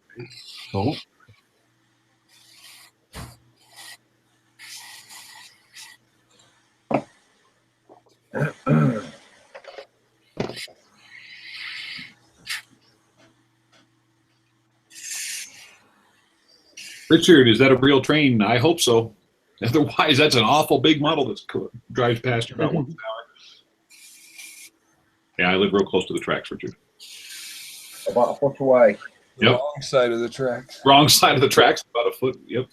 Cool. Richard, is that a real train? I hope so. Otherwise, that's an awful big model that drives past you about once an hour. Yeah, I live real close to the tracks, Richard. About a foot away. Yep. Wrong side of the tracks. Wrong side of the tracks, about a foot. Yep.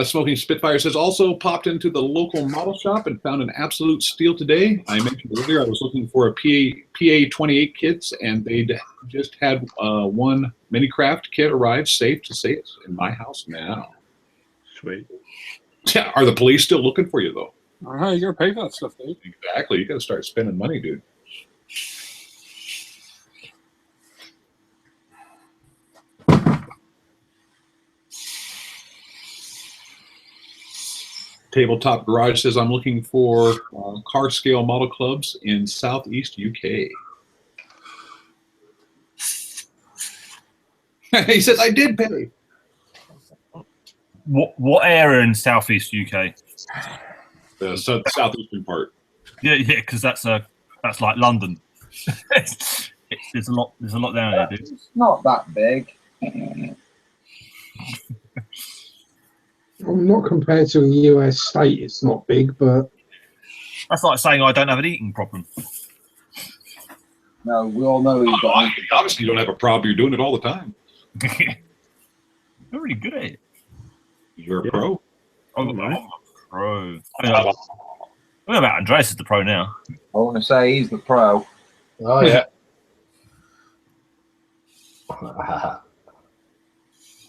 Smoking Spitfire says, also popped into the local model shop and found an absolute steal today. I mentioned earlier I was looking for a PA 28 kits, and they'd just had one Minicraft kit arrive safe to say it's in my house now. Sweet. Yeah, are the police still looking for you, though? I don't know, you gotta pay for that stuff, dude. Exactly. You got to start spending money, dude. Tabletop Garage says, I'm looking for car scale model clubs in Southeast UK. He says, I did pay. What area in Southeast UK? The southeastern part. Yeah, because that's like London. There's a lot down there, dude. It's not that big. Well, not compared to a US state, it's not big, but That's like saying I don't have an eating problem. No, we all know he's got. Obviously, you don't have a problem. You're doing it all the time. You're really good at it. You're a pro. I'm a pro. I don't know about Andreas is the pro now. I want to say he's the pro. Oh yeah.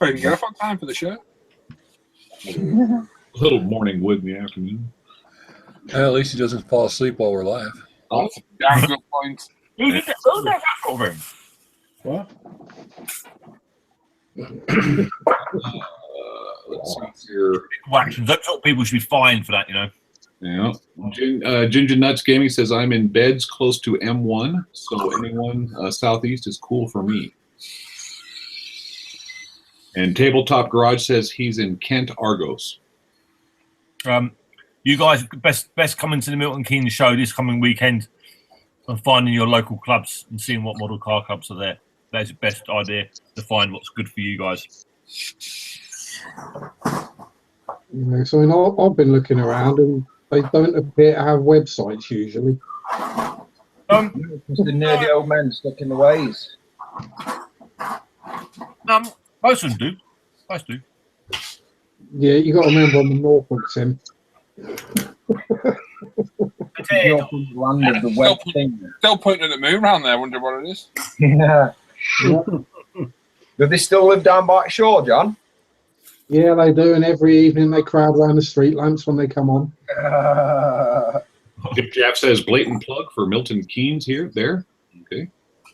Ready to get off on time for the show? A little morning wood in the afternoon. At least he doesn't fall asleep while we're live. Oh, that's a damn good point. Who did that for him? What? Let's see here. Actions. Those sort of people should be fined for that, you know. Yeah. Ginger Nuts Gaming says, I'm in beds close to M1, so anyone southeast is cool for me. And Tabletop Garage says he's in Kent, Argos. You guys best come into the Milton Keynes show this coming weekend and finding your local clubs and seeing what model car clubs are there. That's the best idea to find what's good for you guys. yeah, so I've been looking around and they don't appear to have websites usually. Just the nerdy old men stuck in the ways. Most of them do. Most do. Yeah, you got to remember on the Norfolk Sim. You're from the land of the web thing. Still pointing at the moon around there, wonder what it is. Yeah. Do they still live down by the shore, John? Yeah, they do, and every evening they crowd around the street lamps when they come on. Jeff says blatant plug for Milton Keynes here, there. Okay.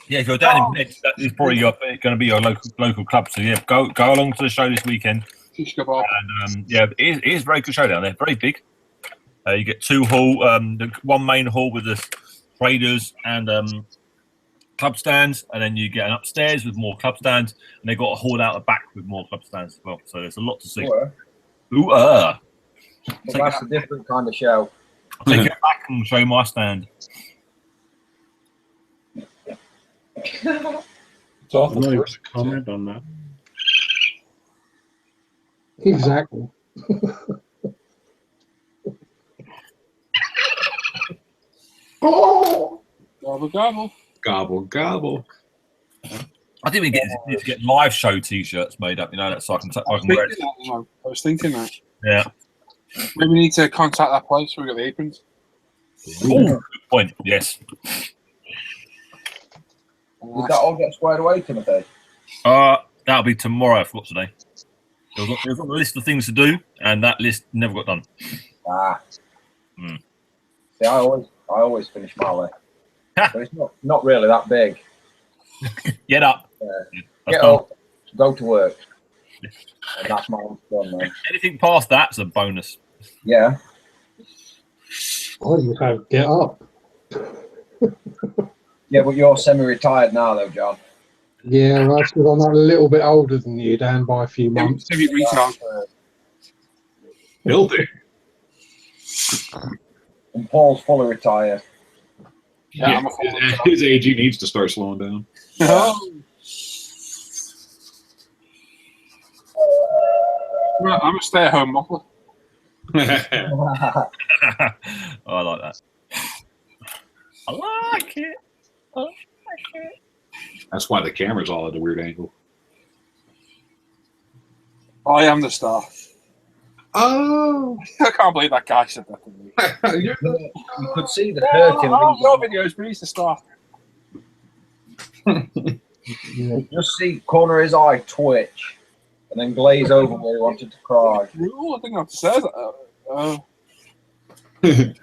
Yeah, if you're down in bed, that is probably going to be your local club. So yeah, go along to the show this weekend. And yeah, it is a very good show down there. Very big. You get two hall, one main hall with the traders and club stands, and then you get an upstairs with more club stands, and they got a hall out the back with more club stands as well. So there's a lot to see. Ooh, But that's a different kind of show. I'll take it back and show you my stand. It's awful. I'm not even going to comment on that. Exactly. Oh! Gobble, gobble. Gobble, gobble. I think we need to get live show T-shirts made up. You know, that so I can wear it. I was thinking that. Yeah. Maybe we need to contact that place where we got the aprons. Ooh, good point. Yes. Did that all get squared away, Timothy? That'll be tomorrow. I forgot today. There was a list of things to do, and that list never got done. See, I always finish my way. But it's not really that big. Get up. Get up, go to work. And that's my done, man. Anything past that's a bonus. Yeah. Oh, you have get up. Yeah, but you're semi-retired now, though, John. Yeah, that's because I'm a little bit older than you, Dan, by a few months. Building. And Paul's fully retired. Yeah, at his age, he needs to start slowing down. I'm a stay-at-home muffler. Oh, I like that. I like it. That's why the camera's all at a weird angle. I am the star. Oh, I can't believe that guy said that to me. You could see the hurt in No videos, but he's the star. Just see corner of his eye twitch and then glaze over where he wanted to cry. Ooh, I think I have to say that.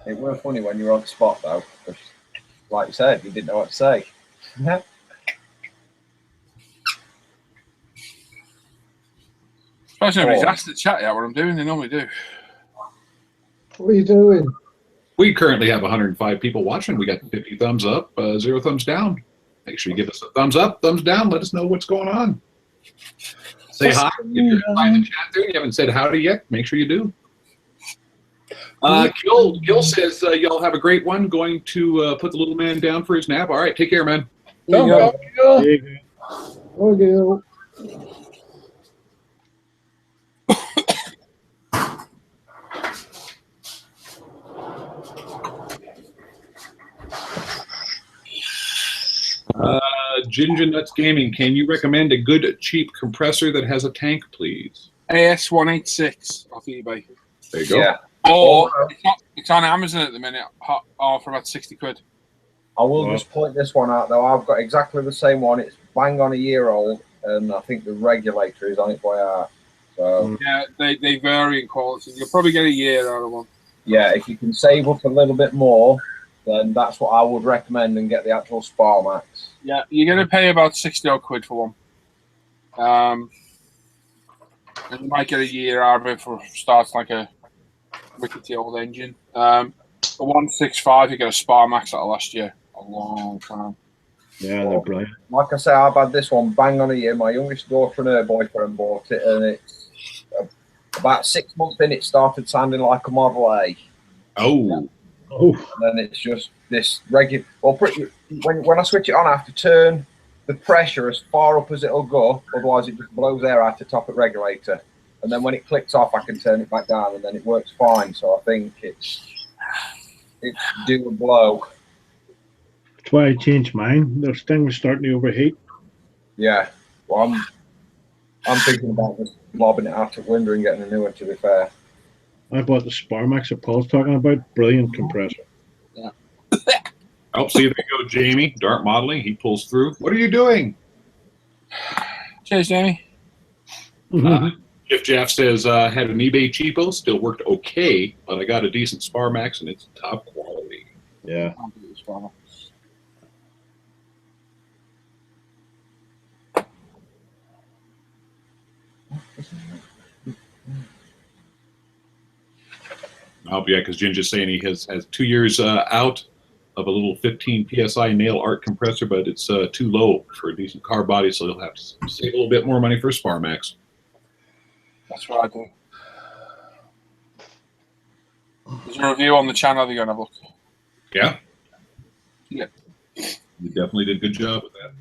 It were funny when you were on the spot, though. Because, like you said, you didn't know what to say. Especially nobody's asked to chat yet what I'm doing, they normally do. What are you doing? we currently have 105 people watching. We got 50 thumbs up, 0 thumbs down. Make sure you give us a thumbs up, thumbs down. Let us know what's going on. Say hi. If you're in the chat there and you haven't said howdy yet, make sure you do. Gil says y'all have a great one. Going to put the little man down for his nap. All right, take care, man. Don't Yeah. go. Big. Okay. Ginger Nuts Gaming, can you recommend a good cheap compressor that has a tank, please? AS186 off eBay. There you go. Yeah. Or it's on Amazon at the minute, for about 60 quid. I will just point this one out though. I've got exactly the same one. It's bang on a year old, and I think the regulator is on its way out. So Yeah, they vary in quality. You'll probably get a year out of one. yeah, if you can save up a little bit more, then that's what I would recommend and get the actual Sparmax. Yeah, you're going to pay about 60 odd quid for one. And you might get a year out of it for starts like a rickety old engine. A 165, you get a Sparmax that'll last you a long time. Yeah, they're brilliant. Like I say, I've had this one bang on a year. My youngest daughter and her boyfriend bought it, and it's about 6 months in, it started sounding like a Model A. Oh. Oh, And then it's just this regular. Well, when I switch it on, I have to turn the pressure as far up as it'll go. Otherwise, it just blows air out the top of regulator. And then when it clicks off, I can turn it back down, and then it works fine. So I think it's do a blow. that's why I changed mine. This thing was starting to overheat. Yeah. Well, I'm thinking about just lobbing it out the window and getting a new one. To be fair. I bought the Sparmax that Paul's talking about. Brilliant compressor. Oh, see, there you go, Jamie. Dart modeling. He pulls through. What are you doing? Cheers, Jamie. Jeff says, had an eBay cheapo, still worked okay, but I got a decent Sparmax and it's top quality. Yeah. I'll do this one. Oh, yeah, because Ginger's saying he has 2 years out of a little 15 PSI nail art compressor, but it's too low for a decent car body, so he'll have to save a little bit more money for a Sparmax. That's what I do. There's a review on the channel. You're going to have a look. Yeah? Yeah. You definitely did a good job with that.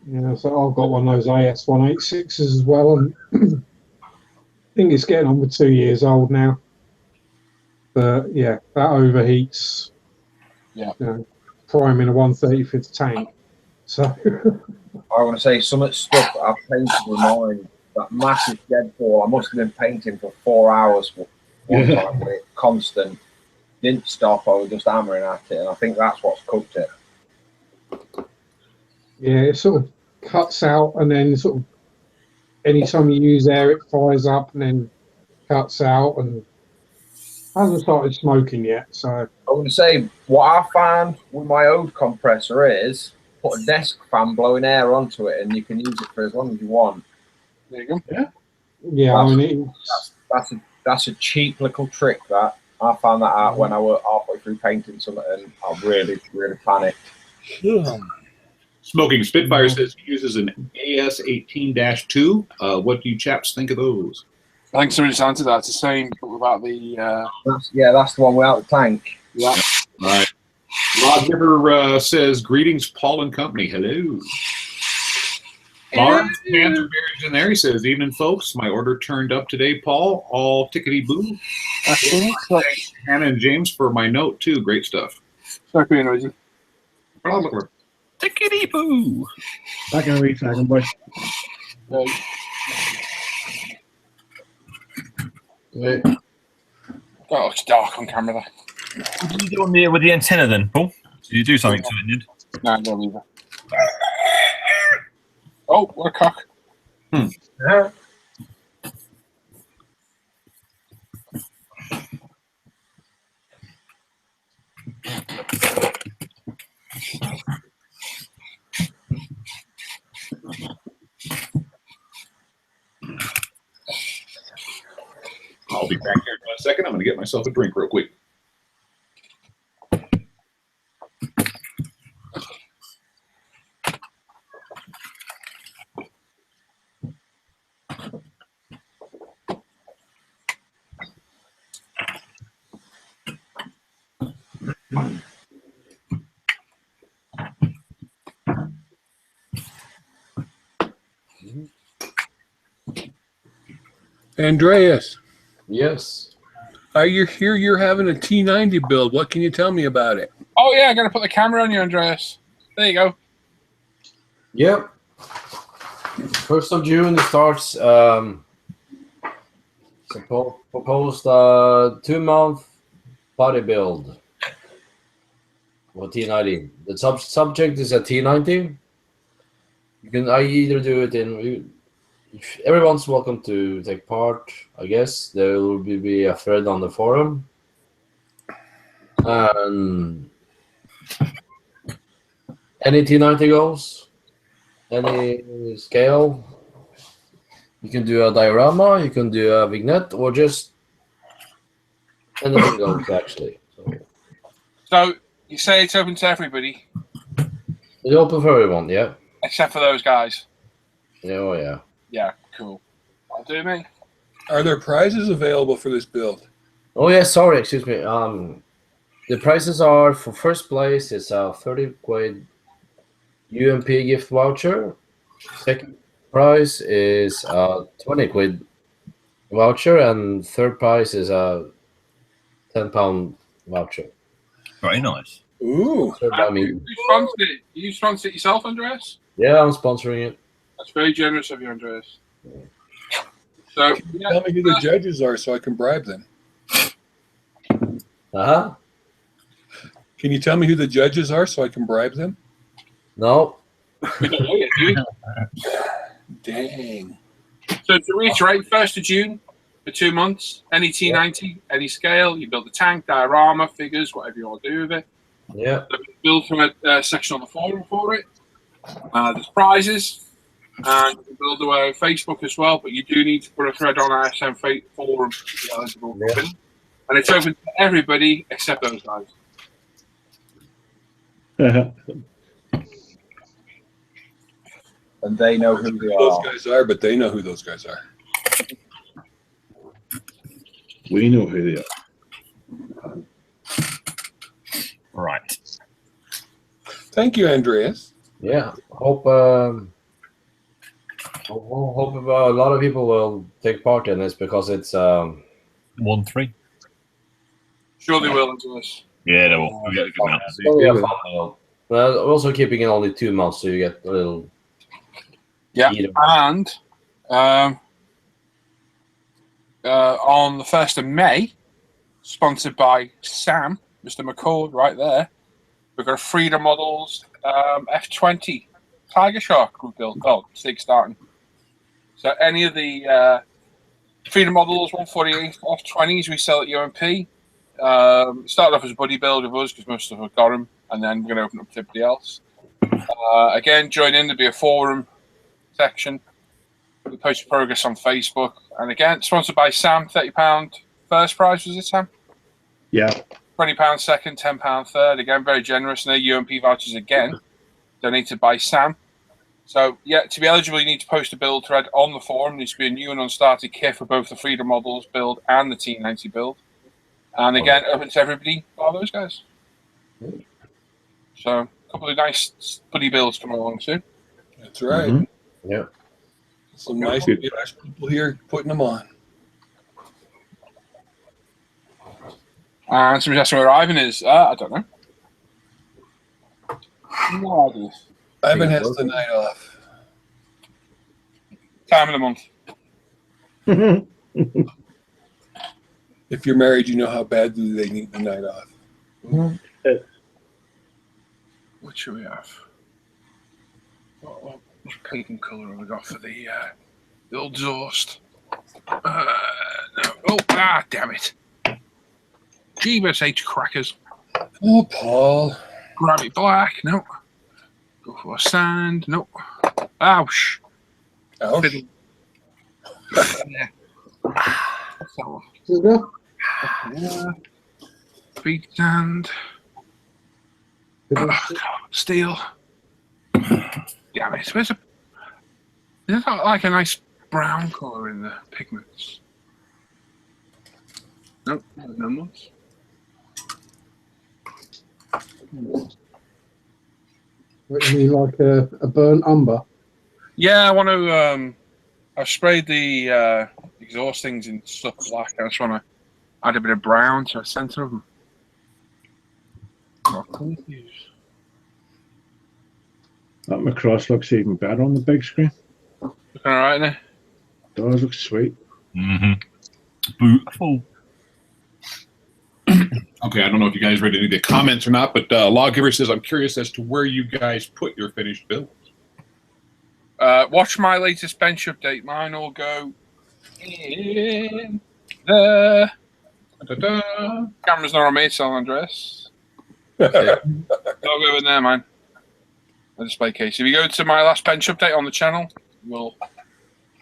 Yeah, so I've got one of those AS186s as well, and I think it's getting on with 2 years old now. But yeah, that overheats. Yeah. You know, priming a 135th tank. So I want to say some of the stuff that I've painted with mine, that massive deadfall, I must have been painting for 4 hours one time with it, constant. Didn't stop, I was just hammering at it, and I think that's what's cooked it. yeah, it sort of cuts out, and then sort of anytime you use air, it fires up and then cuts out, and hasn't started smoking yet. So I want to say what I found with my old compressor is put a desk fan blowing air onto it, and you can use it for as long as you want. There you go. yeah, I mean, That's a cheap little trick that I found that out when I was halfway through painting something, and I really panicked. Smoking Spitfire says he uses an AS18-2. What do you chaps think of those? I think somebody's answered that. It's the same about the. That's the one without the tank. Yeah. All right. Rod River says, greetings, Paul and company. Hello. Lawrence Panther Bear's in there. He says, evening, folks. My order turned up today, Paul. All tickety-boo. Thanks, Hannah and James, for my note, too. Great stuff. Sorry for being noisy. Tickety-boo. Back in a wee second, boy. That looks dark on camera there. What did you do on with the antenna then, Paul? Did you do something to it, did? No, don't leave it. Oh, what a cock. Yeah. I'll be back here in a second. I'm going to get myself a drink real quick. Andreas, Yes. you're here. You're having a T90 build. What can you tell me about it? Oh yeah, I'm gonna put the camera on you, Andreas. There you go. Yep. 1st of June it starts. Proposed 2-month body build for T90. The subject is a T90. You can either do it in. Everyone's welcome to take part. I guess there will be a thread on the forum, and any T90 goes, any scale. You can do a diorama, you can do a vignette, or just anything goes actually. So you say it's open to everybody, It's open for everyone, yeah. except for those guys. Yeah, oh yeah. Yeah, cool. I'll do me. Are there prizes available for this build? Oh yeah, sorry, excuse me. The prices are for first place is a 30 quid UMP gift voucher. Second prize is a 20 quid voucher, and third prize is a £10 voucher. Very nice. Ooh. Sponsored by me. You sponsored it. You sponsored it yourself, Andreas? Yeah, I'm sponsoring it. That's very generous of you, Andreas. So yeah, Tell me who the judges are so I can bribe them. Uh-huh. Can you tell me who the judges are so I can bribe them? No. we don't know yet, do we? Dang. So to reiterate, 1st of June for 2 months, any T90, any scale, you build a tank, diorama, figures, whatever you want to do with it. Yeah. So build from a section on the forum for it. There's prizes, and you can build away Facebook as well, but you do need to put a thread on our ISM forum to be eligible for it. And it's open to everybody except those guys. And they know who they Those are. guys are, but they know who those guys are. We know who they are. Right. Thank you, Andreas. Yeah, hope hope a lot of people will take part in this because it's 1-3. Sure they will into this. Yeah, they will. We'll get a good amount. it's gonna be a fun deal. Well, also keeping it only 2 months, so you get a little. Yeah, Either. and on the 1st of May, sponsored by Sam, Mr. McCord, right there, we've got a Freedom Models F20 Tiger Shark group build. Oh, Sig starting. So any of the Freedom Models 148 F20s we sell at UMP. Started off as a buddy build with us because most of us got them, and then we're going to open up to everybody else. Again, join in. There'll be a forum section. We post your progress on Facebook, and again, sponsored by Sam. £30 first prize, was it, Sam? Yeah. £20 second, £10 third. Again, very generous. No UMP vouchers again, donated by Sam. So yeah, to be eligible, you need to post a build thread on the forum. There needs to be a new and unstarted kit for both the Freedom Models build and the T90 build. And again, open to everybody, all those guys. So a couple of nice buddy builds coming along soon. That's right. Mm-hmm. Yeah. Some nice people here putting them on. And somebody's asking where Ivan is. I don't know. No idea. Ivan has the night off. Time of the month. If you're married, you know how badly they need the night off. What should we have? What paint colour have we got for the old exhaust? No. Oh, damn it. Jeebus H crackers. Oh, Paul. Grab it black. No. Go for a sand. No. Ouch. Ouch. Fiddle. Yeah. What's that one? Yeah. Beat sand. Oh, God. Steel. Damn it. Where's a... There's not like a nice brown colour in the pigments. Nope. No ones. What, you mean like a burnt umber? Yeah, I want to. I've sprayed the exhaust things in stuff black. I just want to add a bit of brown to the centre of them. What colour to use? That Macross looks even better on the big screen. Looking all right there. Does look sweet. Beautiful. Okay, I don't know if you guys read any of the comments or not, but Lawgiver says, I'm curious as to where you guys put your finished build. Watch my latest bench update. Mine will go in the camera's not on me, San Andreas. I'll go in there, man. The display case. If you go to my last bench update on the channel, you'll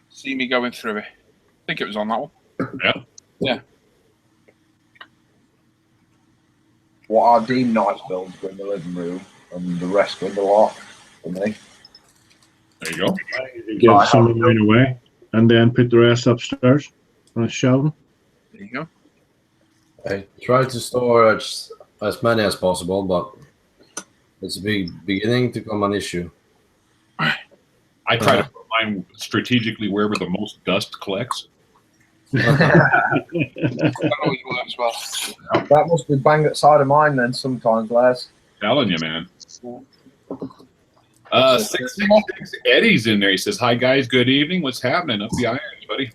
see me going through it. I think it was on that one. Yeah. Yeah. What are deemed nice builds go in the living room, and the rest go in the lot for me. There you go. Give some of mine away, and then put the rest upstairs on a shelf. There you go. I try to store as many as possible, but it's beginning to become an issue. I try to put mine strategically wherever the most dust collects. That always works well. That must be bang at side of mine then sometimes, Les. Telling you, man. 666 Eddie's in there. He says, "Hi guys, good evening. What's happening? Up the irons, buddy."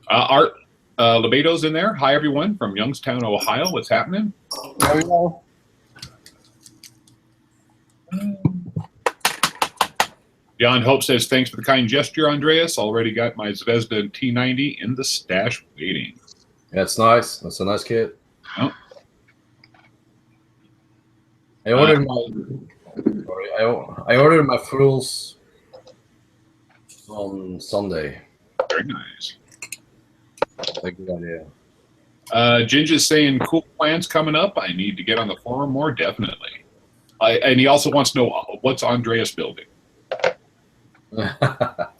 Art Lebedo's in there. Hi everyone from Youngstown, Ohio. What's happening? There we go. John Hope says, "Thanks for the kind gesture, Andreas. Already got my Zvezda T90 in the stash waiting." That's nice. That's a nice kit. Oh. I ordered I ordered my Fruls on Sunday. Very nice. That's a good idea. Ginger's saying, "Cool plans coming up. I need to get on the forum more, definitely." And he also wants to know what's Andreas building. That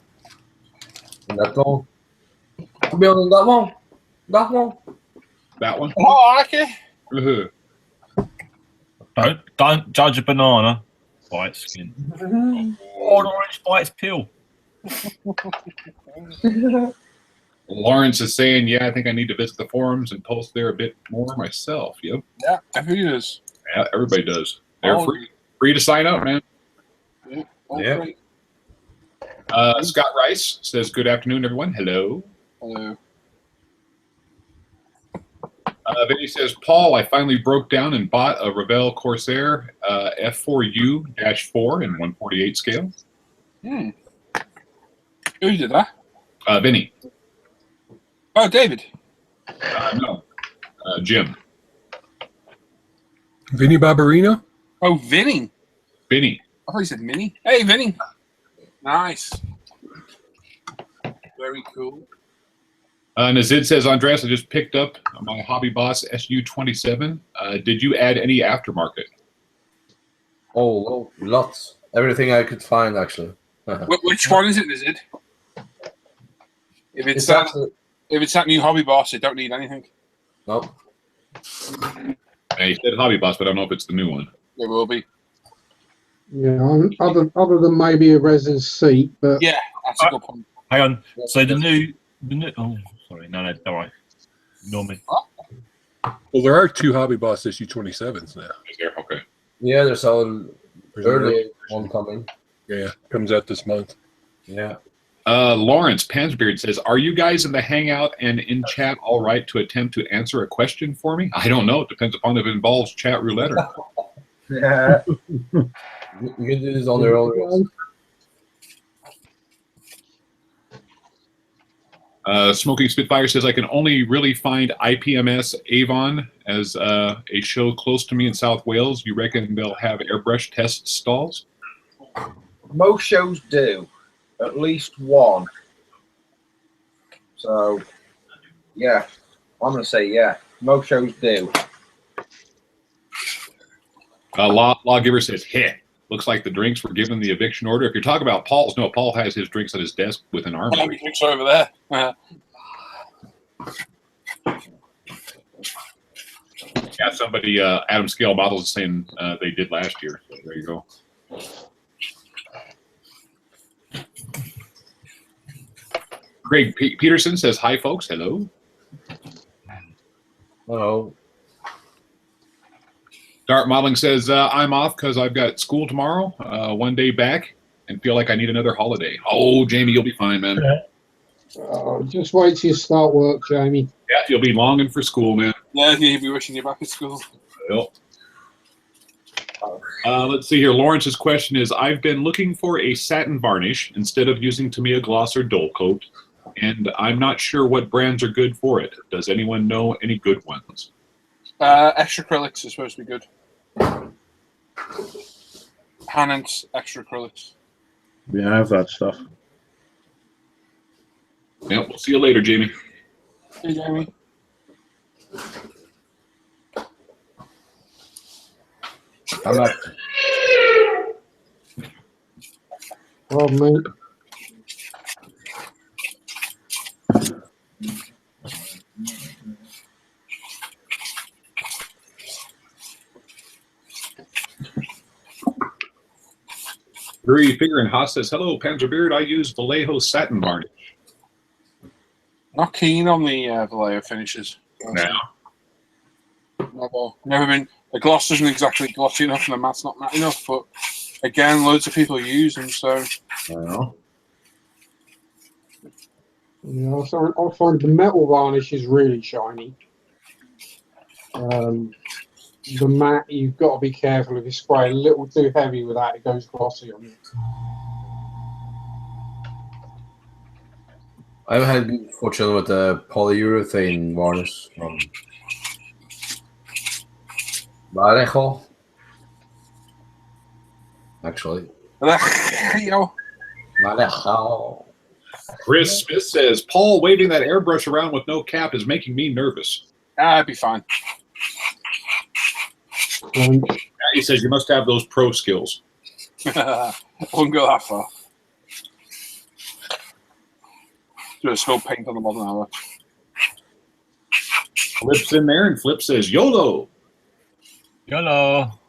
one. I'm building that one. That one. That one. Oh, I like it. Don't judge a banana by its skin. Or an orange by its peel. Lawrence is saying, "Yeah, I think I need to visit the forums and post there a bit more myself." Yep. Yeah, everybody does. Yeah, everybody does. They're free to sign up, man. Yeah. Yep. Scott Rice says, "Good afternoon, everyone." Hello. Hello. Vinny says, "Paul, I finally broke down and bought a Revell Corsair F4U-4 in 148 scale." Who did that? Vinny. Oh, David. No. Jim. Vinny Barbarino? Oh, Vinny. Vinny. I thought you said Minnie. Hey, Vinny. Nice. Very cool. Nazid says, "Andreas, I just picked up my Hobby Boss SU-27. Did you add any aftermarket?" Oh, lots. Everything I could find, actually. Which one is it? If it's that new Hobby Boss, it don't need anything. Nope. He said Hobby Boss, but I don't know if it's the new one. It will be. Yeah, other than maybe a resin seat, but Yeah, that's a good point. Hang on. So the new. Oh, sorry. No, all right. Ignore me. Well, there are two Hobby Boss SU-27s now. Is there? Okay. Yeah, there's an There's an early one coming. Yeah, comes out this month. Yeah. Lawrence Pansbeard says, "Are you guys in the Hangout and in chat all right to attempt to answer a question for me?" I don't know. It depends upon if it involves chat roulette or not. Yeah. You can do this on your own. Smoking Spitfire says, "I can only really find IPMS Avon as a show close to me in South Wales. You reckon they'll have airbrush test stalls?" Most shows do. At least one. So, yeah. I'm going to say yeah. Most shows do. Lawgiver says, "Heh. Looks like the drinks were given the eviction order." If you're talking about Paul's, no, Paul has his drinks at his desk with an arm. Oh, he drinks over there. Yeah, somebody, Adam Scale Models is saying they did last year. So there you go. Craig Peterson says, hi, folks. Hello. Hello. Dart Modeling says, I'm off because I've got school tomorrow, 1 day back, and feel like I need another holiday. Oh, Jamie, you'll be fine, man. Just wait till you start work, Jamie. Yeah, you'll be longing for school, man. Yeah, you'll be wishing you're back at school. Yep. Let's see here. Lawrence's question is, I've been looking for a satin varnish instead of using Tamiya Gloss or Dull Coat, and I'm not sure what brands are good for it. Does anyone know any good ones? Extra acrylics is supposed to be good. Hannon's extra acrylics. Yeah, I have that stuff. Yeah, we'll see you later, Jamie. Hey, Jamie. I'm not. Oh, mate. Yuri Figure and Haas says, hello, Panzerbeard. I use Vallejo satin varnish. Not keen on the Vallejo finishes. Now, Never been. The gloss isn't exactly glossy enough, and the matte's not matte enough. But again, loads of people use them, so. Well, Yeah, I find the metal varnish is really shiny. The matte, you've got to be careful if you spray a little too heavy with that, it goes glossy on you. I've had good fortune with the polyurethane varnish from Vallejo. Actually, Vallejo. Vallejo. Chris Smith says, Paul waving that airbrush around with no cap is making me nervous. I'd be fine. He says you must have those pro skills. I wouldn't go that far. Just go paint on the modern hour. Flip's in there, and Flip says, YOLO. YOLO.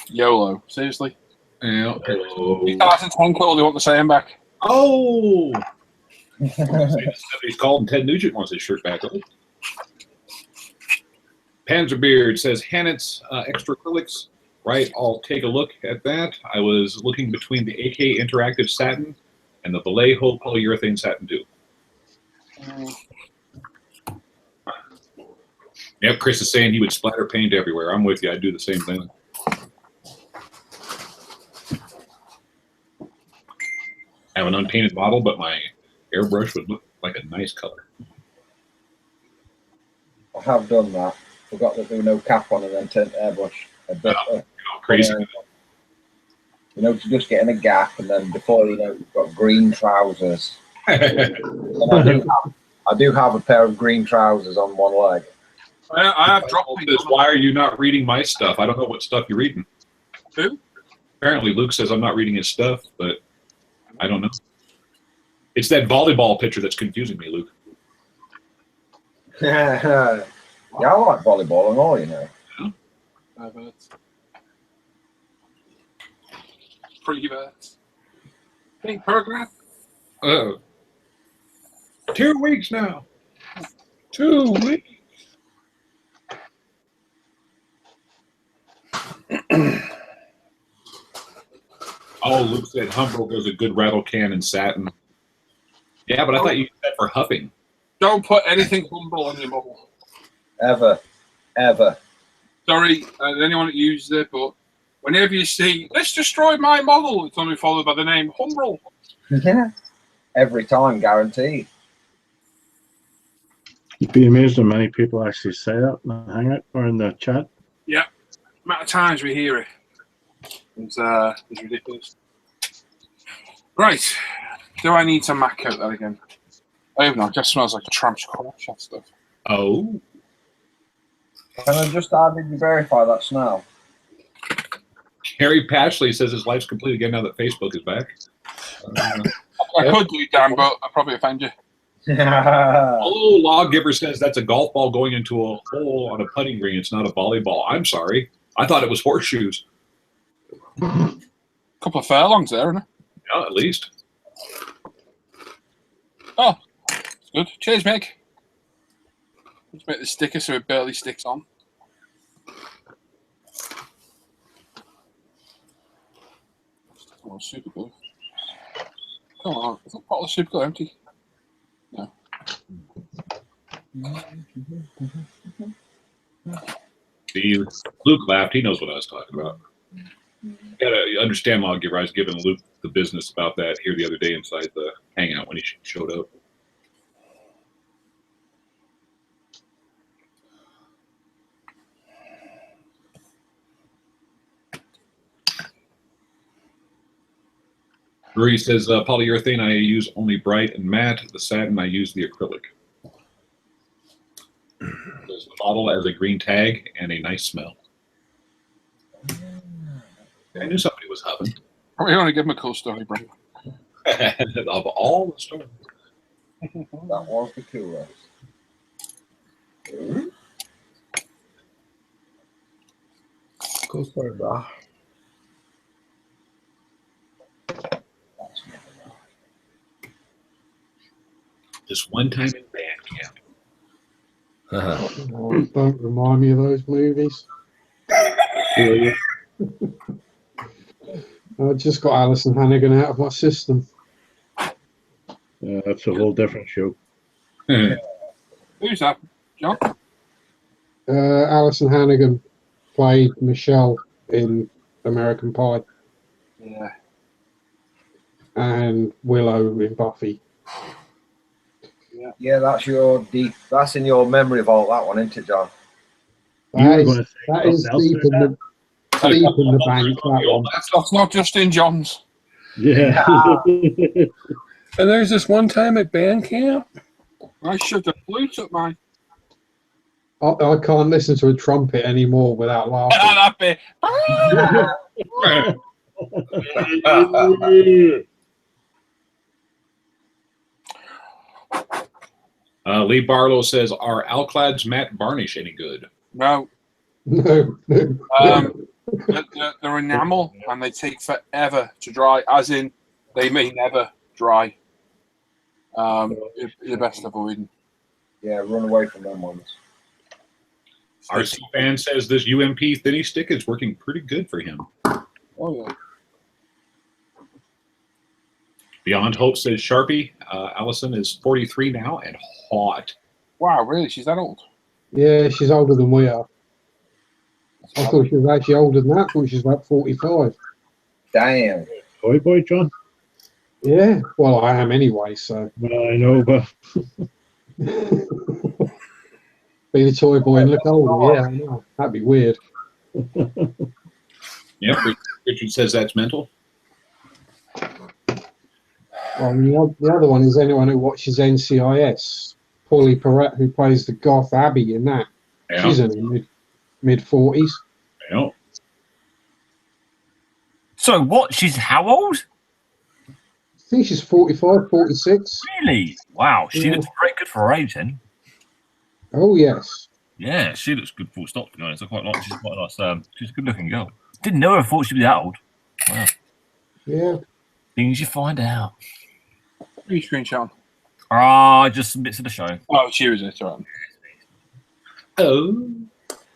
YOLO. Seriously? Yeah. 2010 call, they want the same back. Oh! He's called and Ted Nugent wants his shirt back. Right? Panzerbeard says, Hannet's extra acrylics. Right, I'll take a look at that. I was looking between the AK Interactive Satin and the Vallejo Polyurethane Satin too. Yep, Chris is saying he would splatter paint everywhere. I'm with you. I'd do the same thing. I have an unpainted bottle, but my airbrush would look like a nice color. I have done that. Forgot that there was no cap on it, and then turned the airbrush a bit. Crazy. You know, to just get in a gap, and then before you know, you've got green trousers. And I do have a pair of green trousers on one leg. I have dropped Says, why are you not reading my stuff? I don't know what stuff you're reading. Who? Apparently, Luke says I'm not reading his stuff, but I don't know. It's that volleyball picture that's confusing me, Luke. Yeah, I like volleyball and all, you know. I've heard. Pretty bad. Big program. 2 weeks now. 2 weeks. Oh, Luke said Humbrol does a good rattle can in satin. Yeah, but I thought you used that for huffing. Don't put anything humble on your model. Ever. Sorry, anyone that uses it, but whenever you see, let's destroy my model, it's only followed by the name Humbrol. Yeah. Every time, guaranteed. You'd be amazed how many people actually say that in the hangout or in the chat. Yeah. The amount of times we hear it is ridiculous. Right. Do I need to mac out that again? I hope not. It just smells like a tramp's crotch, that stuff. Oh. Can I just add in to verify that smell? Harry Pashley says his life's complete again now that Facebook is back. I could do, Dan, but I'll probably offend you. Oh, Lawgiver says that's a golf ball going into a hole on a putting green. It's not a volleyball. I'm sorry. I thought it was horseshoes. Couple of furlongs there, isn't it? Yeah, at least. Oh, it's good. Cheers, Mick. Let's make the sticker so it barely sticks on. Oh, super good. Come on, is that bottle of super glue empty? No. See, Luke laughed. He knows what I was talking about. You gotta understand, Lawgiver. I was giving Luke the business about that here the other day inside the hangout when he showed up. Bree says polyurethane I use only bright and matte. The satin I use the acrylic. There's the bottle has a green tag and a nice smell. I knew somebody was huffing. Probably want to give him a cool story, bro. Of all the stories. That was the coolest. Cool story, bro. Just one time in band camp. Oh, don't remind me of those movies. I just got Alison Hannigan out of my system. That's a whole different show. Who's that, John? Alison Hannigan played Michelle in American Pie Yeah. and Willow in Buffy. Yeah, that's your deep. That's in your memory vault. That one, isn't it, John? You were That going is, to say that is something else deep there, in the bank. That one. That's not just in John's. Yeah. And there's this one time at band camp. I should have flute at mine. I can't listen to a trumpet anymore without laughing. That bit. Lee Barlow says, are Alclad's matte varnish any good? No. No. They're enamel and they take forever to dry, as in they may never dry. You're best avoiding. Yeah, run away from them ones. RC fan says this UMP thinny stick is working pretty good for him. Oh, yeah. Beyond Hope says Sharpie. Allison is 43 now and hot. Wow, really? She's that old? Yeah, she's older than we are. I thought she was actually older than that. I thought she was about 45. Damn. Toy boy, John. Yeah, well, I am anyway, so. Well, I know, but Be the toy boy and look older, yeah, I know. That'd be weird. Yep, Richard says that's mental. Well, the other one is anyone who watches NCIS. Paulie Perrette, who plays the goth Abby in that. Yeah. She's in her mid-40s. Yeah. So what? She's how old? I think she's 45, 46. Really? Wow. She Yeah. looks very good for her age then. Oh, yes. Yeah, she looks good full stop, to be honest. I quite like she's quite nice. She's a good looking girl. Didn't know her, thought she'd be that old. Wow. Yeah. Things you find out. You screenshot. Just some bits of the show. Oh, she was it, right. Oh.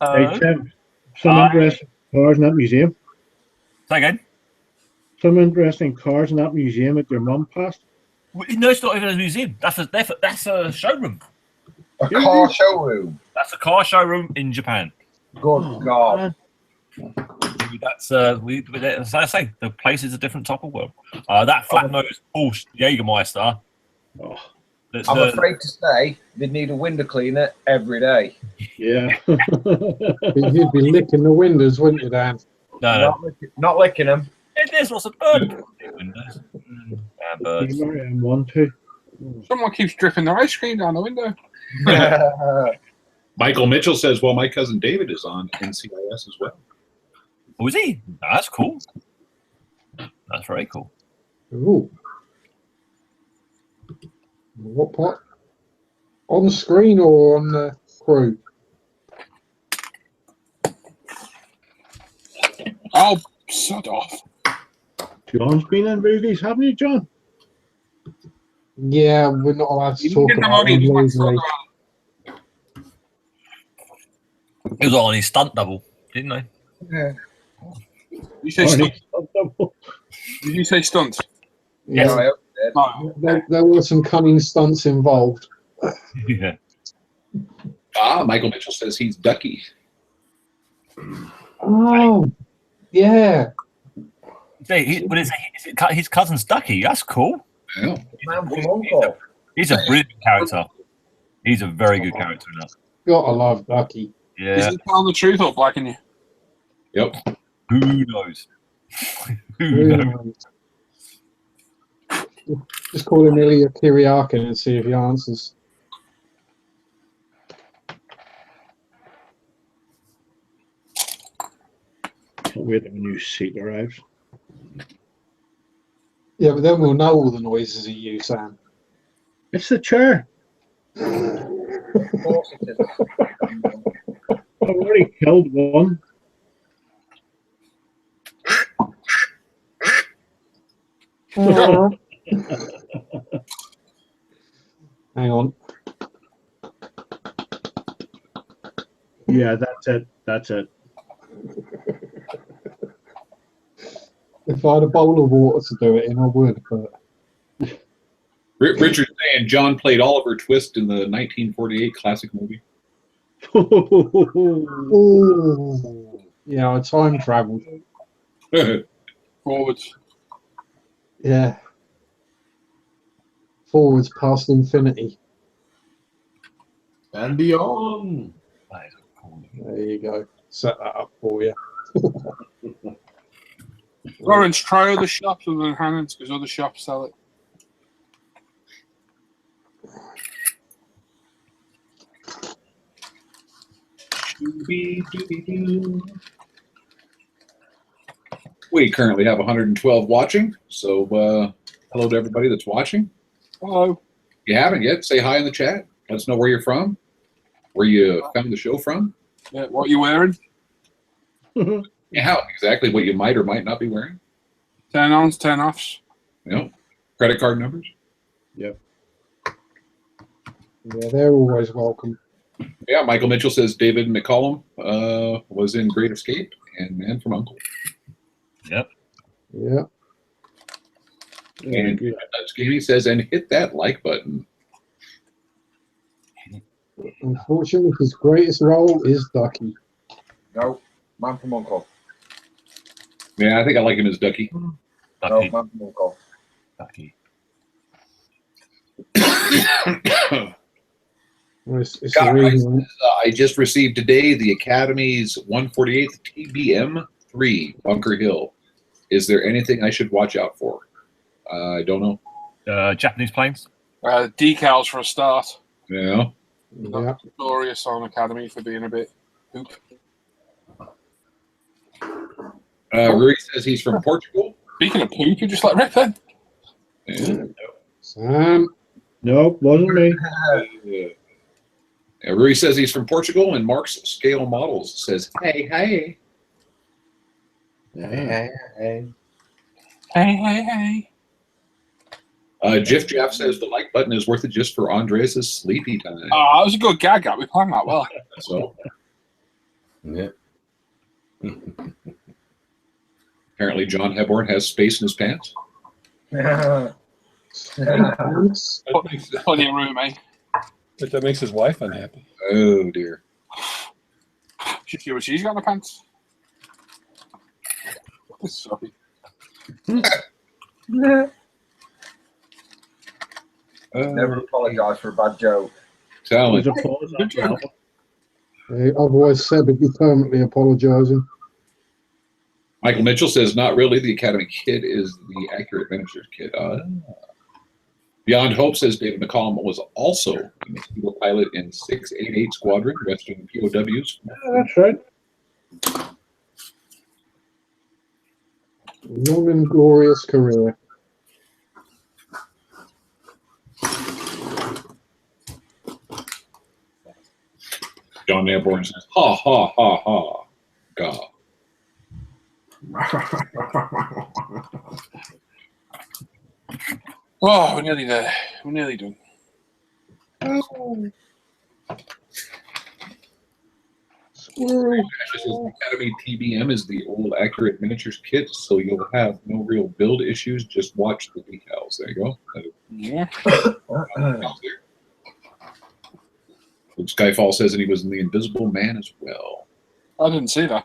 hey, Tim, some interesting cars in that museum. Say again? Some interesting cars in that museum that your mum passed. No, it's not even a museum. That's a showroom. A car showroom. That's a car showroom in Japan. Good God. That's as I say, the place is a different type of world. That flat nose Porsche Jägermeister. Oh. I'm afraid to say they'd need a window cleaner every day. Yeah. You'd be licking the windows, wouldn't you, Dan? No. Not licking them. There's lots of bird windows. Birds. M1 too. Someone keeps dripping their ice cream down the window. Michael Mitchell says, well, my cousin David is on NCIS as well. Oh, is he? That's cool. That's very cool. Ooh. What part? On screen or on the crew? Oh, sod off. John's been in movies, haven't you, John? Yeah, we're not allowed to You didn't talk get the about money. them You just want to legally. talk He was on his stunt double, didn't they? Yeah. about. You say stunt. Double. Did you say stunt? Yeah, No, I hope it did. Oh, there were some cunning stunts involved. Yeah. Michael Mitchell says he's Ducky. Oh, yeah. What is it? His cousin's Ducky. That's cool. Yeah. Man from Uncle. He's a brilliant character. He's a very good character in that. Gotta love Ducky. is Yeah. he telling the truth or blacking you? Yep. Who knows? Who Who knows? knows? Just call him Ilya Kyriakin and see if he answers. Can't wait till the new seat arrives. Yeah, but then we'll know all the noises of you, Sam. It's the chair. Of course it is. I've already killed one. Hang on. Yeah, that's it. That's it. If I had a bowl of water to do it in, I would, but Richard saying John played Oliver Twist in the 1948 classic movie. ooh, yeah, I time traveled. Forwards. Yeah. Forwards past infinity. And beyond. There you go. Set that up for you. Lawrence, try other shops other than Hannon's because other shops sell it. We currently have 112 watching, so hello to everybody that's watching. Hello. If you haven't yet, say hi in the chat. Let us know where you're from, where you found the show from. Yeah, what you wearing? Yeah, exactly what you might or might not be wearing. 10 ons, 10 offs. You know, credit card numbers. Yeah, they're always welcome. Yeah, Michael Mitchell says David McCollum was in Great Escape and Man from Uncle. Yep. Yeah. And Gaming says, and hit that like button. Unfortunately, his greatest role is Ducky. No, Man from Uncle. Yeah, I think I like him as Ducky. No, Ducky. Man from Uncle. Ducky. Well, it's the Scott Rice reason. says, I just received today the Academy's 148th TBM-3 Bunker Hill. Is there anything I should watch out for? I don't know. Japanese planes. Decals for a start. Yeah. Yeah. Glorious on Academy for being a bit poop. Rui says he's from Portugal. Speaking of poop, you just let rip then. Yeah. Sam. Nope, wasn't me. Rui says he's from Portugal, and Mark's Scale Models says, hey, hey. Hey. Hey, hey, hey. Jiff Jaff says the like button is worth it just for Andres' sleepy time. Oh, that was a good gag. We planned that well. So Yeah. apparently John Hebborn has space in his pants. Funny room, eh? But that makes his wife unhappy. Oh, dear. Should see what she's got in the pants. Sorry. Never apologise for a bad joke. Talent. There's a pause on that one. Otherwise, Seb would be permanently apologising. Michael Mitchell says, not really. The Academy kit is the accurate miniatures kit. Beyond Hope says David McCollum was also a mosquito pilot in 688 Squadron, rescuing POWs. That's right. Long and glorious career. John Nailborn says, ha, ha, ha, ha. God. Oh, we're nearly there. We're nearly done. Academy TBM is the old accurate miniatures kit, so you'll have no real build issues. Just watch the decals. There you go. Yeah. Luke Skyfall says that he was in the Invisible Man as well. I didn't see that.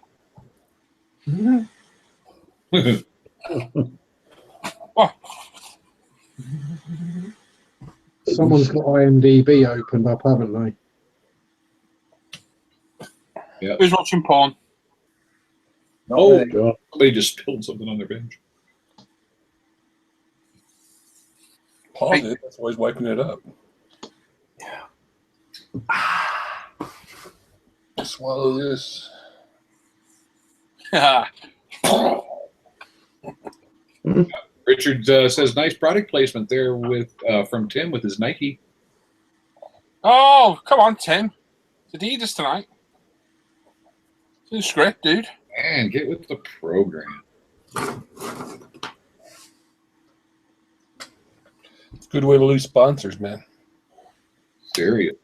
What? Someone's got IMDb opened up, haven't they? Yeah. Who's watching porn? Oh, God. somebody just spilled something on their bench. Pause it. That's always wiping it up. Swallow this. Richard says, nice product placement there with from Tim with his Nike. Oh, come on, Tim. It's Adidas tonight. It's in the script, dude. And get with the program. Good way to lose sponsors, man. Serious.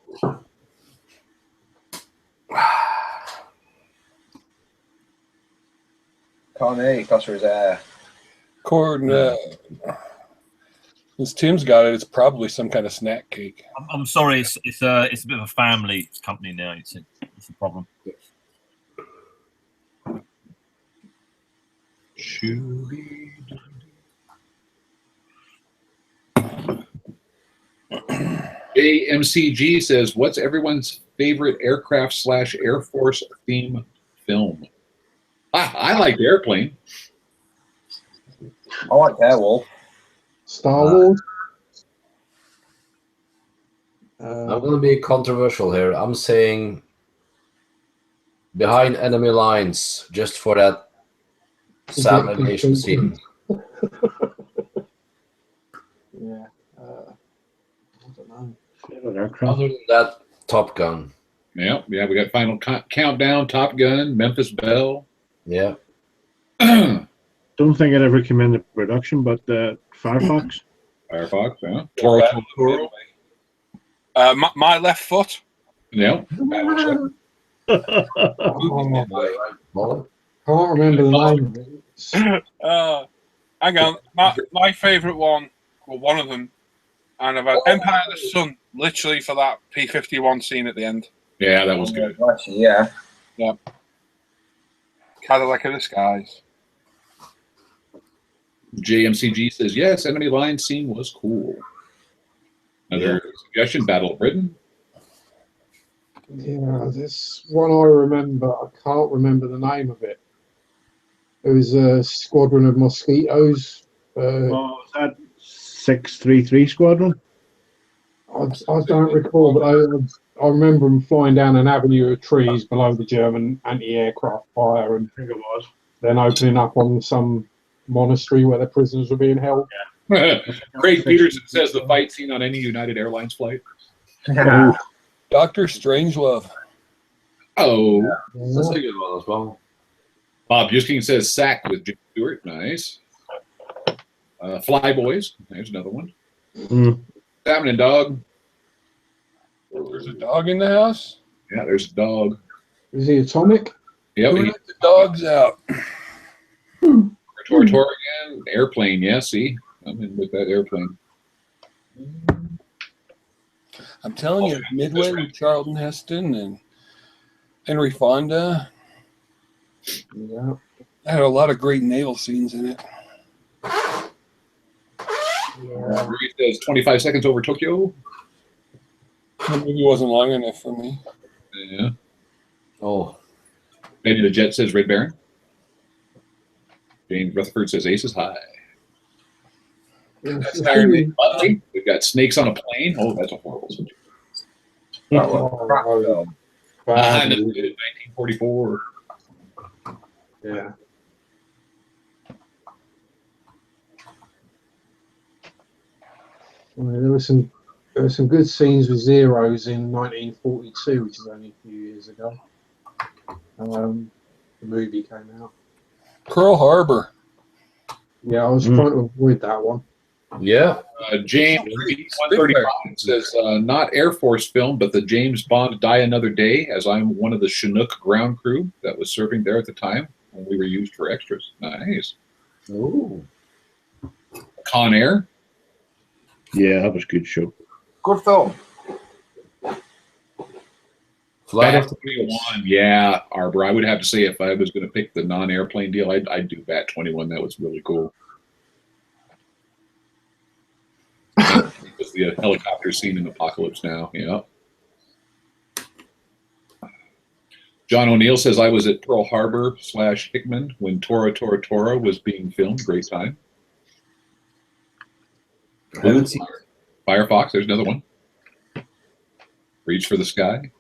Can't hear you because his hair. Gordon, since Tim's got it, it's probably some kind of snack cake. I'm sorry, it's a bit of a family company now. It's a problem. AMCG says, what's everyone's favorite aircraft / Air Force theme film? I like Airplane. I like Airwolf. Star Wars. I'm going to be controversial here. I'm saying Behind Enemy Lines, just for that Sam aviation scene. Yeah. I don't know. Favorite aircraft. Other than that, Top Gun. Yeah, we got Final Countdown, Top Gun, Memphis Belle. Yeah. Don't think it ever came into production, but Firefox. Firefox, yeah. Toro. My left foot. Yeah. Oh, I can't remember the name of it. Hang on. My favourite one, well, one of them, and I've had Empire of the Sun, literally for that P-51 scene at the end. Yeah, that was good. Yeah. Yeah. Cadillac of the Skies. JMCG says, yes, enemy line scene was cool. Another suggestion, Battle of Britain. Yeah, this one I remember. I can't remember the name of it. It was a squadron of mosquitoes. Was that 633 Squadron? I don't recall, but I remember them flying down an avenue of trees below the German anti-aircraft fire, and I think it was. then opening up on some monastery where the prisoners were being held. Craig Peterson says the fight scene on any United Airlines flight. Oh, Dr. Strangelove. Oh. That's a good one as well. Bob Juskin says Sack with Jim Stewart. Nice. Flyboys. There's another one. Salmon and Dog. There's a dog in the house? Yeah, there's a dog. Is he atomic? Yep. Who let the dogs out? Tor again. Airplane. Yeah, see? I'm in with that Airplane. I'm telling you, Midway with Charlton Heston and Henry Fonda. Yeah. That had a lot of great naval scenes in it. Rudy says 25 seconds over Tokyo. The movie wasn't long enough for me. Yeah. Oh. Benny the Jet says Red Baron. James Rutherford says Aces High. That's Iron Man Butley. We've got Snakes on a Plane. Oh, that's a horrible subject. Oh, 1944. yeah. Well, there There were some good scenes with Zeros in 1942, which is only a few years ago. The movie came out. Pearl Harbor. Yeah, I was trying to avoid that one. Yeah. James 135 says, not Air Force film, but the James Bond Die Another Day, as I'm one of the Chinook ground crew that was serving there at the time when we were used for extras. Nice. Ooh. Con Air. Yeah, that was a good show. Good film. Flight Bat of the 21. Yeah, Arbor. I would have to say if I was going to pick the non-airplane deal, I'd do Bat 21. That was really cool. It was the helicopter scene in Apocalypse Now. Yeah. John O'Neill says, I was at Pearl Harbor / Hickman when Tora Tora Tora was being filmed. Great time. I haven't seen Firefox, there's another one. Reach for the Sky.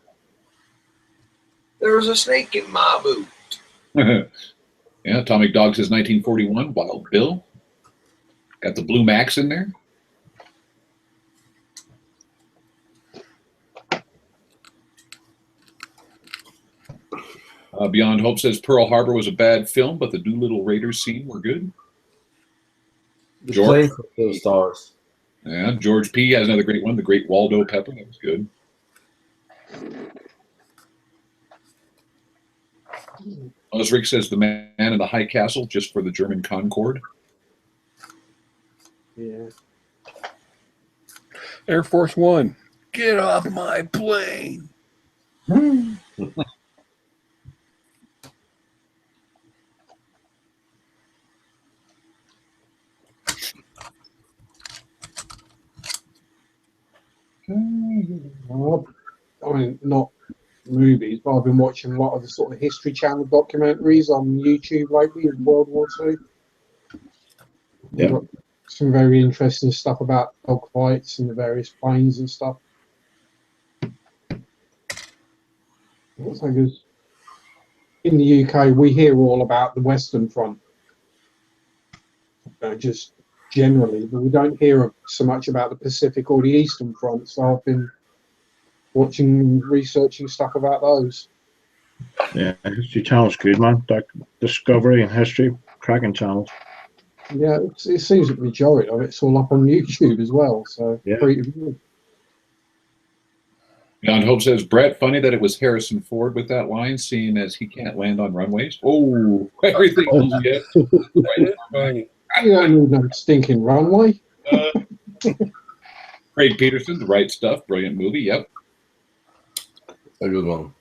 There was a snake in my boot. Yeah, Atomic Dog says 1941, Wild Bill. Got the Blue Max in there. Beyond Hope says Pearl Harbor was a bad film, but the Doolittle Raiders scene were good. the George. plane for the stars. Yeah, George P. has another great one, The Great Waldo Pepper. That was good. Rick says The Man in the High Castle, just for the German Concorde. Yeah. Air Force One. Get off my plane. Well, I mean, not movies, but I've been watching a lot of the sort of History Channel documentaries on YouTube lately of World War II. Yeah. Got some very interesting stuff about dogfights and the various planes and stuff. It's like in the UK, we hear all about the Western Front, just generally, but we don't hear so much about the Pacific or the Eastern Front. So I've been watching, researching stuff about those. Yeah, History Channel's good, man. Discovery and History, cracking channels. Yeah, it seems that the majority of it's all up on YouTube as well. So Yeah. pretty good. Beyond Hope says, Brett, funny that it was Harrison Ford with that line, seeing as he can't land on runways. Oh, everything. Yes. Right. You don't need no stinking runway. Craig Peterson, The Right Stuff, brilliant movie. Yep. A good one.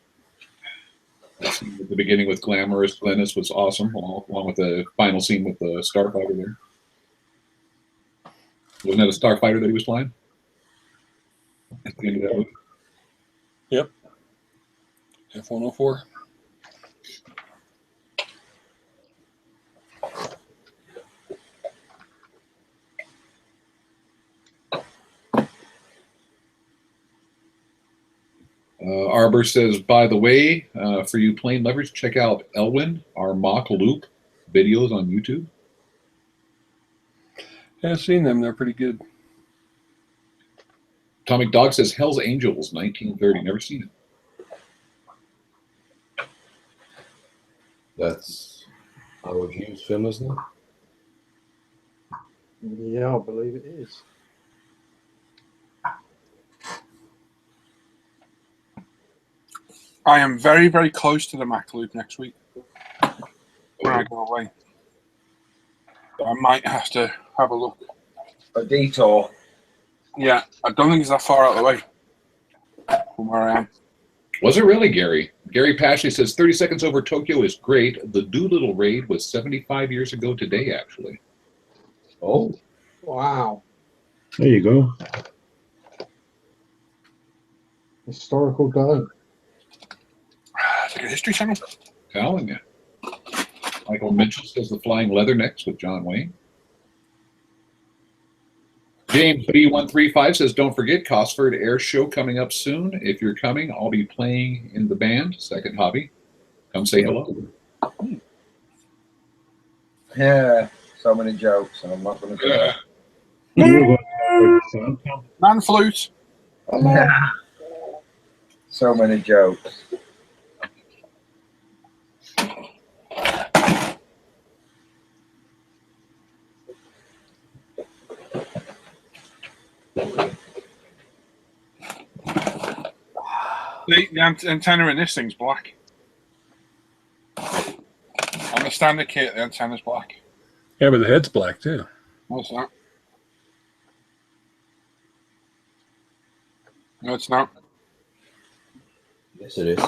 At the beginning with Glamorous Glennis was awesome, along with the final scene with the starfighter there. Wasn't that a starfighter that he was flying? At the end of that movie. Yep. F-104. Arbor says, by the way, for you plane lovers, check out Elwin, our mock loop videos on YouTube. Yeah, I've seen them. They're pretty good. Atomic Dog says, Hell's Angels, 1930. Never seen it. That's our Hughes film, isn't it? Yeah, I believe it is. I am very, very close to the Mac Loop next week when I go away. I might have to have a look. A detour. Yeah, I don't think it's that far out of the way from where I am. Was it really, Gary? Gary Pashley says 30 Seconds Over Tokyo is great. The Doolittle raid was 75 years ago today, actually. Oh, Wow. There you go. Historical day. It's like a History Channel. Telling you. Michael Mitchell says The Flying Leathernecks with John Wayne. James B135 says, don't forget Cosford Air Show coming up soon. If you're coming, I'll be playing in the band, Second Hobby. Come say hello. Yeah, so many jokes, and I'm not going to do that. You're going to Man flute. So many jokes. The antenna in this thing's black. On the standard kit, the antenna's black. Yeah, but the head's black too. What's that? No, it's not. Yes, it is.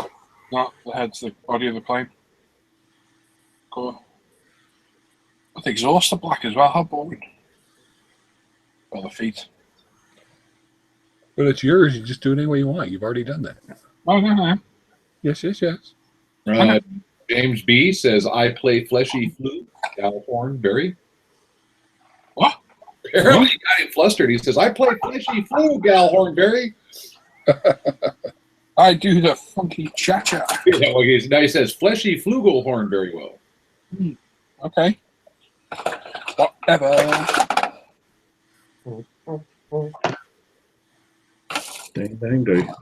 Not the head's the body of the plane. Cool. The exhaust are black as well. How boring. Well, the feet. But it's yours. You just do it any way you want. You've already done that. Oh, no. Yes, yes, yes. James B says, I play fleshy flute. California, Barry. What? Apparently, he got him flustered. He says, I play fleshy flute, Galhorn, Barry. I do the funky cha-cha. Yeah, well, now he says, fleshy flugelhorn very well. Okay. Whatever. Dang, dang, dang.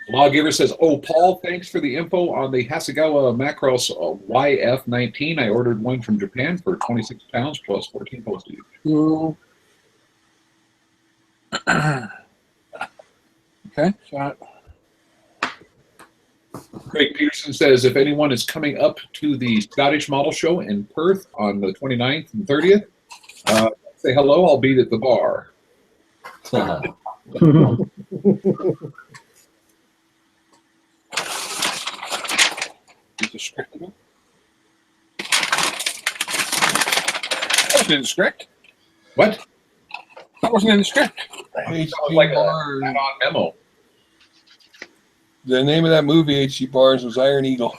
Lawgiver says, oh, Paul, thanks for the info on the Hasegawa Macross Yf-19. I ordered one from Japan for 26 pounds plus 14 postage. Okay. So, Craig Peterson says, if anyone is coming up to the Scottish Model Show in Perth on the 29th and 30th, say hello. I'll be at the bar. is the script again? That wasn't in the script. What? That wasn't in the script. It was like an add-on memo. The name of that movie, H.G. Barnes, was Iron Eagle.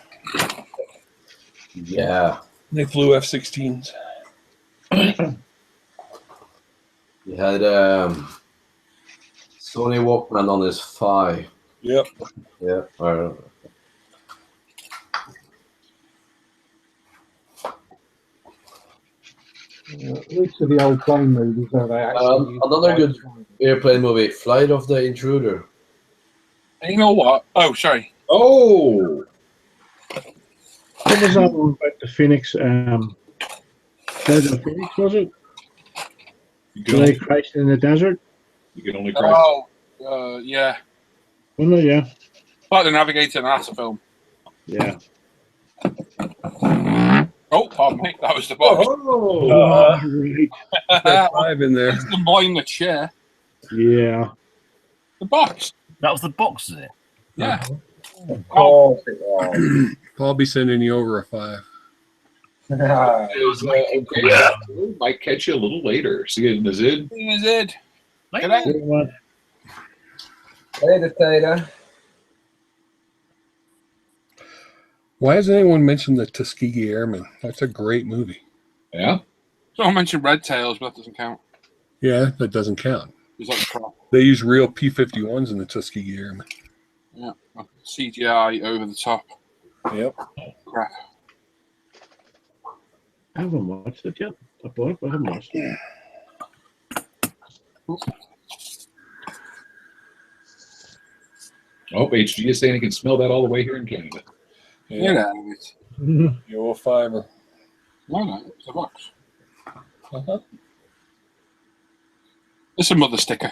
Yeah. They flew F-16s. He had Sony Walkman on his thigh. Yep. Yeah. I don't know. At least for the old plane movies, where they actually use Another good airplane movie, Flight of the Intruder. And you know what? Oh, sorry. Oh! What was that one about the Phoenix? Flight of the Phoenix, was it? Did they crash in the desert? You can only crash. Oh, yeah. Wasn't it? Yeah. Like the Navigator and NASA film. Yeah. Oh, pardon me. That was the box. Right. Got 5 in there. It's them buying the chair. Yeah. The box. That was the box, is it? Yeah. Oh, it was. I'll be sending you over a 5. Might catch you a little later. See you in the Zid. Thing is it. Later. G'day. Later, Tater. Why hasn't anyone mentioned the Tuskegee Airmen? That's a great movie. Yeah? Someone mentioned Red Tails, but that doesn't count. Yeah, that doesn't count. Is that crap? They use real P-51s in the Tuskegee Airmen. Yeah. CGI over the top. Yep. Crap. I haven't watched it yet. I bought it, but I haven't watched it. Oh, HG is saying he can smell that all the way here in Canada. Get out of it. You owe a 5er. No, it's a box. Uh-huh. It's a mother sticker.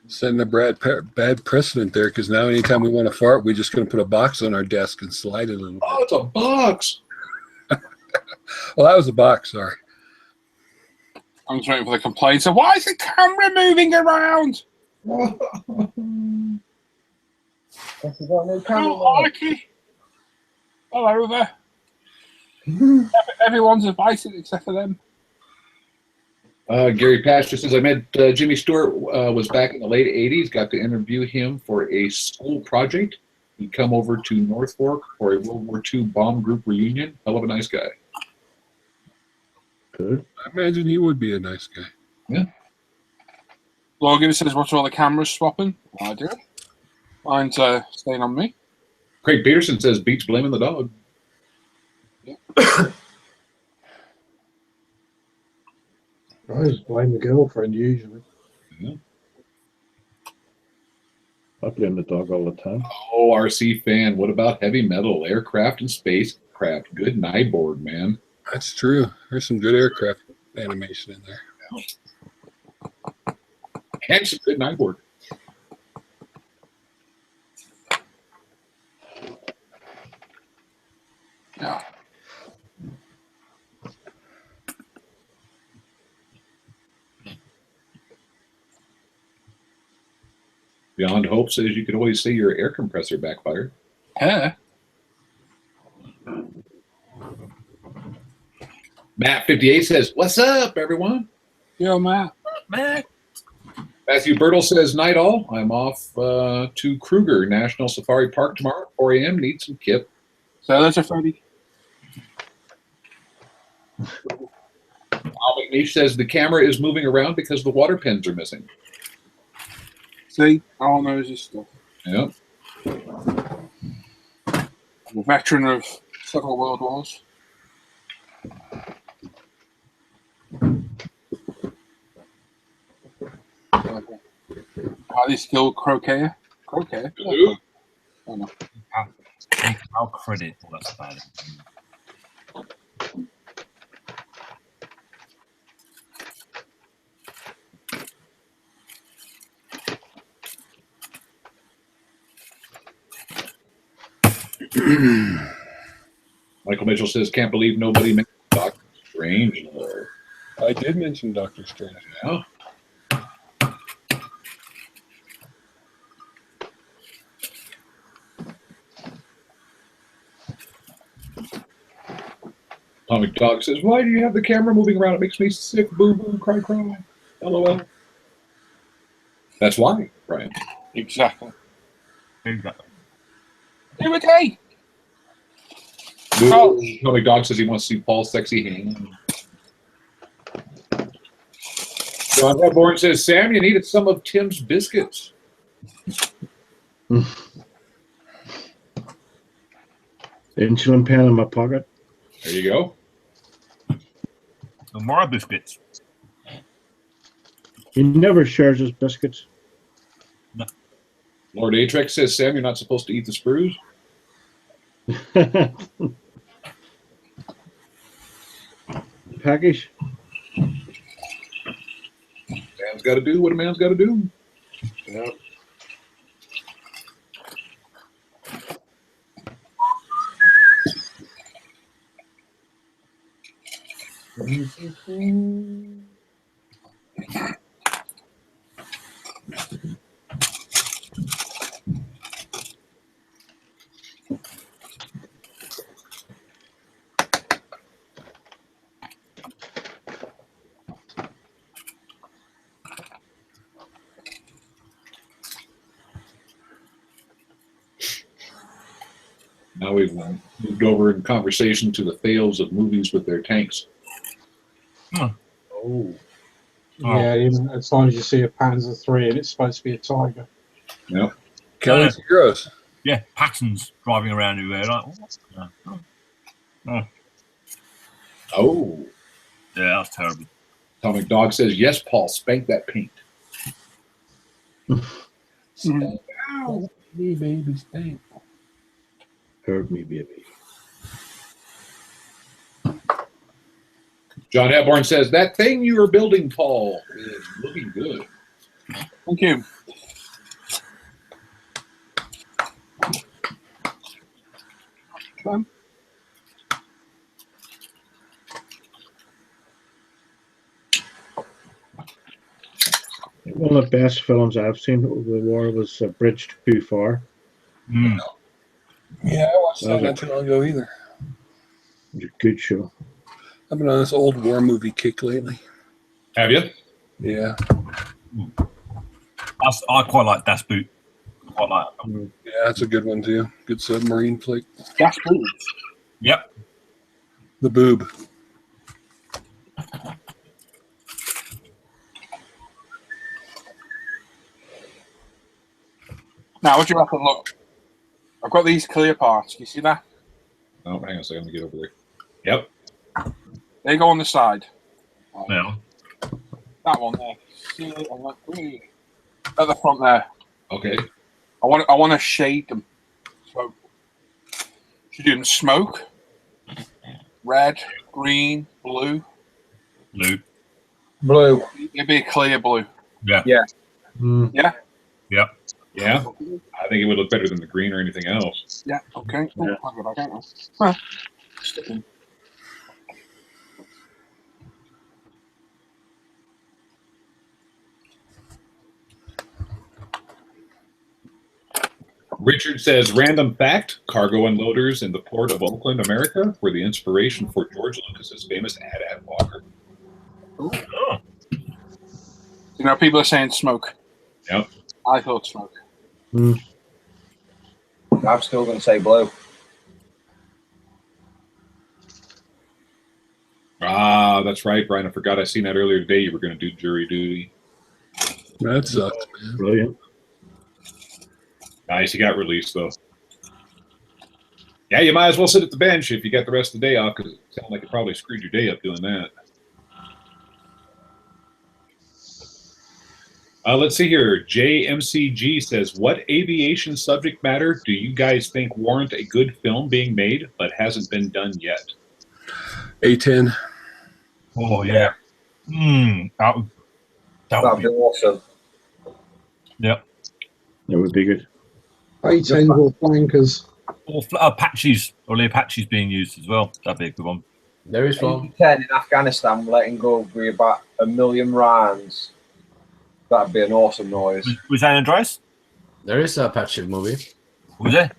Setting a bad precedent there, because now anytime we want to fart, we're just going to put a box on our desk and slide it a little. Oh, it's a box. Well, that was a box, sorry. I'm just waiting for the complaint. So why is the camera moving around? I don't like it. All over. Everyone's invited except for them. Gary Pastor says, I met Jimmy Stewart was back in the late 80s, got to interview him for a school project. He'd come over to North Fork for a World War II bomb group reunion. Hell of a nice guy. Good. I imagine he would be a nice guy. Yeah. Logan says, what's all the cameras swapping? I do. Mine's staying on me. Craig Peterson says, beats blaming the dog. I just blame the girlfriend usually. I blame the dog all the time. Oh, RC fan, what about heavy metal, aircraft, and spacecraft? Good board, man. That's true. There's some good aircraft animation in there. And some good board. Yeah. Beyond Hope says you could always see your air compressor backfired. Yeah. Matt58 says, what's up, everyone? Yo, Matt. Matt. Matthew Birtle says, night all. I'm off to Kruger National Safari Park tomorrow, 4 a.m. Need some kip. So that's a Freddie. Al McNeish says the camera is moving around because the water pins are missing. See, all knows his stuff. Yep. I'm a veteran of several world wars. Highly skilled croquet. Croquet? Who? Oh, no. I'll credit all that about it. Michael Mitchell says, can't believe nobody mentioned Doctor Strange. I did mention Doctor Strange. Yeah. Atomic Dog says, why do you have the camera moving around? It makes me sick. Boo boo, cry, cry. LOL. That's why, Brian. Exactly. Exactly. Timothy! Boo Oh. boo. Atomic Dog says he wants to see Paul's sexy hand. John Hepburn says, Sam, you needed some of Tim's biscuits. Insulin pen in my pocket. There you go. The more biscuits. He never shares his biscuits. Lord Atrex says, Sam, you're not supposed to eat the sprues. Package. Man's got to do what a man's got to do. Yep. Now we've moved over in conversation to the fails of movies with their tanks. Oh. Yeah, even at times you see a Panzer III and it's supposed to be a Tiger. Yep. Kelly's Heroes. Yeah, Pattons driving around everywhere. Like, Oh. yeah, that's terrible. Atomic Dog says, yes, Paul, spank that paint. Spank. Ow. Hey, baby, spank. Hurt me, baby. John Hepburn says, that thing you are building, Paul, is looking good. Thank you. One of the best films I've seen over the war was Bridge Too Far. Mm. Yeah, I watched that not too long ago either. It was a good show. I've been on this old war movie kick lately. Have you? Yeah. I quite like Das Boot. Quite like. Yeah, that's a good one too. Good submarine flick. Gas boots. Yep. The Boob. Now, what do you reckon? Look, I've got these clear parts. Can you see that? Oh, hang on a second. Let me get over there. Yep. They go on the side. Yeah. That one there. See it on that green. At the front there. Okay. I want to shade them. So, should do them smoke, red, green, blue. Blue. It'd be a clear blue. Yeah. Yeah. Yeah. Yep. Yeah. I think it would look better than the green or anything else. Yeah. Okay. Yeah. Oh, I don't know. Huh. Stick in. Richard says, random fact, cargo unloaders in the port of Oakland, America, were the inspiration for George Lucas's famous AT-AT walker. Oh. You know, people are saying smoke. Yep. I thought smoke. I'm still going to say blue. Ah, that's right, Brian. I forgot I seen that earlier today. You were going to do jury duty. That sucks, man. Brilliant. Nice. You got released, though. Yeah, you might as well sit at the bench if you got the rest of the day off, because it sounded like you probably screwed your day up doing that. Let's see here. JMCG says, what aviation subject matter do you guys think warrant a good film being made but hasn't been done yet? A10. Oh yeah. That would That'd be. be awesome. Yep. That would be good. A10 or flankers. Or Apaches. Or the Apaches being used as well. That'd be a good one. There is one. 10 in Afghanistan, letting go of about 1 million rounds. That'd be an awesome noise. Was that Andreas? There is a Apache movie. Was there?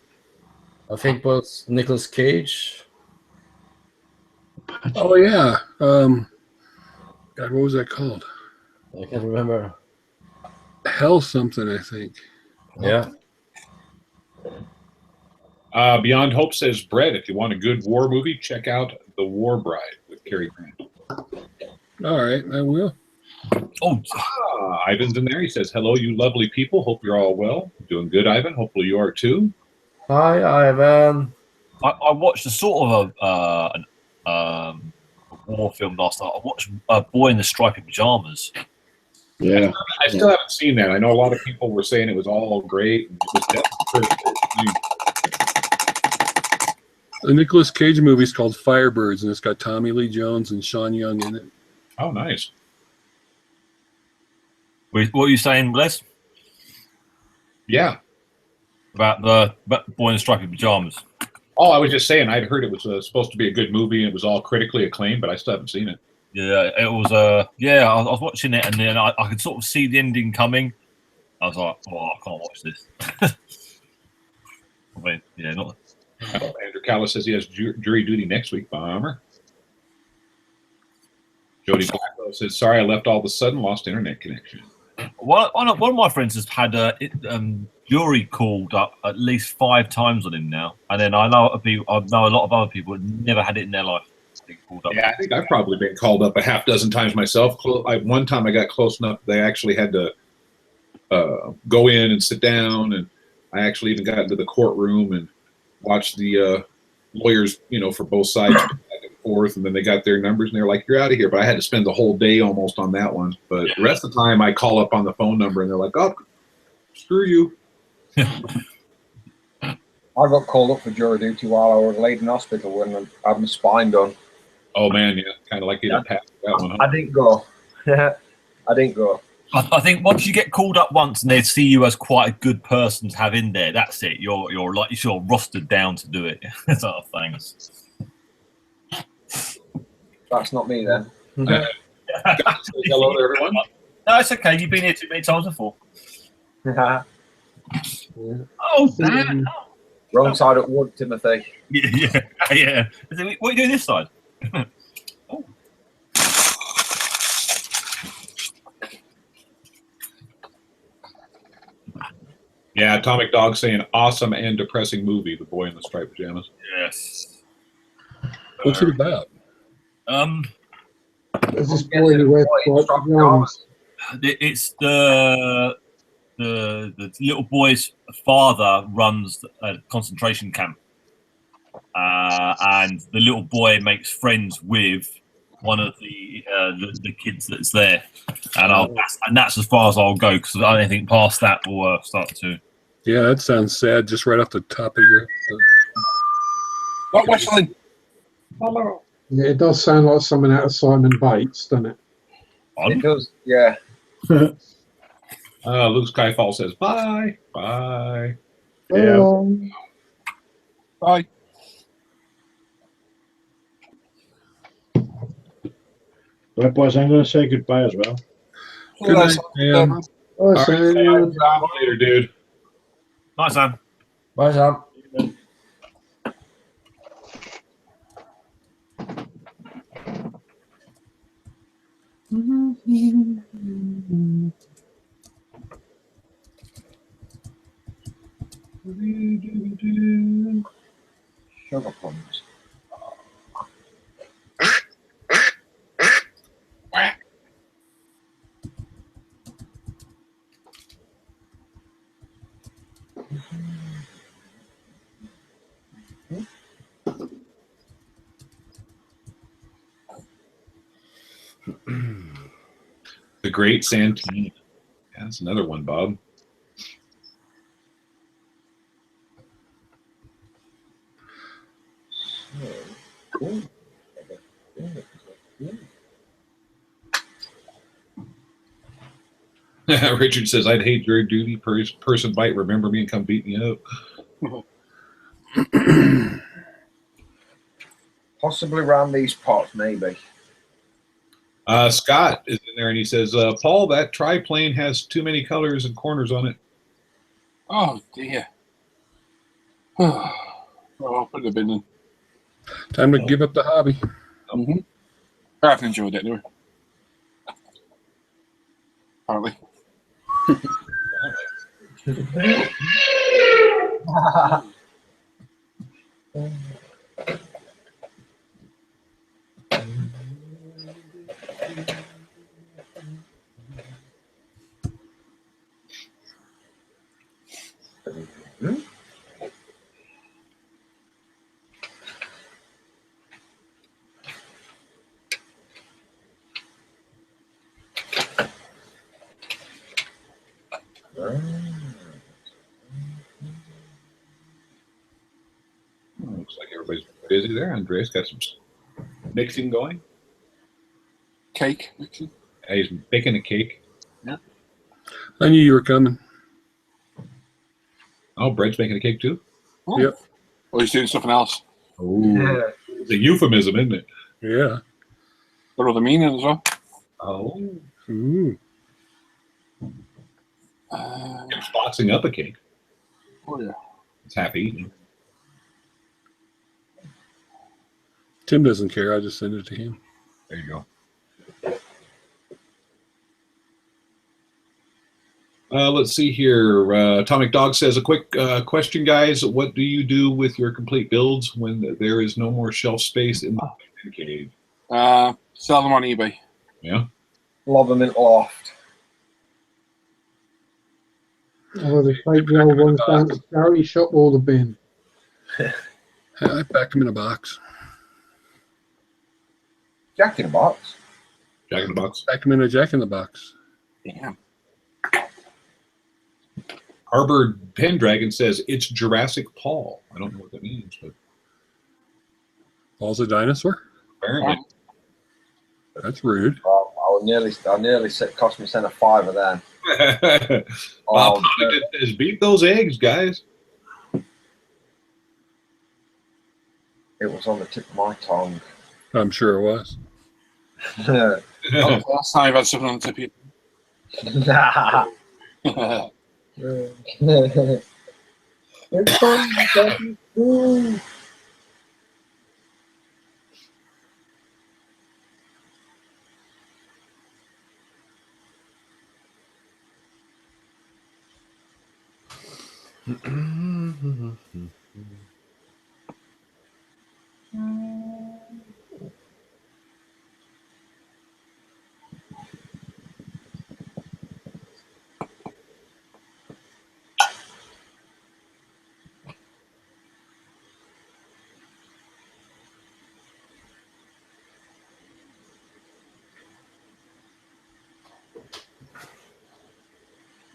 I think it was Nicolas Cage. Oh yeah. God, what was that called? I can't remember. Hell something, I think. Yeah. Beyond Hope says, Brett, if you want a good war movie, check out The War Bride with Cary Grant. All right, I will. Oh, Ivan's in there. He says, hello, you lovely people. Hope you're all well. Doing good, Ivan. Hopefully you are too. Hi, Ivan. I watched a sort of a war film last night. I watched Boy in the Striped Pajamas. Yeah. I still haven't seen that. I know a lot of people were saying it was all great. And it was definitely The Nicolas Cage movie is called Firebirds, and it's got Tommy Lee Jones and Sean Young in it. Oh, nice. What were you saying, Les? Yeah. About the Boy in the Striped Pajamas. Oh, I was just saying, I'd heard it was supposed to be a good movie and it was all critically acclaimed, but I still haven't seen it. Yeah, it was. I was watching it, and then I could sort of see the ending coming. I was like, "Oh, I can't watch this." I mean, yeah, not. Andrew Callis says he has jury duty next week, Bomber. Jody Blackwell says, sorry, I left all of a sudden, lost internet connection. One of my friends has had jury called up at least 5 times on him now, and then I know a lot of other people that never had it in their life. Called up. Yeah, I think I've probably been called up a half dozen times myself. One time I got close enough, they actually had to go in and sit down, and I actually even got into the courtroom and watched the lawyers, for both sides back and forth, and then they got their numbers, and they're like, you're out of here. But I had to spend the whole day almost on that one. But the rest of the time, I call up on the phone number, and they're like, oh, screw you. I got called up for jury duty while I was laid in hospital when I had my spine done. Oh, man, yeah. Kind of like you to pass that one. Huh? I didn't go. I didn't go. I think once you get called up once and they see you as quite a good person to have in there, that's it. You're rostered down to do it. Sort of things. That's not me then. Hello to everyone. No, it's okay. You've been here too many times before. Oh, damn. Wrong side at wood, Timothy. Yeah. What are you doing this side? Oh. Yeah, Atomic Dog saying awesome and depressing movie, The Boy in the Striped Pajamas. Yes. What's it about? There's this boy who wears white pajamas. It's the little boy's father runs a concentration camp, and the little boy makes friends with one of the kids that's there, and that's as far as I'll go because I don't think past that will start to. Yeah, that sounds sad. Just right off the top of your. What whistling? Yeah, it does sound like something out of Simon Bates, doesn't it? It does, yeah. Luke Skyfall says bye. Bye. Yeah. Bye. Right, boys, I'm going to say goodbye as well. Good night, Sam. Oh, All Sam. right, later, dude. Nice, Sam. Bye, Sam. Sugar plums. The Great Santine. Yeah, that's another one, Bob. Richard says, I'd hate your duty. Person might remember me and come beat me up. Possibly around these parts, maybe. Scott is in there and he says, Paul, that triplane has too many colors and corners on it. Oh, dear. Oh, I'll put the bin in. Time to give up the hobby. Mm-hmm. I've enjoyed it anyway. Apparently. Looks like everybody's busy there. Andreas got some mixing going. Cake mixing. He's baking a cake. Yeah. I knew you were coming. Oh, Brett's making a cake too? Oh. Yep. Or he's doing something else. Oh, it's a euphemism, isn't it? Yeah. Got other meaning as well. Oh. Ooh. He's boxing up a cake. Oh, yeah. It's half eaten. Tim doesn't care. I just send it to him. There you go. Let's see here. Atomic Dog says, a quick question, guys. What do you do with your complete builds when there is no more shelf space in the cave? Sell them on eBay. Yeah. Lob them in loft. Oh, they take the old ones down to the charity shop or the bin. I packed them in a box. Jack in a box. Jack in the Box. Packed them in a Jack in the Box. Damn. Harbor Pendragon says, it's Jurassic Paul. I don't know what that means, but Paul's a dinosaur? apparently. That's rude. I nearly said, cost me a $5 then. Bob says, beat those eggs, guys. It was on the tip of my tongue. I'm sure it was. Last time I've had something on the tip of It's fun. Ooh.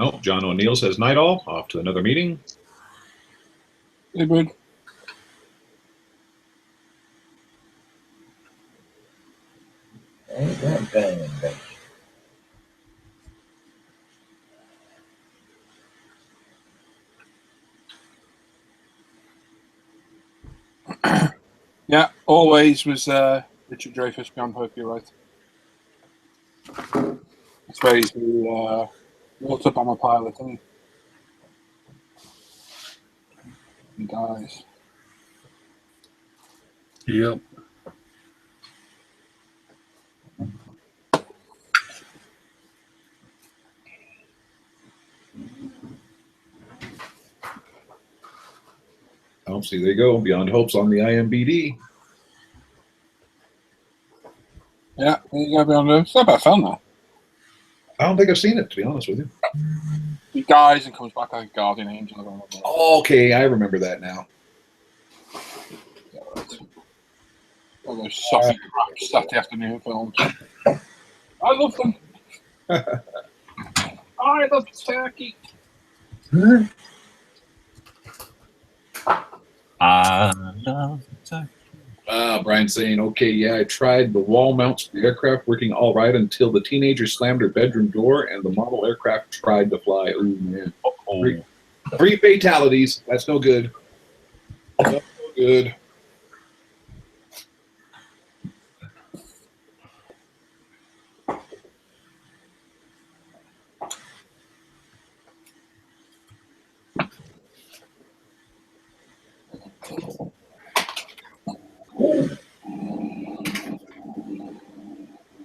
Oh, John O'Neill says night all. Off to another meeting. Hey, bud. Ain't that bad, baby. Yeah, always was Richard Dreyfuss beyond hope. You're right. That's where he's the water bomber pilot, isn't he? He dies. Yep. Oh, see, there you go. Beyond Hope's on the IMBD. Yeah, there you go, beyond hope. It's not a bad film, though. I don't think I've seen it, to be honest with you. He dies and comes back like a guardian angel. I don't know. Okay, I remember that now. Yeah, right. All those soppy crap Saturday afternoon films. I love them. I love turkey. I love turkey. Brian's saying, okay, yeah, I tried the wall mounts for the aircraft working all right until the teenager slammed her bedroom door and the model aircraft tried to fly. Ooh, man. Oh. Three fatalities. That's no good. That's no good.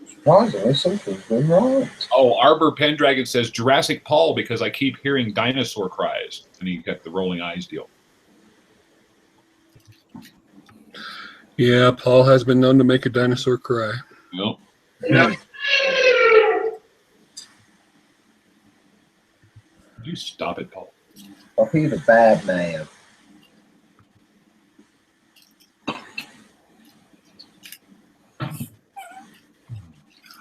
Surprisingly, something's been right. Oh, Arbor Pendragon says Jurassic Paul because I keep hearing dinosaur cries. And he got the rolling eyes deal. Yeah, Paul has been known to make a dinosaur cry. Nope. Yeah. You stop it, Paul. Oh, he's a bad man.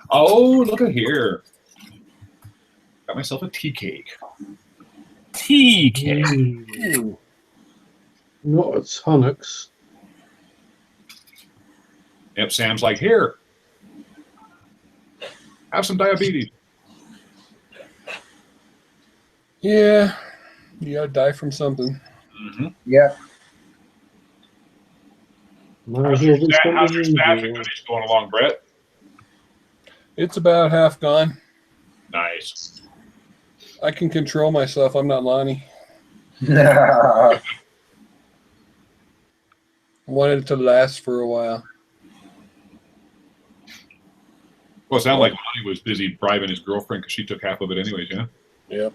Oh, look at here. Got myself a tea cake. Tea cake. Ooh. Not a tonics. Yep, Sam's like, here. Have some diabetes. Yeah, you gotta die from something. Mm-hmm. Yeah. Might as well be How's your something staffing easier. duties going along, Brett? It's about half gone. Nice. I can control myself. I'm not Lonnie. Yeah. I wanted it to last for a while. Well, it sounded like Lonnie was busy bribing his girlfriend because she took half of it anyways, yeah? Yep.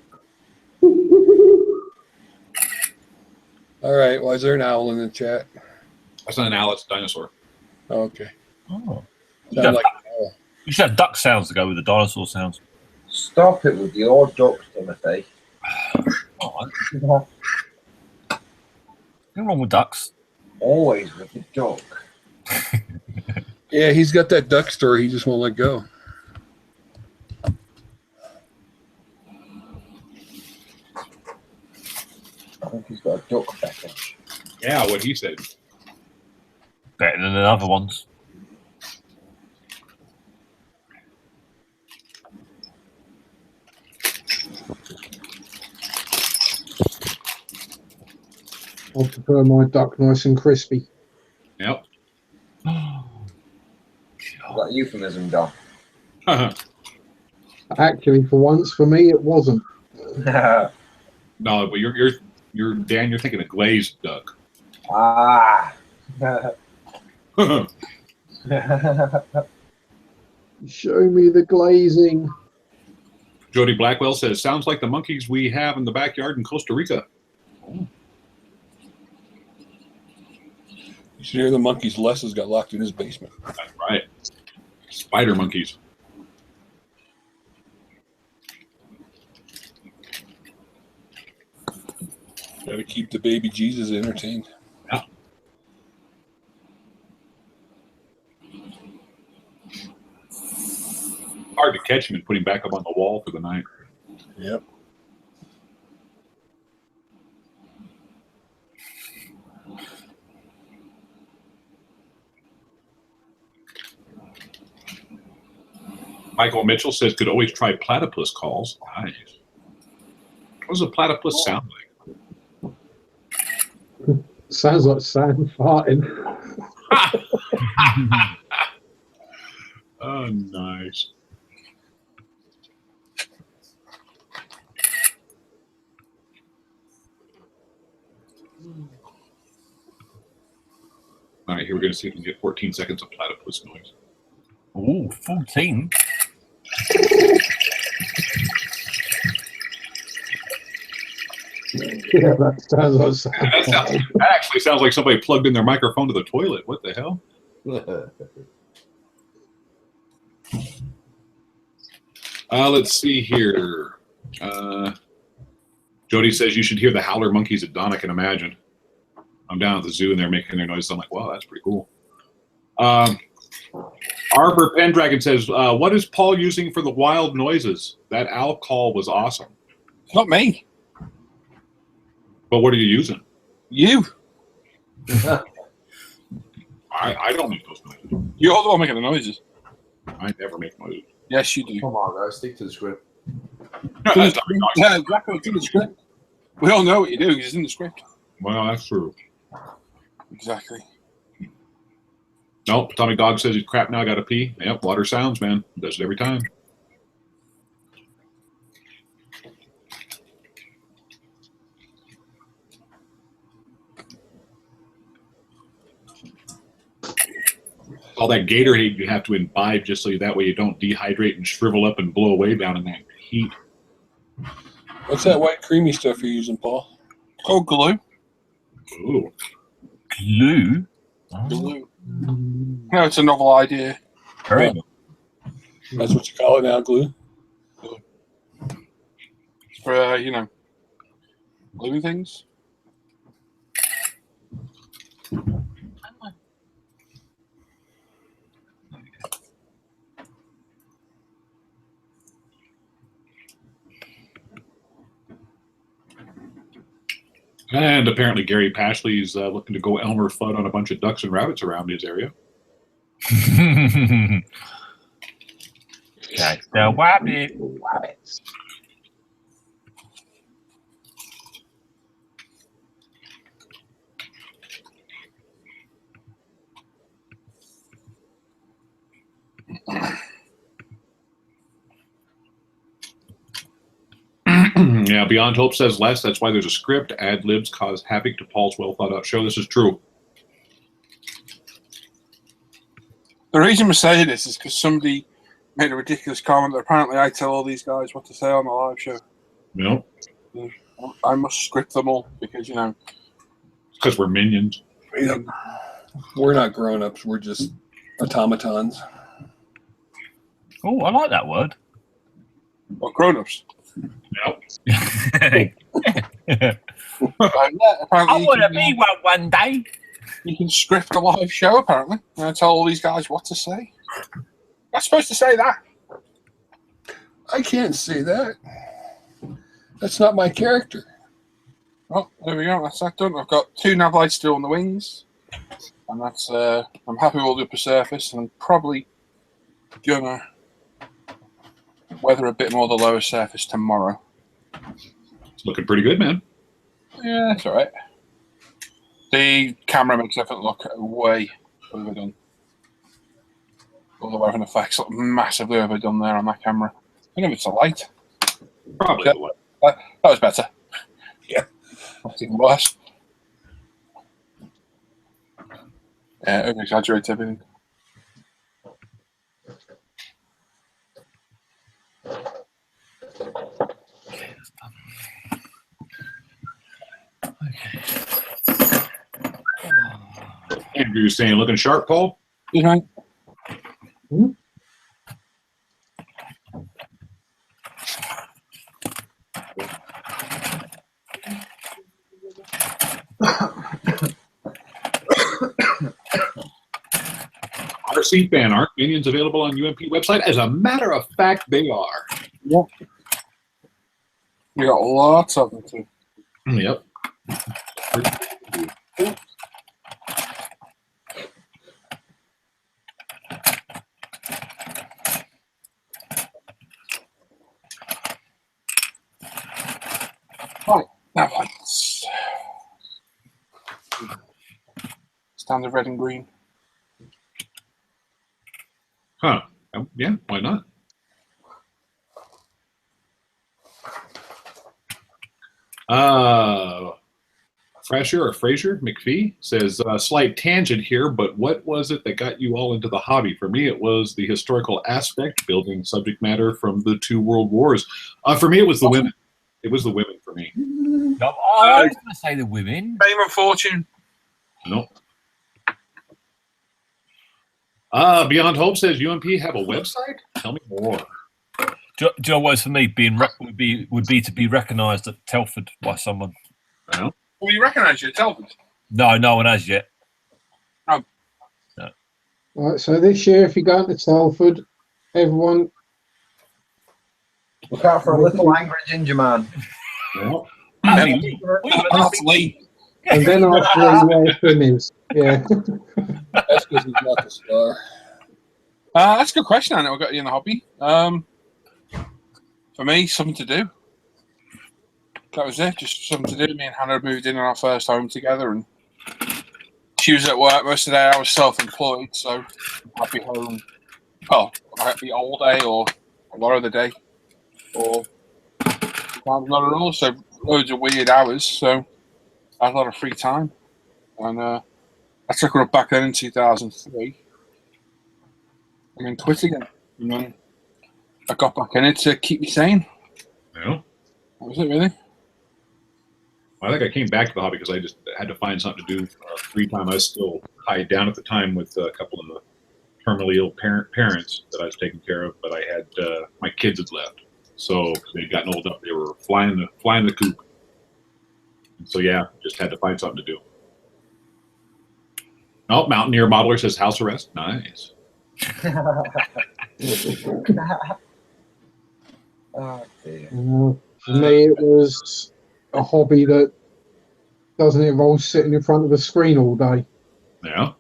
All right. Why is there an owl in the chat? That's not an owl, it's a dinosaur. Oh, okay. Oh. Sound like an owl. You should have duck sounds to go with the dinosaur sounds. Stop it with your duck, Timothy. Oh, nothing wrong with ducks. Always with the duck. Yeah, he's got that duck story. He just won't let go. I think he's got a duck fetish. Yeah, what he said. Better than the other ones. I prefer my duck nice and crispy. Yep. Is that a euphemism, Don? Actually, for once, for me, it wasn't. No, but you're Dan, you're thinking of glazed duck. Ah. Show me the glazing. Jody Blackwell says, sounds like the monkeys we have in the backyard in Costa Rica. You should hear the monkeys. Les has got locked in his basement. That's right. Spider monkeys. Got to keep the baby Jesus entertained. Yeah. Hard to catch him and put him back up on the wall for the night. Yep. Michael Mitchell says could always try platypus calls. Nice. What does a platypus sound like? Sounds like Sam farting. Oh, nice. All right, here we're going to see if we can get 14 seconds of platypus noise. Ooh, 14. Yeah, that sounds like Sam That actually sounds like somebody plugged in their microphone to the toilet. What the hell? Let's see here. Jody says you should hear the howler monkeys at dawn. I can imagine. I'm down at the zoo and they're making their noises. I'm like, wow, that's pretty cool. Arbor Pendragon says, what is Paul using for the wild noises? That owl call was awesome. It's not me. But what are you using? You. I don't make those noises. You're the one making the noises. I never make noises. Yes, you do. Come on, guys, stick to the script. No, that's not nice. Yeah, exactly. It's in the script. We all know what you do because it's in the script. Well, that's true. Exactly. Nope. Tommy Dog says he's crap now. Got to pee. Yep. Water sounds, man. Does it every time. All that Gatorade you have to imbibe just so that way you don't dehydrate and shrivel up and blow away down in that heat. What's that white creamy stuff you're using, Paul? Oh, glue. Ooh. Glue? Glue. No, it's a novel idea. Very Yeah. That's what you call it now, glue? For, gluing things. And apparently Gary Pashley's looking to go Elmer Fudd on a bunch of ducks and rabbits around his area. Okay, the wabbit. Wabbits. Yeah, Beyond Hope says less. That's why there's a script. Ad libs cause havoc to Paul's well thought out show. This is true. The reason we're saying this is because somebody made a ridiculous comment that apparently I tell all these guys what to say on the live show. You know, I must script them all because, because we're minions. Yep. We're not grown-ups. We're just automatons. Oh, I like that word. well, grown-ups. Yep. I Apparently want to be one day. you can script a live show, apparently. And I tell all these guys what to say. I'm supposed to say that. I can't say that. That's not my character. Well, there we go. That's that done. I've got 2 nav lights still on the wings. And that's, I'm happy with all the upper surface. And I'm probably going to weather a bit more of the lower surface tomorrow. It's looking pretty good, man. Yeah, that's all right. The camera makes everything look way overdone. All the weathering effects look massively overdone there on that camera. I don't know if it's a light. Probably. Yeah. That was better. Yeah. That's even worse. Yeah, over exaggerates everything. Andrew's saying, looking sharp, Paul. You know, RC fan, aren't minions available on UMP website? As a matter of fact, they are. yeah. You got lots of them too. Yep. Right, now let's standard red and green. Huh. Yeah, why not? Fraser McPhee says, slight tangent here, but what was it that got you all into the hobby? For me, it was the historical aspect, building subject matter from the 2 world wars. For me, it was the women. It was the women for me. Oh, I was going to say the women. Fame and fortune. Nope. Beyond Hope says UMP have a website? Tell me more. Do you know what it's for me? Would be to be recognised at Telford by someone. Well, Will you recognise you at Telford? No, no one has yet. Right, so this year, if you're going to Telford, everyone Look out for a little angry ginger man. well, That's Lee. and then after where Tim is. Yeah. That's because he's not the star. That's a good question. I know I got you in the hobby. For me, something to do. That was it. Just something to do. Me and Hannah moved in on our first home together, and she was at work most of the day. I was self-employed, so I'd be home. Well, I'd be all day or a lot of the day, or sometimes not at all. So loads of weird hours. So I had a lot of free time, and I took her up back then in 2003, and then quit again. And then I got back in it to keep me sane. yeah. That was it, really. I think I came back to the hobby because I just had to find something to do free time. I was still tied down at the time with a couple of the terminally ill parents that I was taking care of, but I had my kids had left, so they'd gotten old enough they were flying the coop. And so yeah, just had to find something to do. Oh, Mountaineer Modeler says house arrest. Nice. Oh, dear. For me, it was a hobby that doesn't involve sitting in front of a screen all day. Yeah.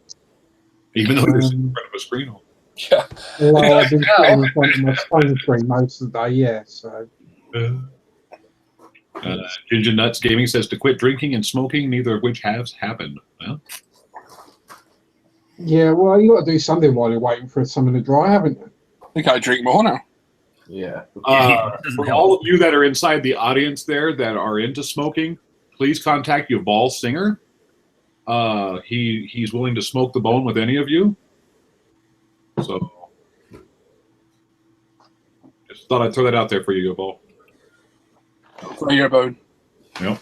Even though they're sitting in front of a screen. Yeah. Although I've been sitting in front of my phone screen most of the day, yeah. So Ginger Nuts Gaming says to quit drinking and smoking, neither of which has happened. Well, yeah, well, you got to do something while you're waiting for something to dry, haven't you? I think I drink more now. Yeah. for all of you that are inside the audience there that are into smoking, please contact Yuval Singer. He's willing to smoke the bone with any of you. So just thought I'd throw that out there for you, Yuval. Throw your bone. Yep.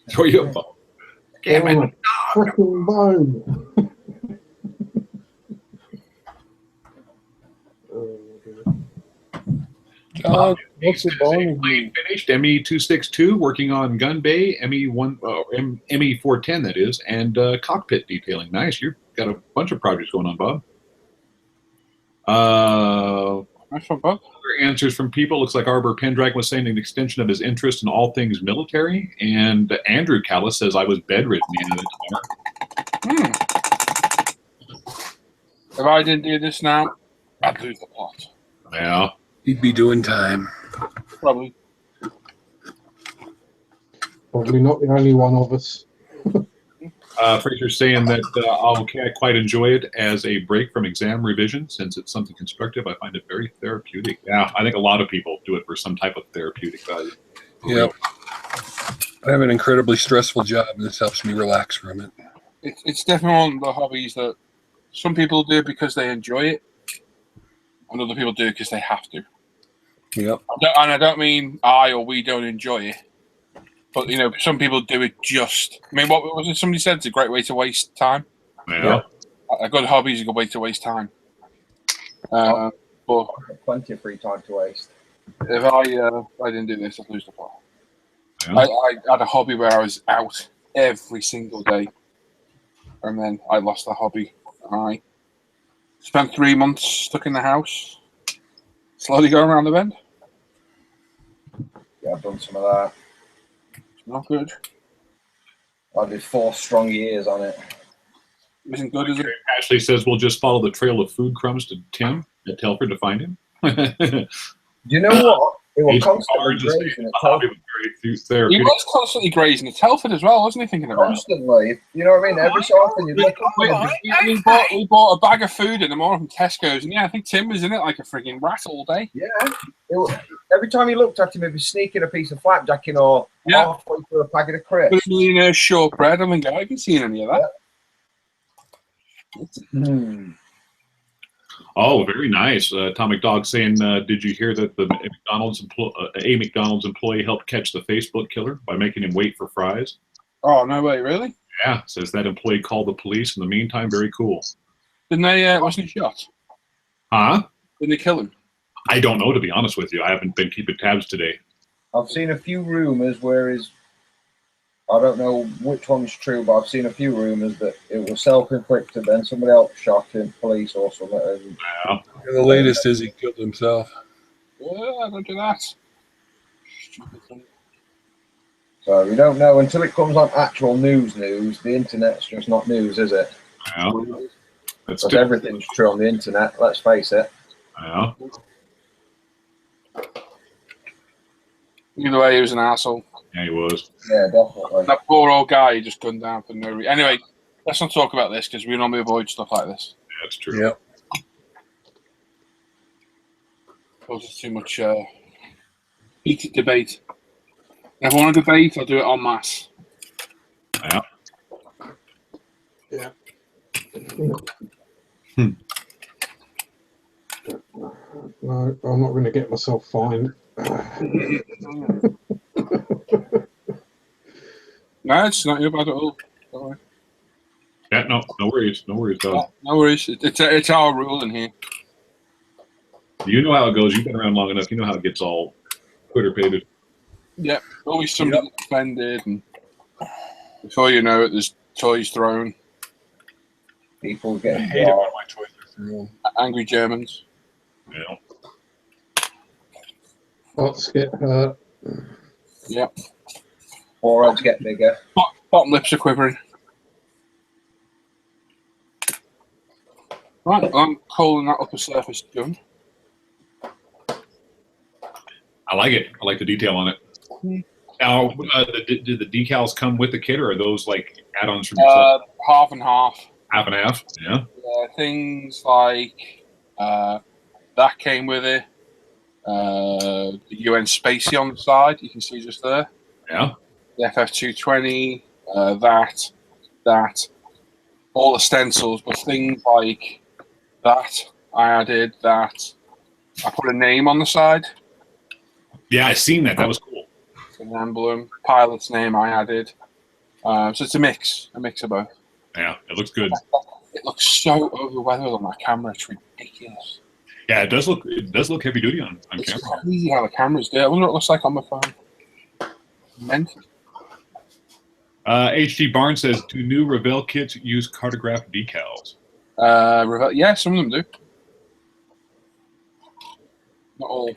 Throw you a bone. Oh, freaking bone. John, what's the bone? Finished ME262, working on gun bay, ME410 that is, and cockpit detailing. Nice. You've got a bunch of projects going on, Bob. Nice one, Bob. Other answers from people. Looks like Arbor Pendragon was saying an extension of his interest in all things military. And Andrew Callis says, I was bedridden the end of the summer. If I didn't do this now, I'd lose the plot. Yeah. He'd be doing time. Probably. Probably not the only one of us. Fraser's saying that I quite enjoy it as a break from exam revision. Since it's something constructive, I find it very therapeutic. Yeah, I think a lot of people do it for some type of therapeutic value. Yep. I have an incredibly stressful job, and this helps me relax from it. It's definitely one of the hobbies that some people do because they enjoy it, and other people do it because they have to. Yep. And I don't mean I or we don't enjoy it, but you know, some people do it just. I mean, what was it? Somebody said it's a great way to waste time. Yeah. A good hobby is a good way to waste time. But I've got plenty of free time to waste. if I didn't do this, I'd lose the plot. Yeah. I had a hobby where I was out every single day, and then I lost the hobby. I spent 3 months stuck in the house, slowly going around the bend. Yeah, I've done some of that. It's not good. I did 4 strong years on it. It isn't good, is it? Ashley says we'll just follow the trail of food crumbs to Tim at Telford to find him. Do you know what? It was He's constantly hard to say grazing the at hobby Telford. was very He therapeutic. was constantly grazing at Telford as well, wasn't he? Thinking about it. Constantly. You know what I mean? Every so often you look up and We bought a bag of food in the morning from Tesco's, and yeah, I think Tim was in it like a frigging rat all day. yeah. Every time you looked at him, he'd be sneaking a piece of flapjacking or halfway through a packet of But crisps. a millionaire shortbread, I think I haven't seen any of that. Oh, very nice. Atomic Dog saying, did you hear that the McDonald's employee helped catch the Facebook killer by making him wait for fries? Oh, no way, really? Yeah, says that employee called the police. In the meantime, very cool. Didn't they, wasn't he shot? Huh? Didn't they kill him? I don't know, to be honest with you. I haven't been keeping tabs today. I've seen a few rumours where I don't know which one's true, but I've seen a few rumours that it was self-inflicted, then somebody else shot him, police or something. And Yeah. And the latest is he killed himself. Well, I don't do that. Stupid thing. so we don't know until it comes on actual news. The internet's just not news, is it? Yeah. That's Because everything's true on the internet, let's face it. Yeah. Either way, he was an asshole. Yeah, he was. Yeah, definitely. That poor old guy, he just gunned down for no reason. Anyway, let's not talk about this because we normally avoid stuff like this. Yeah, that's true. Yep. Causes too much heated debate. If I want to debate, I'll do it en masse. Yeah. Yeah. No, I'm not going to get myself fined. No, it's not your bad at all. Don't worry. Yeah, no worries. No worries, dog. No worries. It's our rule in here. You know how it goes. You've been around long enough. You know how it gets all Twitter-pated. Yeah, always somebody gets offended, and before you know it, there's toys thrown. People I getting hate it when my toys are thrown. Angry Germans. Yeah. Pots get hurt. Yeah. foreheads get bigger. Bottom lips are quivering. Right, I'm calling that upper surface done. I like it. I like the detail on it. Now, did the decals come with the kit, or are those like add-ons from yourself? Half and half. Half and half. Yeah. Things like that came with it. The UN Spacey on the side, you can see just there. Yeah. The FF220, that, all the stencils, but things like that, I added that. I put a name on the side. Yeah, I seen that. That was cool. An emblem, pilot's name I added. So it's a mix of both. Yeah, it looks good. It looks so overweathered on that camera. It's ridiculous. Yeah, it does look heavy duty on It's camera. crazy how the camera's there. I wonder what it looks like on my phone. Mental. HT Barnes says, do new Revell kits use cartograph decals? Yeah, some of them do. Not all.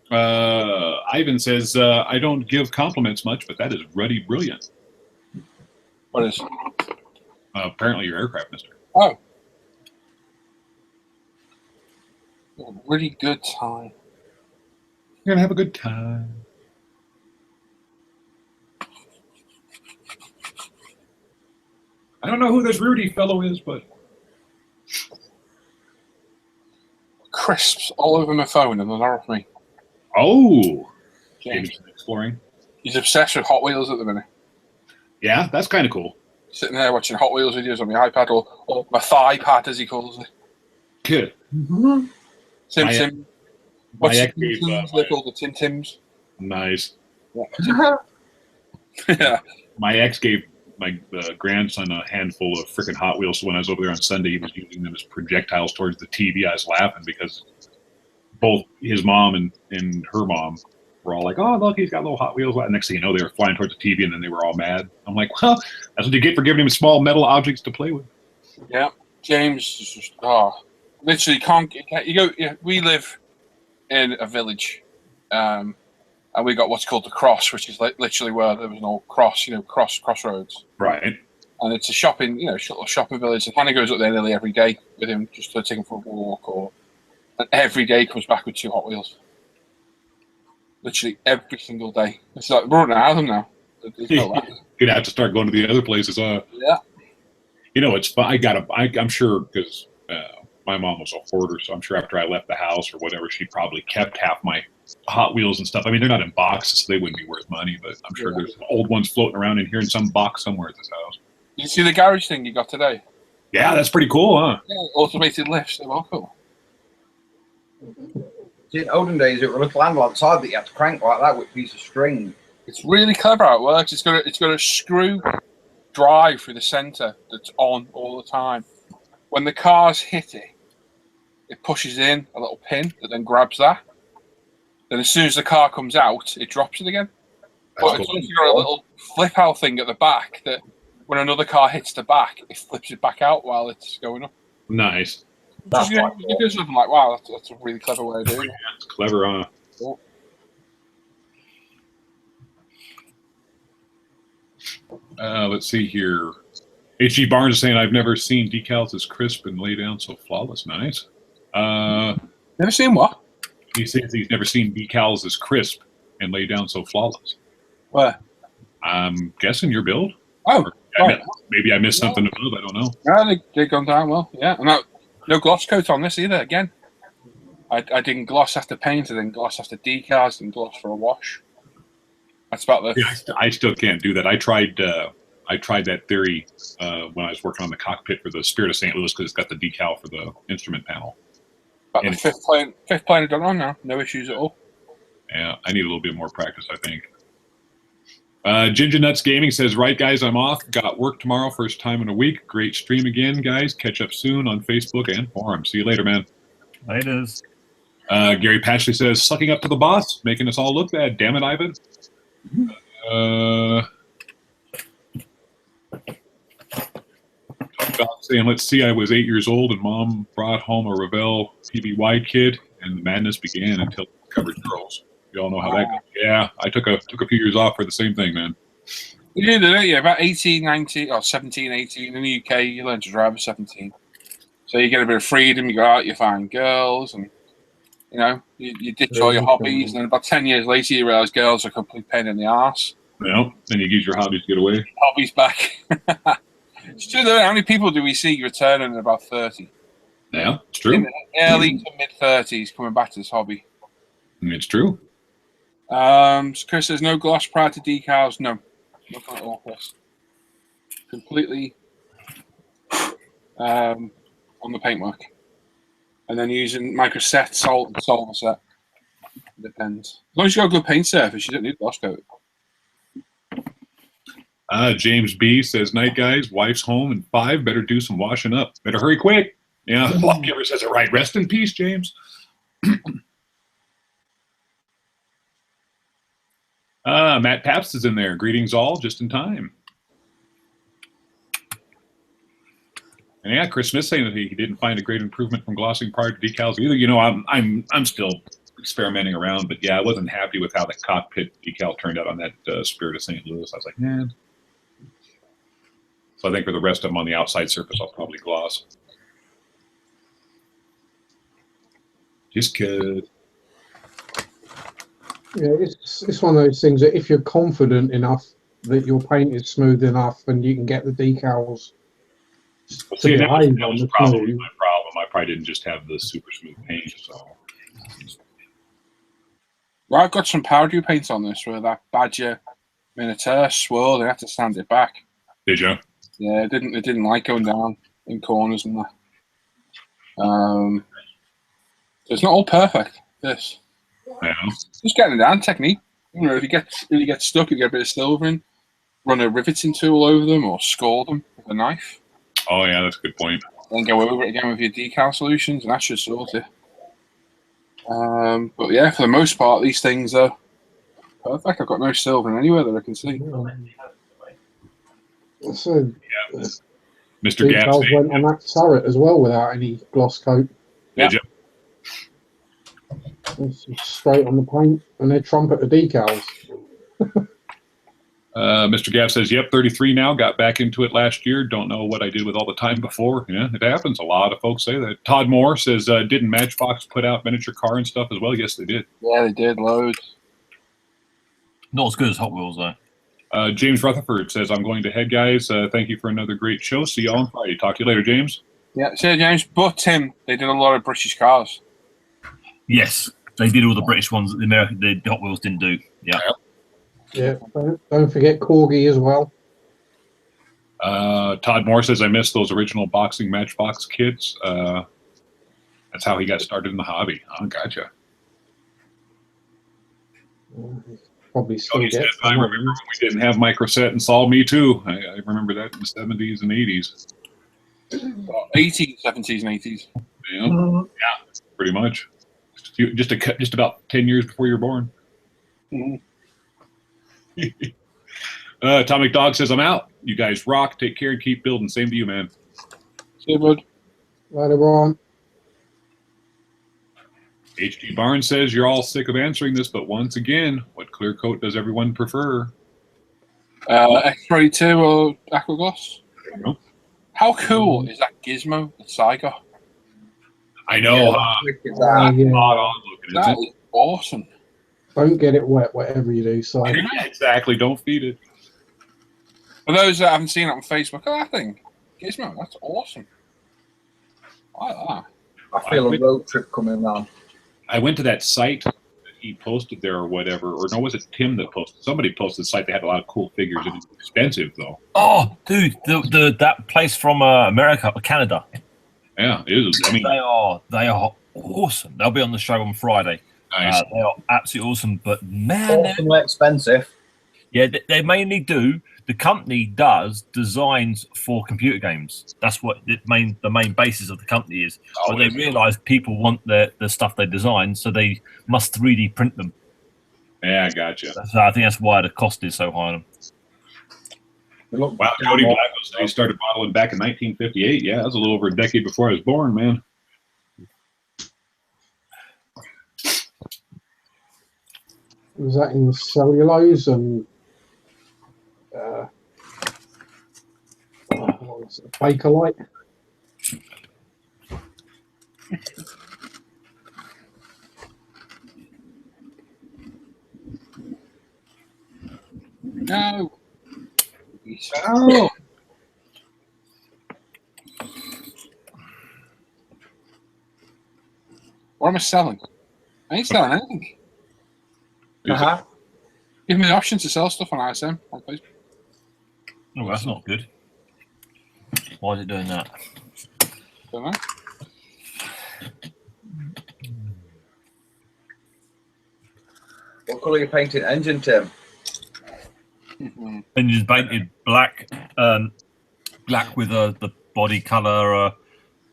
Ivan says, I don't give compliments much, but that is ruddy brilliant. What is? Apparently your aircraft, mister. Oh. A really good time. You're going to have a good time. I don't know who this Rudy fellow is, but... Crisps all over my phone and they're not off me. Oh! James. Exploring. He's obsessed with Hot Wheels at the minute. Yeah, that's kind of cool. Sitting there watching Hot Wheels videos on my iPad or my thigh pad, as he calls it. Good. Sim. My What's ex the gave, Tims? They're called the Tim Tims. Nice. Yeah. My ex gave my grandson a handful of freaking Hot Wheels. So when I was over there on Sunday, he was using them as projectiles towards the TV. I was laughing because both his mom and her mom were all like, "Oh, look, he's got little Hot Wheels." And next thing you know, they were flying towards the TV, and then they were all mad. I'm like, "Well, that's what you get for giving him small metal objects to play with." Yeah, James is just literally can't. You go. Yeah, we live in a village, and we got what's called the Cross, which is literally where there was an old cross, crossroads. Right. And it's a shopping, little shopping village. And Hannah goes up there nearly every day with him, just to take him for a walk, and every day comes back with 2 Hot Wheels. Literally every single day. It's like we're running out of them now. There's no way. You'd have to start going to the other places. Yeah. It's fun. I'm sure because my mom was a hoarder, so I'm sure after I left the house or whatever, she probably kept half my Hot Wheels and stuff. I mean, they're not in boxes, so they wouldn't be worth money, but I'm sure there's old ones floating around in here in some box somewhere at this house. You see the garage thing you got today? Yeah, that's pretty cool, huh? Yeah, automated lifts. They're well cool. In olden days, it was a little handle outside that you had to crank like that with a piece of string. It's really clever how it works. It's got a screw drive through the center that's on all the time. When the cars hit it, it pushes in a little pin that then grabs that. Then as soon as the car comes out, it drops it again. But it's also got a little flip out thing at the back that when another car hits the back, it flips it back out while it's going up. Nice. You do something like, wow, that's a really clever way of doing it. It's clever, huh? Cool. Let's see here. H.G. Barnes is saying, I've never seen decals as crisp and lay down so flawless. Nice. Never seen what? He says he's never seen decals as crisp and lay down so flawless. Where? I'm guessing your build. Oh, right. Maybe I missed something above. I don't know. Yeah, they've gone down well. Yeah, and no gloss coat on this either. Again, I didn't gloss after paint, I didn't gloss after decals, didn't gloss for a wash. That's about the. Yeah, I still can't do that. I tried that theory when I was working on the cockpit for the Spirit of St. Louis because it's got the decal for the instrument panel. About the fifth plane I've done on now. No issues at all. Yeah, I need a little bit more practice, I think. Ginger Nuts Gaming says, right, guys, I'm off. Got work tomorrow, first time in a week. Great stream again, guys. Catch up soon on Facebook and forum. See you later, man. Laters. Gary Patchley says, sucking up to the boss, making us all look bad. Damn it, Ivan. Saying, let's see, I was 8 years old and mom brought home a Revell PBY kit and the madness began until it covered girls. You all know how that goes. Yeah, I took a few years off for the same thing, man. You did, didn't you? About 18, 19, or 17, 18. In the UK, you learn to drive at 17. So you get a bit of freedom, you go out, you find girls, and, you ditch all your hobbies, and then about 10 years later, you realise girls are a complete pain in the arse. Well, then you use your hobbies to get away. Hobbies back. It's true, though. How many people do we see returning at about 30? Yeah, it's true. In the early to mid-30s coming back to this hobby. It's true. So Chris says, no gloss prior to decals. No. Nothing at all, Chris. Completely on the paintwork. And then using microset, salt, and solver set. Depends. As long as you've got a good paint surface, you don't need gloss coat. James B says, night, guys. Wife's home in 5. Better do some washing up. Better hurry quick. Yeah, Love Giver says it right. Rest in peace, James. Matt Pabst is in there. Greetings all, just in time. And yeah, Chris Smith saying that he didn't find a great improvement from glossing prior to decals either. I'm still experimenting around, but yeah, I wasn't happy with how the cockpit decal turned out on that Spirit of St. Louis. I was like, man. So I think for the rest of them on the outside surface, I'll probably gloss. Just cause. Yeah, it's one of those things that if you're confident enough that your paint is smooth enough and you can get the decals Well, see, that was probably my problem. I probably didn't just have the super smooth paint. So, well, I've got some powdery paint on this where that Badger Minotaur swirled. I had to sand it back. Did you? Yeah, it didn't like going down in corners and that. So it's not all perfect. This. Yeah. Just getting it down technique. If you get stuck, you get a bit of silver in. run a riveting tool over them or score them with a knife. Oh yeah, that's a good point. Then go over it again with your decal solutions, and that should sort it. But yeah, for the most part, these things are perfect. I've got no silver anywhere that I can see. So Mr. Gaps. decals went on that turret as well without any gloss coat. Did you? It's straight on the paint, and they're trumpeter decals. Mr. Gapp says, yep, 33 now. Got back into it last year. Don't know what I did with all the time before. Yeah, it happens. A lot of folks say that. Todd Moore says, didn't Matchbox put out miniature car and stuff as well? Yes, they did. Yeah, they did. Loads. Not as good as Hot Wheels, though. James Rutherford says, I'm going to head, guys. Thank you for another great show. See you all on Friday. Talk to you later, James. Yeah, see you, James. But Tim, they did a lot of British cars. Yes, they did all the British ones that the Hot Wheels didn't do. Yeah. Yeah, don't forget Corgi as well. Todd Moore says, I miss those original boxing Matchbox kits. That's how he got started in the hobby. Oh, gotcha. Probably still He get. says, I remember when we didn't have microset and Saw Me Too. I remember that in the 70s and 80s. 80s, 70s, and 80s. Yeah, yeah, pretty much. Just about 10 years before you were born. Atomic Dog says, I'm out. You guys rock. Take care and keep building. Same to you, man. See you, bud. Later on. HG Barnes says, you're all sick of answering this, but once again, what clear coat does everyone prefer? X-Ray 2 or Aquagloss? No. How cool is that gizmo that Sai got? I know. Yeah. Spot on looking. That is awesome. Don't get it wet, whatever you do. So Yeah, exactly. Don't feed it. For those that haven't seen it on Facebook, oh, that thing, Gizmo, that's awesome. I like that. I feel a road trip coming on. I went to that site that he posted there or whatever, or no, was it Tim that posted? Somebody posted a site that had a lot of cool figures. It was expensive, though. Oh, dude, that place from America or Canada. Yeah, it is. I mean, they are awesome. They'll be on the show on Friday. Nice. They are absolutely awesome. But man, Awesomely expensive. yeah, they mainly do. The company does designs for computer games. That's what the main basis of the company is. But they realise people want the stuff they design, so they must 3D print them. Yeah, I gotcha. So I think that's why the cost is so high on them. Wow, Cody Black said he started modeling back in 1958. Yeah, that was a little over a decade before I was born, man. was that in cellulose and what was it, Bakelite? No. Oh. What am I selling? I ain't selling anything. Uh-huh. Give me the option to sell stuff on ISM on Facebook. Oh, that's not good. Why is it doing that? Don't know. What colour are you painting engine, Tim? Engine's painted black, black with the body color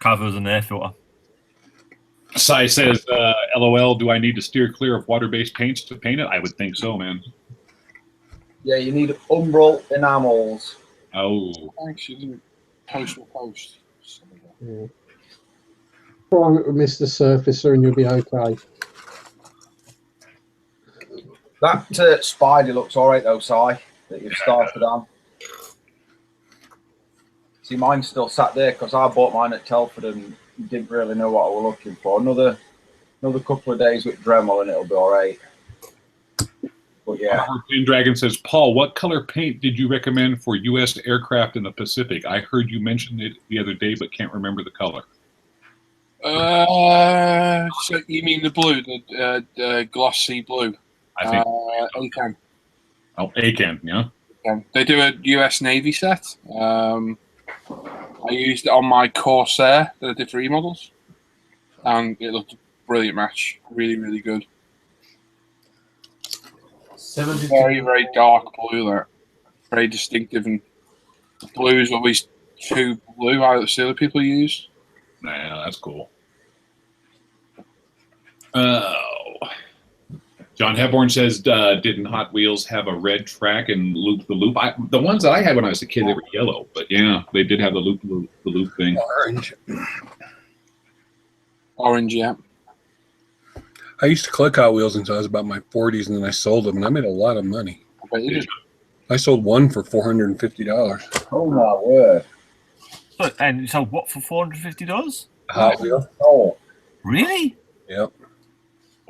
covers and air filter. Sai says, LOL, do I need to steer clear of water-based paints to paint it? I would think so, man. Yeah, you need umbral enamels. Oh. Thanks, you didn't post. Yeah. Prime it with Mr. Surfacer and you'll be okay. That Spidey looks all right, though, Si, that you've started on. See, mine's still sat there because I bought mine at Telford and didn't really know what I was looking for. Another couple of days with Dremel and it'll be all right. But yeah. Green Dragon says, Paul, what color paint did you recommend for U.S. aircraft in the Pacific? I heard you mention it the other day, but can't remember the color. So you mean the blue, the glossy blue? I think. ACAN. Oh, ACAN, yeah. They do a US Navy set. I used it on my Corsair that I did for remodels, and it looked a brilliant match. Really, really good. 72. Very, very dark blue there. very distinctive, and blue is always too blue. I the other people use. Nah, that's cool. Oh. John Hepburn says, didn't Hot Wheels have a red track and loop the loop? The ones that I had when I was a kid, they were yellow. But yeah, they did have the loop thing. Orange, yeah. I used to collect Hot Wheels until I was about my 40s, and then I sold them, and I made a lot of money. I bet you did. I sold one for $450. Oh my word! Look, and you sold what for $450? Hot Wheel. Oh, Really? Yep.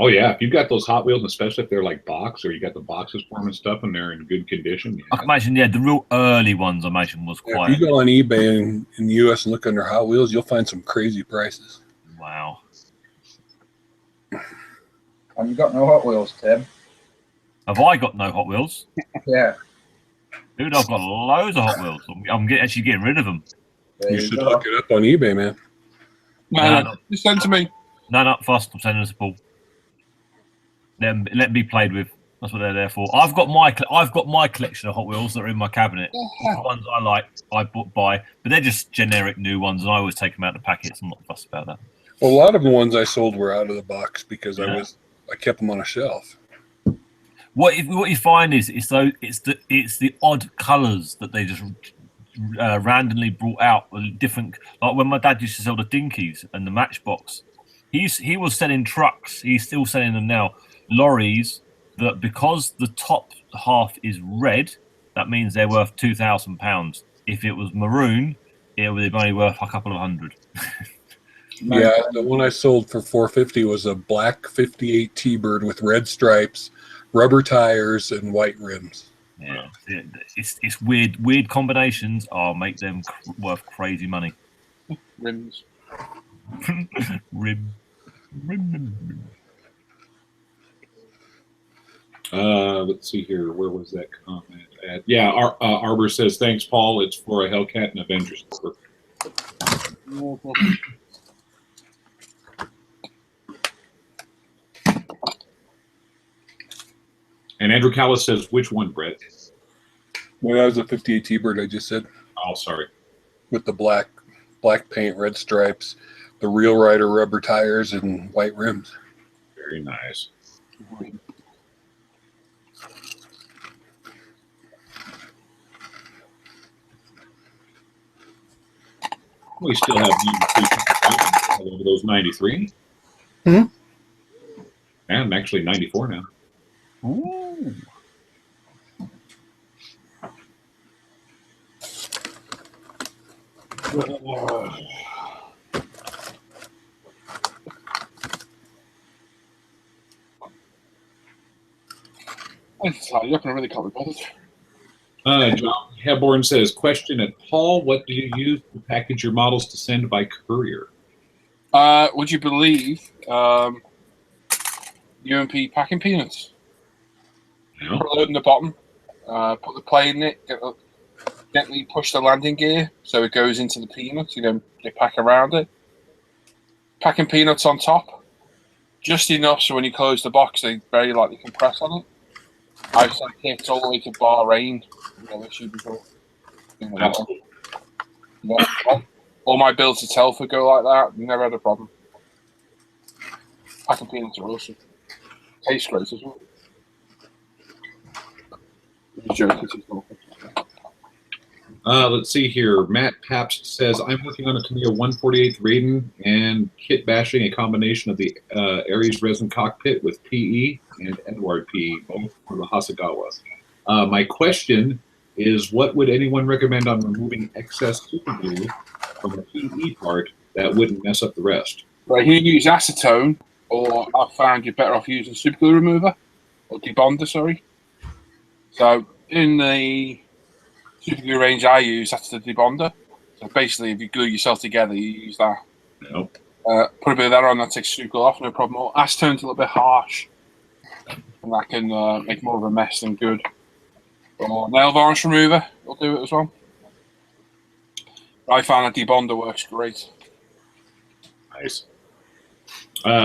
Oh yeah, if you've got those Hot Wheels, especially if they're like box or you got the boxes for them and stuff, and they're in good condition. I can imagine, yeah, the real early ones I imagine was Yeah, quite. if you go on eBay in the US and look under Hot Wheels, you'll find some crazy prices. Wow. and you got no Hot Wheels, Tim? Have I got no Hot Wheels? Yeah. Dude, I've got loads of Hot Wheels. I'm actually getting rid of them. There You you should go. look it up on eBay, man. No, just send to me. No, fast. I'm sending us a ball. Let them be played with. That's what they're there for. I've got my collection of Hot Wheels that are in my cabinet. The ones I like, I buy, but they're just generic new ones, and I always take them out of the packets. I'm not fussed about that. Well, a lot of the ones I sold were out of the box because Yeah. I kept them on a shelf. What you find is it's the odd colours that they just randomly brought out different. Like when my dad used to sell the Dinkies and the Matchbox, he was selling trucks. He's still selling them now. Lorries that because the top half is red, that means they're worth £2,000. If it was maroon, it would be only worth a couple of hundred. Yeah, the one I sold for $450 was a black 58 T-Bird with red stripes, rubber tires, and white rims. Yeah, it's weird combinations. Make them worth crazy money. Rims. Rim. Let's see here. Where was that comment at? Yeah, Arbor says, thanks, Paul. It's for a Hellcat and Avengers. No problem. And Andrew Callis says, which one, Brett? Well, that was a 58 T-Bird I just said, Oh, sorry. with the black paint, red stripes, the Real Rider rubber tires, and white rims. Very nice. We still have all over those 93. Hmm? And actually 94 now. Ooh. You're not really can't be bothered. John Hepburn says, question at Paul, what do you use to package your models to send by courier? Would you believe UMP packing peanuts? No. Put a load in the bottom, put the plane in it, gently push the landing gear so it goes into the peanuts. You know, you pack around it. Packing peanuts on top, just enough so when you close the box, they very lightly compress on it. I've sent kits all the way to Bahrain. No issue before. That's cool. Yeah. All my builds to Telford go like that. Never had a problem. Packing peanuts are awesome. Tastes great as well. Let's see here. Matt Pabst says, I'm working on a Tamiya 148th Raiden and kit bashing a combination of the Ares resin cockpit with PE and Edward PE, both for the Hasegawa. My question is, what would anyone recommend on removing excess super glue from the PE part that wouldn't mess up the rest? Right, you use acetone, or I've found you're better off using super glue remover, or debonder, sorry. So in the super glue range I use, that's the debonder. So basically, if you glue yourself together, you use that. Nope. Put a bit of that on, that takes super glue off, no problem. Or acetone's a little bit harsh, and that can make more of a mess than good. Or nail varnish remover will do it as well. I found a debonder works great. Nice.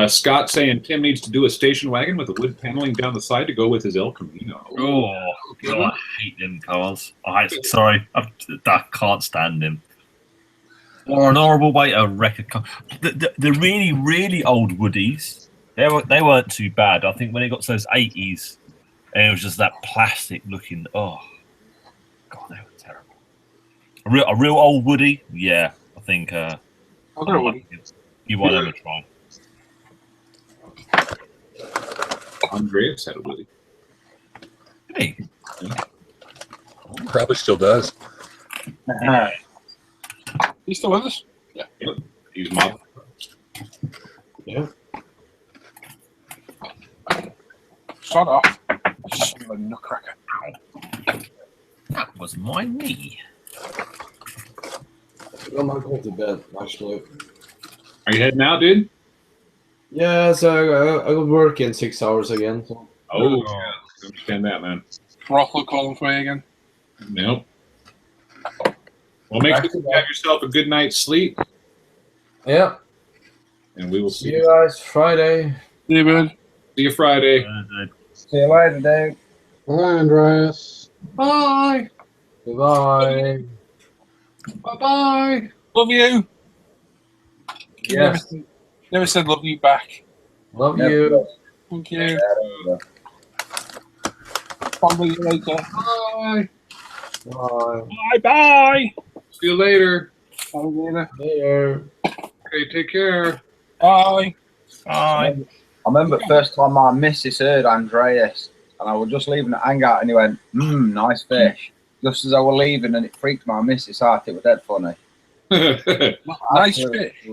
Scott saying Tim needs to do a station wagon with a wood paneling down the side to go with his El Camino. Oh, God, I hate them cars. Sorry, I can't stand them. Or an horrible way to wreck a car. The really, really old Woodies, they weren't too bad. I think when it got to those 80s, and it was just that plastic looking. Oh, God, they were terrible. A real old Woody, yeah. I think you won't ever try. Andreas had a Woody. Hey, Probably still does. He's still with us? Yeah. He's my. Yeah. Start off. Son of a nutcracker. that was my knee. I might go to bed, actually. Are you heading out, dude? Yeah, so I got work in 6 hours again. So. Oh, yeah. I understand that, man. Rothel calling for you again. Nope. Well, make sure you have yourself a good night's sleep, Yeah. and we will See see you guys Friday. See you, bud. See you Friday. See you later, Dave. Bye, Andreas. Bye. Goodbye. Bye-bye. Love you. Yes. Never said love you back. Love Never you. does. Thank you. Yeah. Probably you later. Bye. Bye. Bye. See you later. Bye. Later. Later. Okay, take care. Bye. Bye. I remember the first time my missus heard Andreas, and I was just leaving the hangout, and he went, nice fish. Just as I was leaving, and it freaked my missus out. It was dead funny. Nice fish.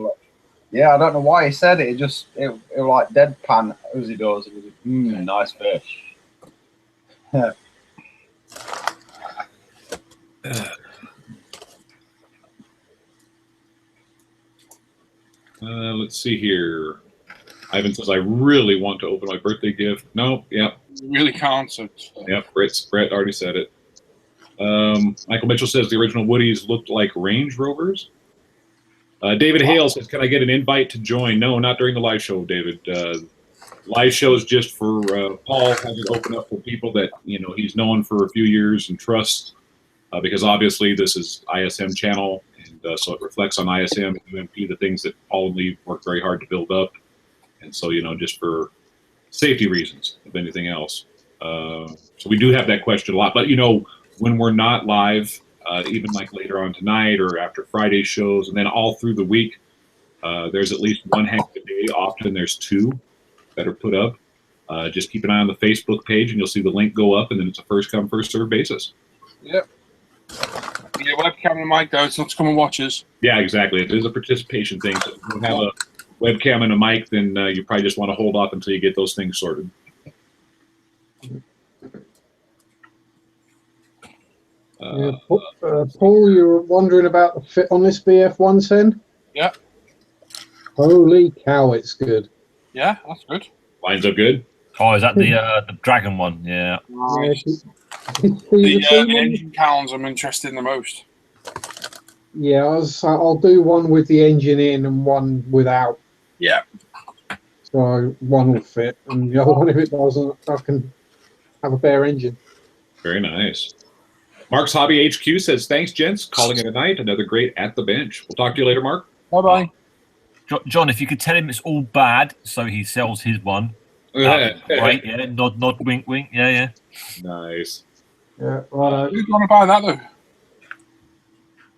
Yeah, I don't know why he said it. It was like deadpan as he does. It was nice fish. Let's see here. Ivan says, I really want to open my birthday gift. Nope. Yep. You really can't. So Yep. Brett already said it. Michael Mitchell says the original Woodies looked like Range Rovers. David Hale says, can I get an invite to join? No, not during the live show, David. Live shows just for Paul has it open up for people that he's known for a few years and trusts, because obviously this is ISM channel, and so it reflects on ISM and UMP, the things that Paul and Lee worked very hard to build up, and so just for safety reasons, if anything else. So we do have that question a lot, but when we're not live, even like later on tonight or after Friday shows, and then all through the week, there's at least one hang a day. Often there's two that are put up. Just keep an eye on the Facebook page, and you'll see the link go up, and then it's a first come, first served basis. Yep. Yeah, webcam and mic, though. It's not to come and watch us. Yeah, exactly. It is a participation thing. So if you don't have a webcam and a mic, then you probably just want to hold off until you get those things sorted. Paul, you were wondering about the fit on this BF 110? Yeah. Holy cow, it's good. Yeah, that's good. Lines up good. Oh, is that the dragon one? Yeah. Nice. The engine cowls I'm interested in the most. Yeah, I'll do one with the engine in and one without. Yeah. So one will fit, and the other one, if it doesn't, I can have a bare engine. Very nice. Mark's Hobby HQ says, thanks, gents. Calling it a night. Another great at the bench. We'll talk to you later, Mark. Bye-bye. John, if you could tell him it's all bad, so he sells his one. Right, yeah. Nod, wink, wink. Yeah. Nice. Yeah, right. Who's going to buy that, though?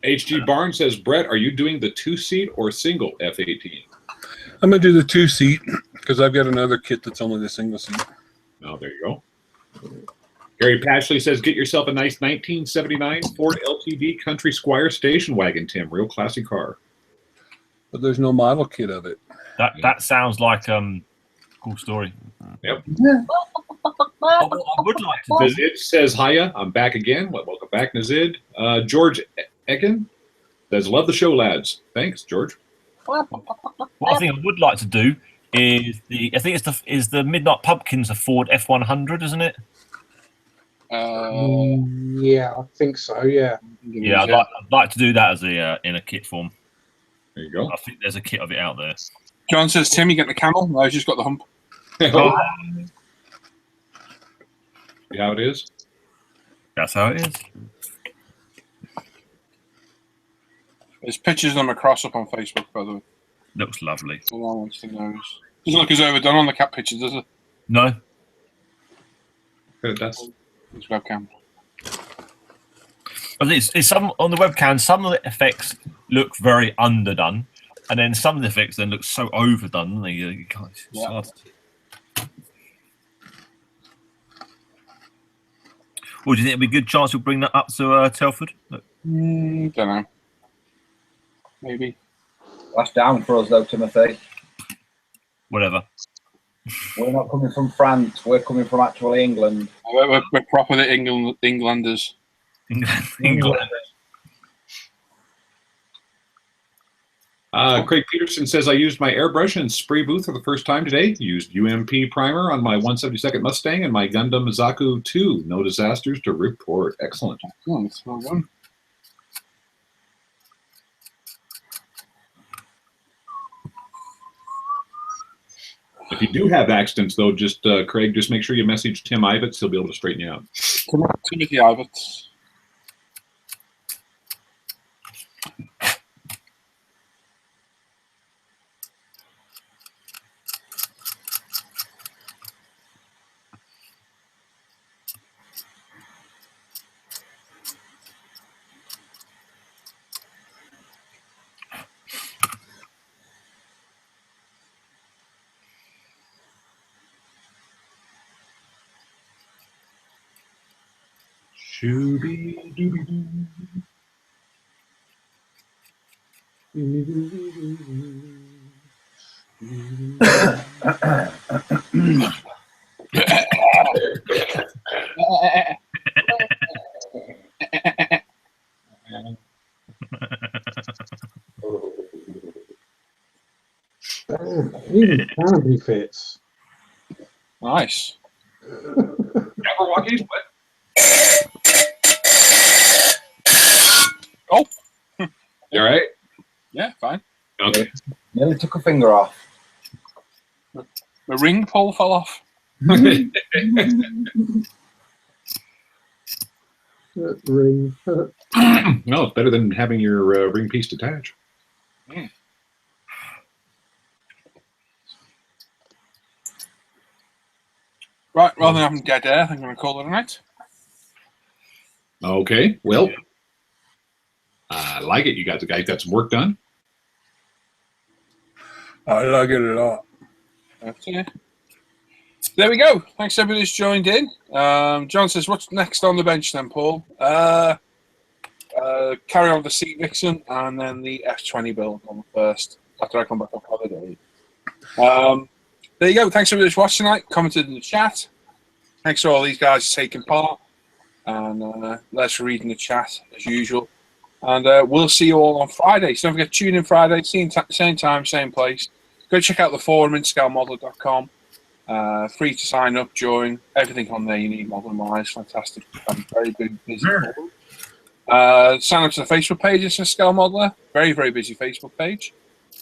HG Barnes says, Brett, are you doing the 2-seat or single F-18? I'm going to do the 2-seat because I've got another kit that's only the single seat. Oh, there you go. Gary Patchley says, get yourself a nice 1979 Ford LTD Country Squire station wagon, Tim. Real classy car. But there's no model kit of it. That sounds like cool story. Yep. I would like to do. Nazid says, hiya, I'm back again. Well, welcome back, Nazid. George Ekin says, love the show, lads. Thanks, George. What I think I would like to do is the Midnight Pumpkins, a Ford F100, isn't it? Yeah, I think so. Yeah. Yeah, I'd like to do that as in a kit form. There you go. I think there's a kit of it out there. John says, Tim, you get the camel? No, he's just got the hump. See how it is? That's how it is. There's pictures of the Macross up on Facebook, by the way. Looks lovely. So no one wants to know. Doesn't look as overdone on the cat picture, does it? No. That's This webcam. But it's some on the webcam. Some of the effects look very underdone, and then some of the effects then look so overdone. Don't they? You can't. It's Yeah. hard. Well, do you think it'd be a good chance we'll bring that up to Telford? Don't know. Maybe. That's down for us though, Timothy. Whatever. We're not coming from France. We're coming from actually England. We're proper the Englanders. England. Craig Peterson says, I used my airbrush and spray booth for the first time today. Used UMP primer on my 172nd Mustang and my Gundam Zaku 2. No disasters to report. Excellent. Excellent. Well done. If you do have accidents, though, just Craig, just make sure you message Tim Ivets. He'll be able to straighten you out. Timothy Ivets. Shooby-dooby-doo. Even Canterbury fits. Nice. Jabberwockies? What? Oh. You all right? Yeah, fine. Okay. Nearly took a finger off. The ring pole fell off. Ring. No, it's better than having your ring piece detached. Right, rather than having dead air, I'm going to call it a night. Okay. Well, I like it. You got some work done. I like it a lot. That's it. There we go. Thanks everybody who's joined in. John says, what's next on the bench then, Paul? Carry on the Sea Vixen and then the F20 build on the first after I come back off holiday. There you go. Thanks everybody who's watched tonight, commented in the chat. Thanks to all these guys taking part. And let's read in the chat as usual. And we'll see you all on Friday. So don't forget, tune in Friday, same time, same place. Go check out the forum in scalmodel.com. Free to sign up, join. Everything on there you need modeling-wise. Fantastic. Very big, busy. Sign up to the Facebook page. It's a Scale Modeler. Very, very busy Facebook page.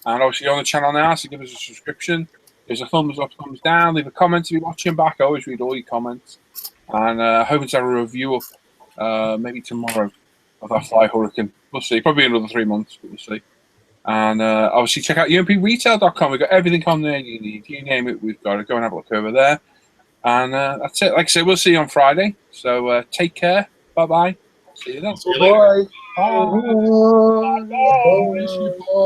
And obviously on the channel now, so give us a subscription. There's a thumbs up, thumbs down. Leave a comment if you're watching back. I always read all your comments. And hoping to have a review up maybe tomorrow of that Fly Hurricane. We'll see. Probably another 3 months, but we'll see. And obviously check out umpretail.com. We've got everything on there you need. You name it, we've got it. Go and have a look over there. And that's it. Like I said, we'll see you on Friday. So take care. Bye-bye. See you then. See you later. Bye. Bye.